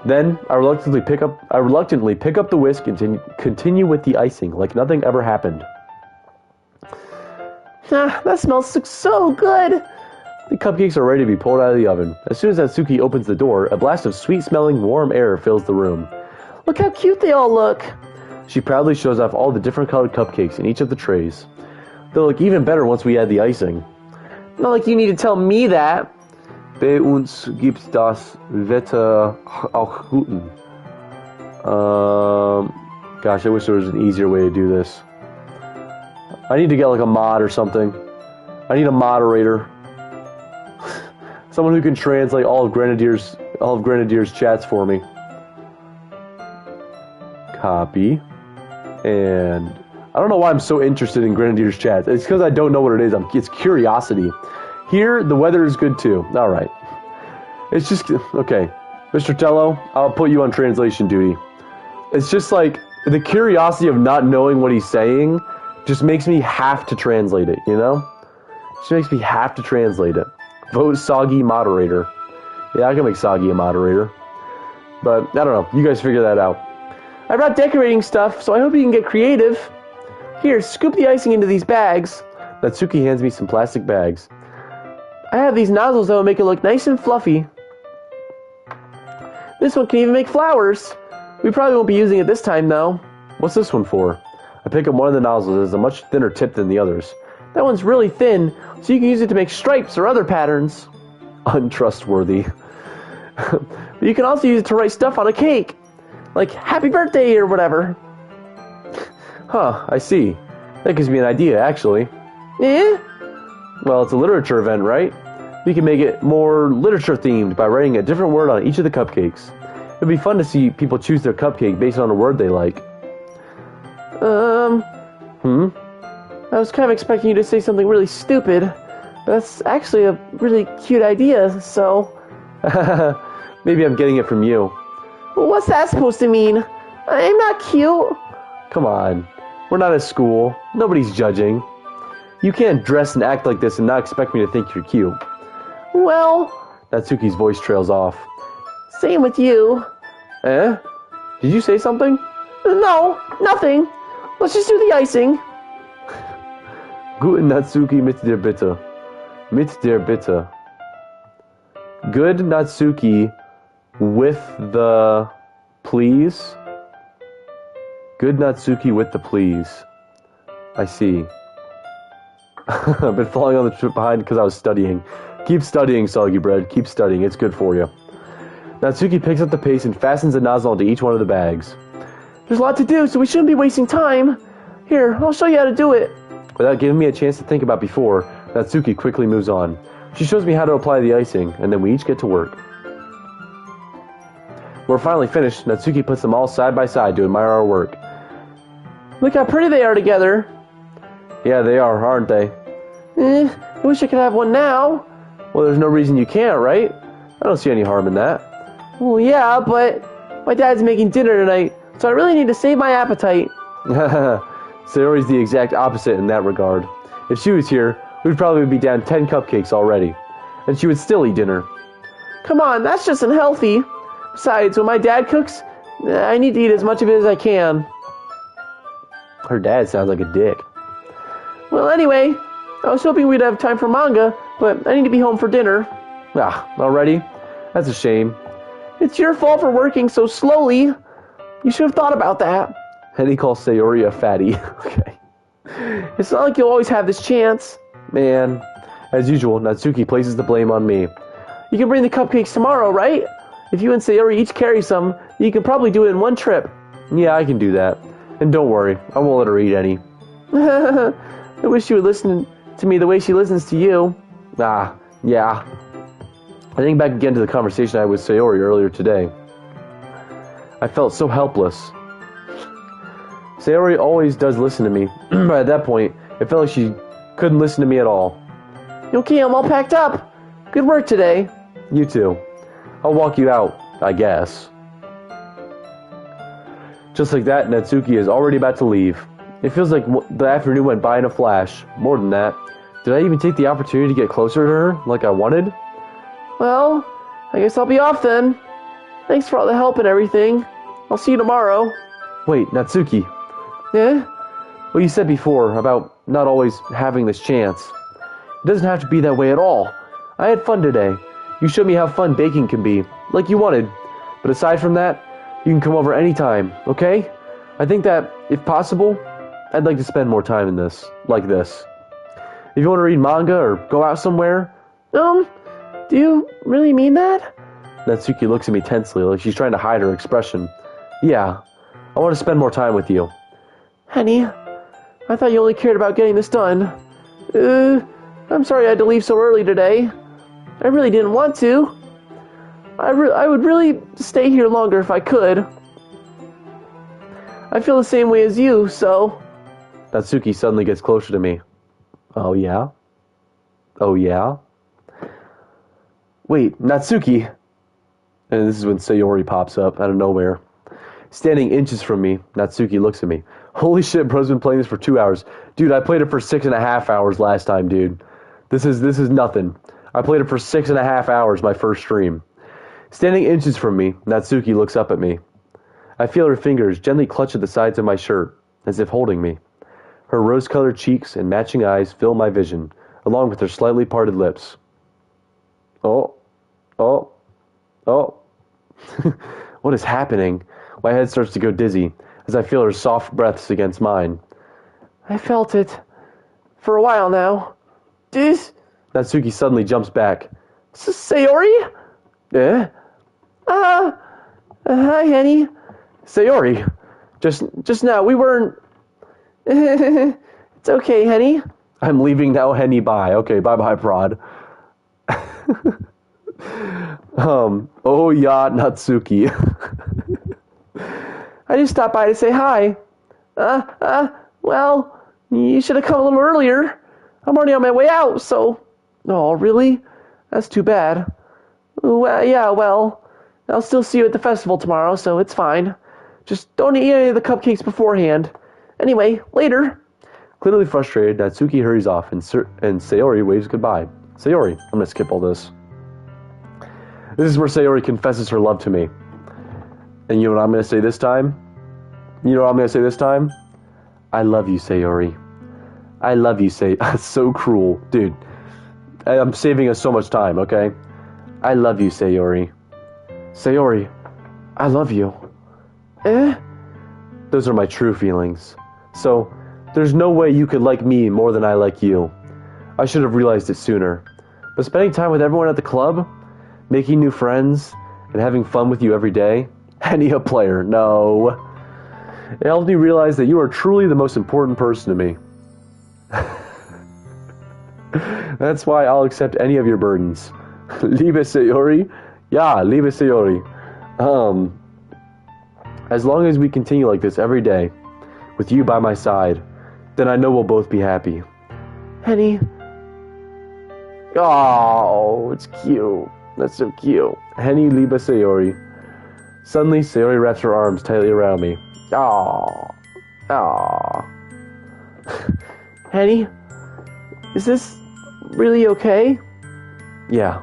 Then, I reluctantly pick up the whisk and continue with the icing like nothing ever happened. That smells so good. The cupcakes are ready to be pulled out of the oven. As soon as Natsuki opens the door, a blast of sweet-smelling, warm air fills the room. Look how cute they all look. She proudly shows off all the different colored cupcakes in each of the trays. They'll look even better once we add the icing. Not like you need to tell me that. Bei uns gibt das Wetter auch guten. Gosh, I wish there was an easier way to do this. I need to get like a mod or something. I need a moderator. Someone who can translate all of Grenadier's chats for me. Copy. And I don't know why I'm so interested in Grenadier's chats. It's because I don't know what it is. It's curiosity. Here, the weather is good too. All right. It's just, okay. Mr. Tello, I'll put you on translation duty. It's just like, the curiosity of not knowing what he's saying just makes me have to translate it, you know? Just makes me have to translate it. Vote Soggy moderator. Yeah, I can make Soggy a moderator. But, I don't know. You guys figure that out. I brought decorating stuff, so I hope you can get creative. Here, scoop the icing into these bags. Natsuki hands me some plastic bags. I have these nozzles that will make it look nice and fluffy. This one can even make flowers. We probably won't be using it this time, though. What's this one for? I pick up one of the nozzles. It has a much thinner tip than the others. That one's really thin, so you can use it to make stripes or other patterns. Untrustworthy. But you can also use it to write stuff on a cake. Like, happy birthday or whatever. Huh, I see. That gives me an idea, actually. Eh? Well, it's a literature event, right? We can make it more literature-themed by writing a different word on each of the cupcakes. It'd be fun to see people choose their cupcake based on a word they like. I was kind of expecting you to say something really stupid. That's actually a really cute idea, so... Maybe I'm getting it from you. Well, what's that supposed to mean? I'm not cute. Come on. We're not at school. Nobody's judging. You can't dress and act like this and not expect me to think you're cute. Well... Natsuki's voice trails off. Same with you. Eh? Did you say something? No, nothing. Let's just do the icing. Guten Natsuki mit der Bitte. Mit der Bitte. Good Natsuki with the please. Good Natsuki with the please. I see. I've been falling on the trip behind because I was studying. Keep studying, Soggy Bread. Keep studying. It's good for you. Natsuki picks up the paste and fastens the nozzle into each one of the bags. There's a lot to do, so we shouldn't be wasting time. Here, I'll show you how to do it. Without giving me a chance to think about before, Natsuki quickly moves on. She shows me how to apply the icing, and then we each get to work. We're finally finished. Natsuki puts them all side by side to admire our work. Look how pretty they are together. Yeah, they are, aren't they? I wish I could have one now. Well, there's no reason you can't, right? I don't see any harm in that. Well, yeah, but my dad's making dinner tonight, so I really need to save my appetite. Sayori's the exact opposite in that regard. If she was here, we'd probably be down 10 cupcakes already. And she would still eat dinner. Come on, that's just unhealthy. Besides, when my dad cooks, I need to eat as much of it as I can. Her dad sounds like a dick. Well, anyway, I was hoping we'd have time for manga, but I need to be home for dinner. Ah, already? That's a shame. It's your fault for working so slowly. You should have thought about that. And he calls Sayori a fatty. Okay. It's not like you'll always have this chance. Man. As usual, Natsuki places the blame on me. You can bring the cupcakes tomorrow, right? If you and Sayori each carry some, you can probably do it in one trip. Yeah, I can do that. And don't worry, I won't let her eat any. I wish you would listen to me the way she listens to you. Ah, yeah. I think back again to the conversation I had with Sayori earlier today. I felt so helpless. Sayori always does listen to me, but at that point, it felt like she couldn't listen to me at all. Okay, I'm all packed up. Good work today. You too. I'll walk you out, I guess. Just like that, Natsuki is already about to leave. It feels like the afternoon went by in a flash. More than that. Did I even take the opportunity to get closer to her, like I wanted? Well, I guess I'll be off then. Thanks for all the help and everything. I'll see you tomorrow. Wait, Natsuki. Eh? What you said before about not always having this chance. It doesn't have to be that way at all. I had fun today. You showed me how fun baking can be, like you wanted. But aside from that, you can come over anytime, okay? I think that, if possible, I'd like to spend more time in this, like this. If you want to read manga or go out somewhere... Do you really mean that? Natsuki looks at me tensely, like she's trying to hide her expression. Yeah, I want to spend more time with you. Honey, I thought you only cared about getting this done. I'm sorry I had to leave so early today. I really didn't want to. I would really stay here longer if I could. I feel the same way as you, so... Natsuki suddenly gets closer to me. Oh yeah? Oh yeah? Wait, Natsuki! And this is when Sayori pops up out of nowhere. Standing inches from me, Natsuki looks at me. Holy shit, bro's been playing this for 2 hours. Dude, I played it for 6.5 hours last time, dude. This is nothing. I played it for 6.5 hours, my first stream. Standing inches from me, Natsuki looks up at me. I feel her fingers gently clutch at the sides of my shirt, as if holding me. Her rose-colored cheeks and matching eyes fill my vision, along with her slightly parted lips. Oh. What is happening? My head starts to go dizzy, as I feel her soft breaths against mine. I felt it. For a while now. Natsuki suddenly jumps back. Sayori? Eh? Hi, honey. Sayori! Just now, we weren't... It's okay, honey. I'm leaving now, Henny, bye. Okay, bye-bye, Prod. Oh yeah, Natsuki. I just stopped by to say hi. Well, you should have come a little earlier. I'm already on my way out, so... Oh, really? That's too bad. Well, yeah, well, I'll still see you at the festival tomorrow, so it's fine. Just don't eat any of the cupcakes beforehand. Anyway, later. Clearly frustrated, Natsuki hurries off, and Sayori waves goodbye. Sayori, I'm gonna skip all this. This is where Sayori confesses her love to me. And you know what I'm gonna say this time? I love you, Sayori. I love you, Sayori. That's so cruel. Dude, I'm saving us so much time, okay? I love you, Sayori. Sayori, I love you. Those are my true feelings. So, there's no way you could like me more than I like you. I should have realized it sooner. But spending time with everyone at the club, making new friends, and having fun with you every day, any a player, no. It helped me realize that you are truly the most important person to me. That's why I'll accept any of your burdens. Liebe Sayori? Yeah, Liebe Sayori. As long as we continue like this every day, with you by my side, then I know we'll both be happy. Henny. Oh, it's cute. That's so cute. Henny Liebe Sayori. Suddenly, Sayori wraps her arms tightly around me. Aww. Henny, is this really okay? Yeah.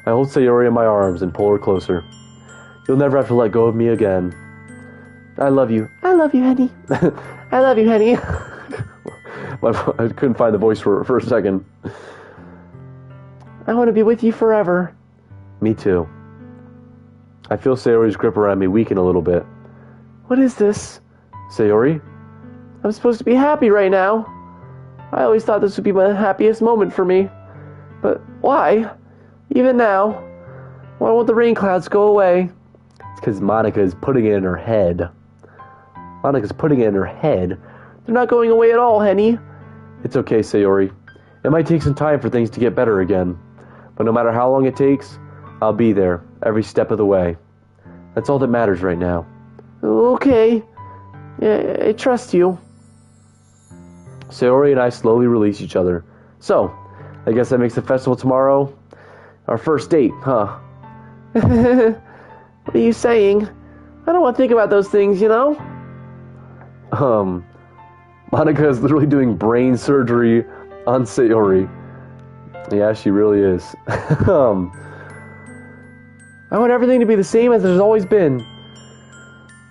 I hold Sayori in my arms and pull her closer. You'll never have to let go of me again. I love you. I love you, Henny. I love you, Henny. I couldn't find the voice for a second. I want to be with you forever. Me too. I feel Sayori's grip around me weaken a little bit. What is this? Sayori? I'm supposed to be happy right now. I always thought this would be my happiest moment for me. But why? Even now? Why won't the rain clouds go away? It's because Monica is putting it in her head. They're not going away at all, Henny. It's okay, Sayori. It might take some time for things to get better again. But no matter how long it takes, I'll be there every step of the way. That's all that matters right now. Okay. Yeah, I trust you. Sayori and I slowly release each other. So, I guess that makes the festival tomorrow our first date, huh? What are you saying? I don't want to think about those things, you know? Monica is literally doing brain surgery on Sayori. Yeah, she really is. I want everything to be the same as it's always been.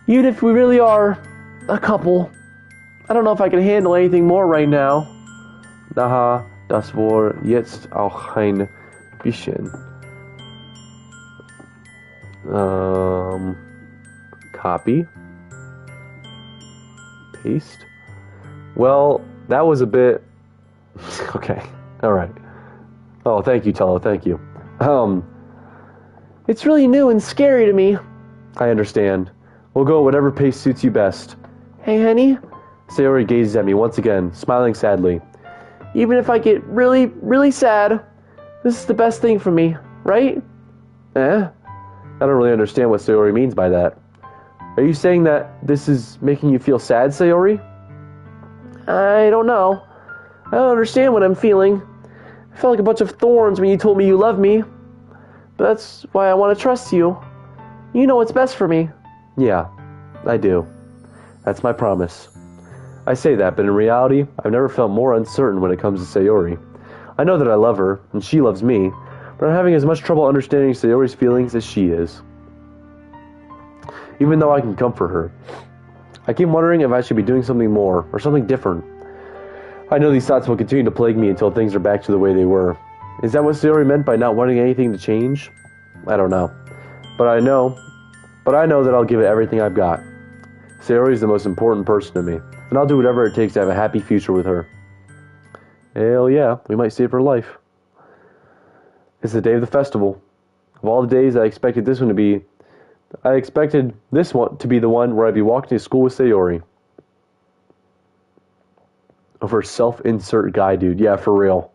Even if we really are a couple. I don't know if I can handle anything more right now. Naha, das war jetzt auch ein bisschen. Copy. Paste. Well, that was a bit... Okay, alright. Oh, thank you, Tello, thank you. It's really new and scary to me. I understand. We'll go at whatever pace suits you best. Hey, Henny? Sayori gazes at me once again, smiling sadly. Even if I get really, really sad, this is the best thing for me, right? I don't really understand what Sayori means by that. Are you saying that this is making you feel sad, Sayori? I don't know. I don't understand what I'm feeling. I felt like a bunch of thorns when you told me you love me. But that's why I want to trust you. You know what's best for me. Yeah, I do. That's my promise. I say that, but in reality, I've never felt more uncertain when it comes to Sayori. I know that I love her, and she loves me, but I'm having as much trouble understanding Sayori's feelings as she is. Even though I can comfort her, I keep wondering if I should be doing something more, or something different. I know these thoughts will continue to plague me until things are back to the way they were. Is that what Sayori meant by not wanting anything to change? I don't know. But I know that I'll give it everything I've got. Sayori is the most important person to me, and I'll do whatever it takes to have a happy future with her. Hell yeah, we might save her life. It's the day of the festival. Of all the days, I expected this one to be the one where I'd be walking to school with Sayori. Over self-insert guy, dude. Yeah, for real.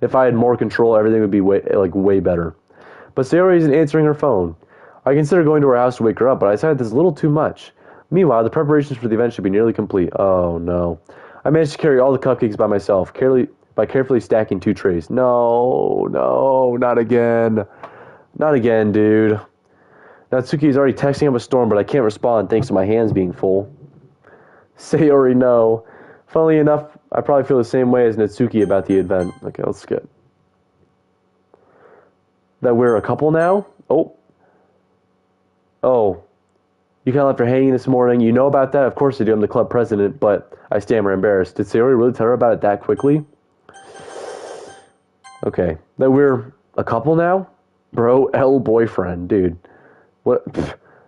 If I had more control, everything would be way better. But Sayori isn't answering her phone. I considered going to her house to wake her up, but I decided this is a little too much. Meanwhile, the preparations for the event should be nearly complete. Oh, no. I managed to carry all the cupcakes by myself, by carefully stacking 2 trays. No, not again. Not again, dude. Natsuki is already texting up a storm, but I can't respond thanks to my hands being full. Sayori, no. Funnily enough, I probably feel the same way as Natsuki about the event. Okay, let's skip. That we're a couple now? Oh. You kind of left her hanging this morning. You know about that? Of course I do. I'm the club president, but I stammer embarrassed. Did Sayori really tell her about it that quickly? Okay. That we're a couple now? Bro, boyfriend. Dude. What?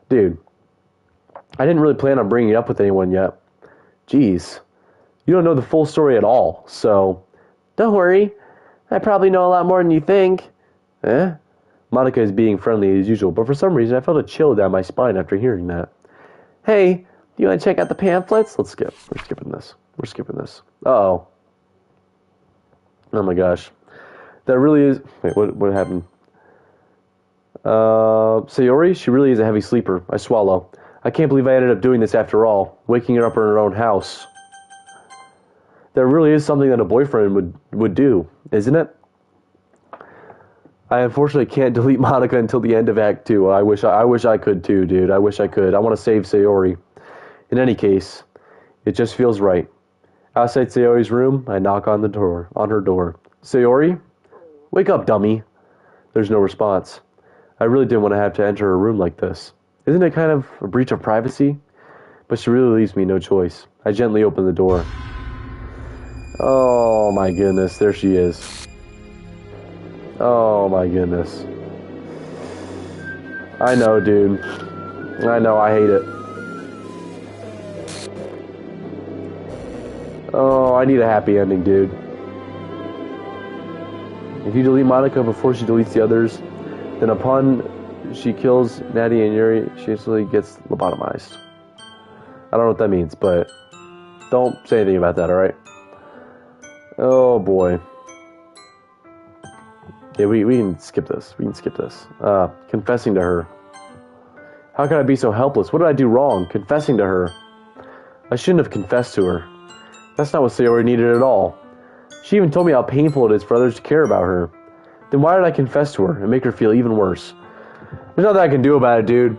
Dude. I didn't really plan on bringing it up with anyone yet. Jeez. You don't know the full story at all, so... Don't worry. I probably know a lot more than you think. Monica is being friendly as usual, but for some reason I felt a chill down my spine after hearing that. Hey, do you want to check out the pamphlets? Let's skip. We're skipping this. Uh-oh. Oh my gosh. That really is... Wait, what happened? Sayori, she really is a heavy sleeper. I swallow. I can't believe I ended up doing this after all. Waking her up in her own house. That really is something that a boyfriend would do, isn't it? I unfortunately can't delete Monica until the end of Act 2. I wish I could too, dude. I wish I could. I want to save Sayori. In any case, it just feels right. Outside Sayori's room, I knock on her door. Sayori? Wake up, dummy. There's no response. I really didn't want to have to enter her room like this. Isn't it kind of a breach of privacy? But she really leaves me no choice. I gently open the door. Oh my goodness, there she is. Oh my goodness. I know, dude. I know, I hate it. Oh, I need a happy ending, dude. If you delete Monica before she deletes the others, then upon she kills Natty and Yuri, she instantly gets lobotomized. I don't know what that means, but don't say anything about that, alright? Oh boy. Yeah, we can skip this. Confessing to her. How could I be so helpless? What did I do wrong? Confessing to her. I shouldn't have confessed to her. That's not what Sayori needed at all. She even told me how painful it is for others to care about her. Then why did I confess to her and make her feel even worse? There's nothing I can do about it, dude.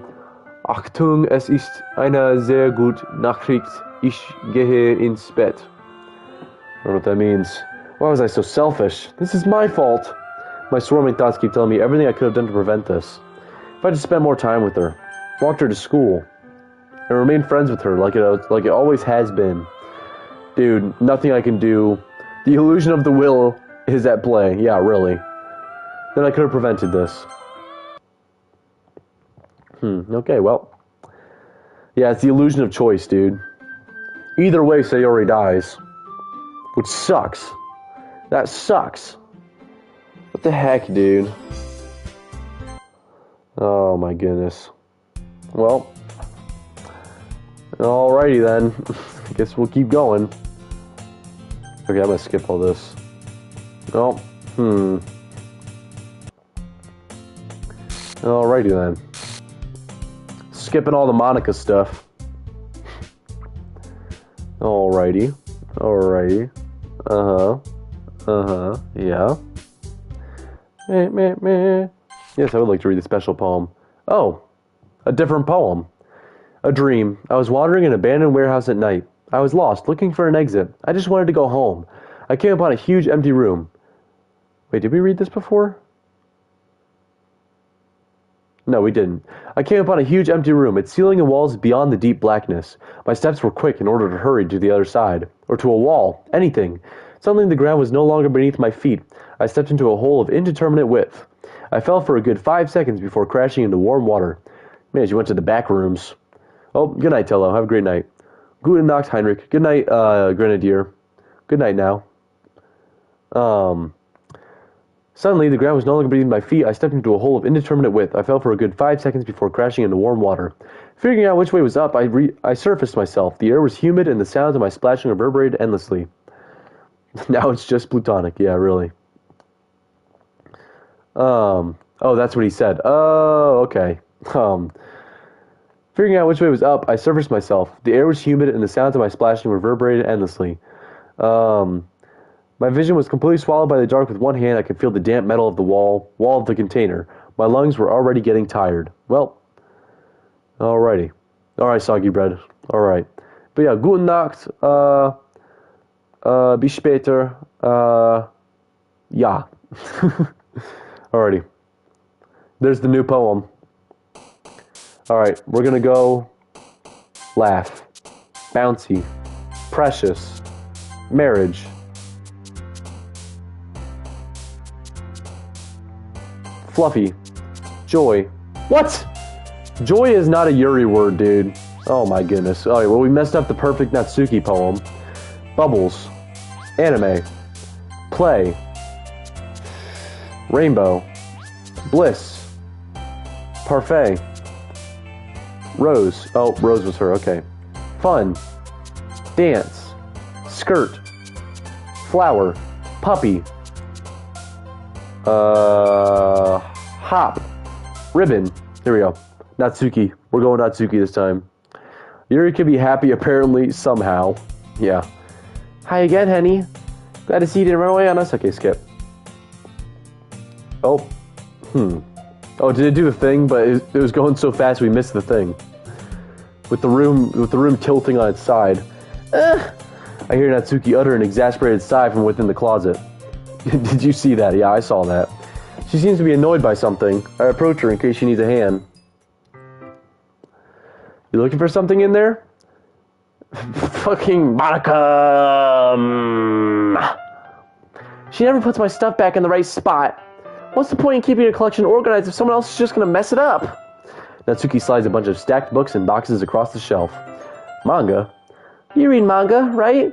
Achtung, es ist eine sehr gute Nachricht. Ich gehe ins Bett. I don't know what that means. Why was I so selfish? This is my fault. My swarming thoughts keep telling me everything I could have done to prevent this. If I just spent more time with her, walked her to school, and remained friends with her like it always has been. Dude, nothing I can do. The illusion of the will is at play. Yeah, really. Then I could have prevented this. Okay, well. Yeah, it's the illusion of choice, dude. Either way, Sayori dies. Which sucks. That sucks. What the heck, dude? Oh my goodness. Well. Alrighty then. I guess we'll keep going. Okay, I'm gonna skip all this. Oh, Alrighty then. Skipping all the Monica stuff. Alrighty. Yeah. Meh. Yes, I would like to read the special poem. Oh, a different poem. A dream. I was wandering an abandoned warehouse at night. I was lost, looking for an exit. I just wanted to go home. I came upon a huge empty room. Wait, did we read this before? No, we didn't. I came upon a huge empty room, its ceiling and walls beyond the deep blackness. My steps were quick in order to hurry to the other side, or to a wall, anything. Suddenly the ground was no longer beneath my feet. I stepped into a hole of indeterminate width. I fell for a good 5 seconds before crashing into warm water. Man, you went to the back rooms. Oh, good night, Tello. Have a great night. Guten Nacht, Heinrich. Good night, Grenadier. Good night now. Suddenly, the ground was no longer beneath my feet. I stepped into a hole of indeterminate width. I fell for a good 5 seconds before crashing into warm water. Figuring out which way was up, I surfaced myself. The air was humid, and the sounds of my splashing reverberated endlessly. Now it's just plutonic. Yeah, really. Oh, that's what he said. Oh, okay. Figuring out which way was up, I surfaced myself. The air was humid and the sounds of my splashing reverberated endlessly. My vision was completely swallowed by the dark. With one hand, I could feel the damp metal of the wall of the container. My lungs were already getting tired. Well, alrighty. Alright, soggy bread. Alright. But yeah, guten Nacht, bis später, ja. Alrighty. There's the new poem. Alright, we're gonna go laugh, bouncy, precious, marriage, fluffy, joy. What? Joy is not a Yuri word, dude. Oh my goodness. Alright, well, we messed up the perfect Natsuki poem. Bubbles, anime, play, rainbow, bliss, parfait, rose. Oh, rose was her, okay. Fun, dance, skirt, flower, puppy, hop, ribbon. Here we go. Natsuki. We're going Natsuki this time. Yuri can be happy apparently somehow. Yeah. Hi again, Henny. Glad to see you didn't run away on us. Okay, skip. Oh. Oh, did it do the thing? But it was going so fast we missed the thing. With the room tilting on its side. I hear Natsuki utter an exasperated sigh from within the closet. Did you see that? Yeah, I saw that. She seems to be annoyed by something. I approach her in case she needs a hand. You looking for something in there? Fucking Monica. She never puts my stuff back in the right spot. What's the point in keeping your collection organized if someone else is just going to mess it up? Natsuki slides a bunch of stacked books and boxes across the shelf. Manga? You read manga, right?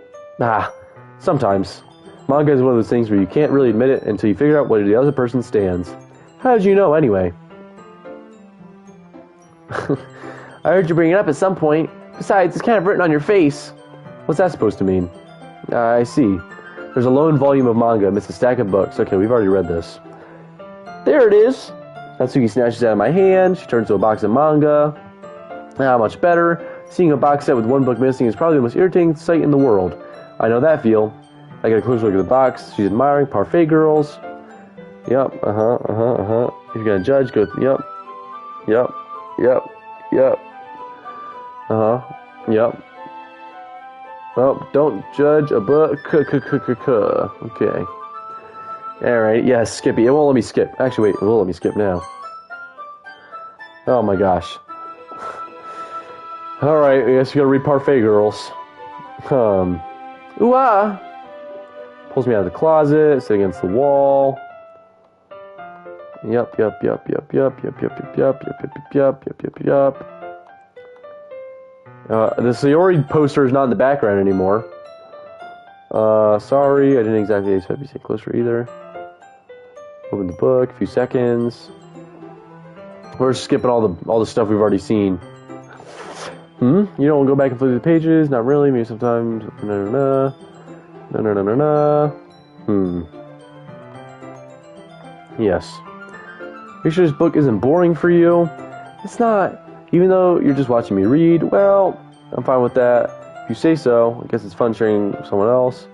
Sometimes. Manga is one of those things where you can't really admit it until you figure out where the other person stands. How did you know, anyway? I heard you bring it up at some point. Besides, it's kind of written on your face. What's that supposed to mean? I see. There's a lone volume of manga amidst a stack of books. Okay, we've already read this. There it is. Natsuki snatches it out of my hand. She turns to a box of manga. Much better. Seeing a box set with one book missing is probably the most irritating sight in the world. I know that feel. I get a closer look at the box. She's admiring Parfait Girls. Yep, If you're gonna judge, go yep. Yep. Oh, don't judge a book. Okay. Alright, yes, Skippy. It won't let me skip. Actually, wait, it will let me skip now. Oh my gosh. Alright, I guess we gotta read Parfait Girls. Ooh-ah. Pulls me out of the closet, sit against the wall. Yup. The Sayori poster is not in the background anymore. Sorry, I didn't exactly expect you to stay closer either. Open the book, a few seconds. We're skipping all the stuff we've already seen. You don't want to go back and flip the pages? Not really, maybe sometimes. No. Yes. You sure this book isn't boring for you? It's not. Even though you're just watching me read, well, I'm fine with that. If you say so, I guess it's fun sharing with someone else.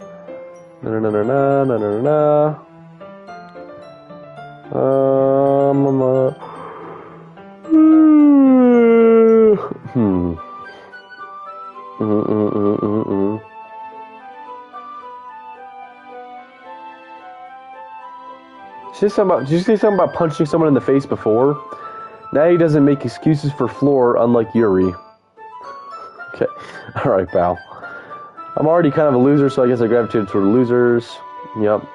Did you say something about punching someone in the face before? Now he doesn't make excuses for Floor, unlike Yuri. Okay. Alright, pal. I'm already kind of a loser, so I guess I gravitated toward losers. Yup.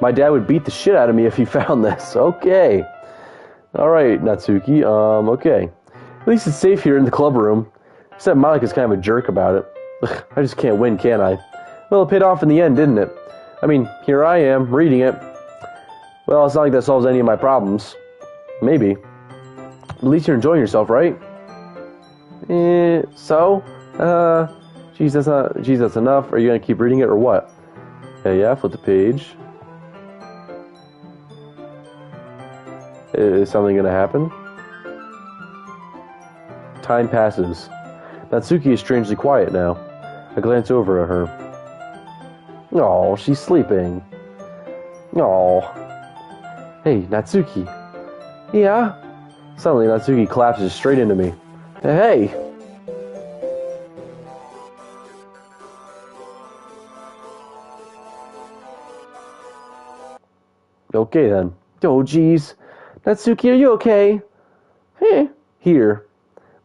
My dad would beat the shit out of me if he found this. Okay. Alright, Natsuki. Okay. At least it's safe here in the club room. Except Monika's kind of a jerk about it. I just can't win, can I? Well, it paid off in the end, didn't it? I mean, here I am, reading it. Well, it's not like that solves any of my problems. Maybe. At least you're enjoying yourself, right? So? Geez, that's enough. Are you gonna keep reading it or what? Yeah, flip the page. Is something gonna happen? Time passes. Natsuki is strangely quiet now. I glance over at her. Oh, she's sleeping. Oh. Hey, Natsuki. Yeah? Suddenly, Natsuki collapses straight into me. Hey! Okay, then. Oh, jeez. Natsuki, are you okay? Here.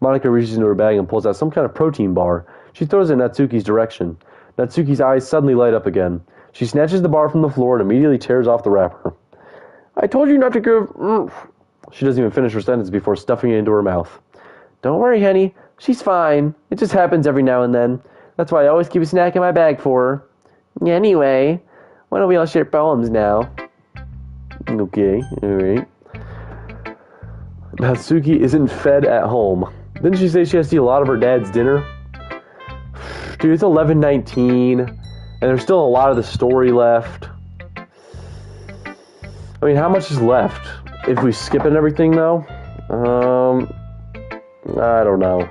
Monica reaches into her bag and pulls out some kind of protein bar. She throws it in Natsuki's direction. Natsuki's eyes suddenly light up again. She snatches the bar from the floor and immediately tears off the wrapper. I told you not to give... She doesn't even finish her sentence before stuffing it into her mouth. Don't worry, honey. She's fine. It just happens every now and then. That's why I always keep a snack in my bag for her. Anyway, why don't we all share poems now? Okay, alright. Natsuki isn't fed at home. Didn't she say she has to eat a lot of her dad's dinner? Dude, it's 11:19, and there's still a lot of the story left. I mean, how much is left? If we skip it and everything, though? I don't know.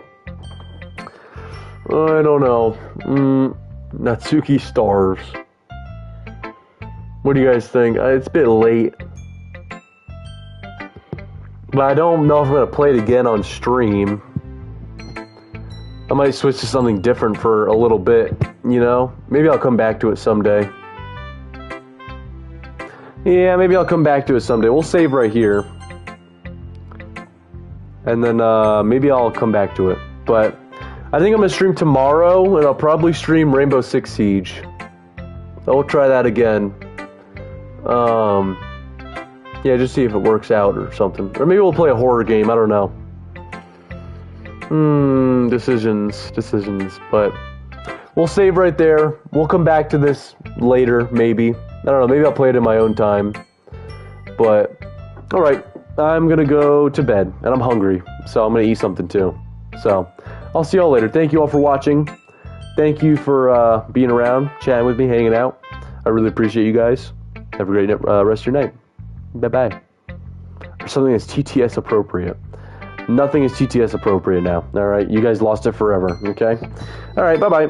Natsuki starves. What do you guys think? It's a bit late. But I don't know if I'm going to play it again on stream. I might switch to something different for a little bit, you know? Maybe I'll come back to it someday. Yeah, maybe I'll come back to it someday. We'll save right here. And then maybe I'll come back to it. But I think I'm going to stream tomorrow, and I'll probably stream Rainbow Six Siege. I'll try that again. Yeah, just see if it works out or something. Or maybe we'll play a horror game, I don't know. Decisions. But we'll save right there. We'll come back to this later, maybe. I don't know, maybe I'll play it in my own time. But, alright. I'm gonna go to bed, and I'm hungry, so I'm gonna eat something too. So, I'll see y'all later. Thank you all for watching. Thank you for being around, chatting with me, hanging out. I really appreciate you guys. Have a great rest of your night. Bye-bye. Or something that's TTS appropriate. Nothing is TTS appropriate now, alright? You guys lost it forever, okay? Alright, bye-bye.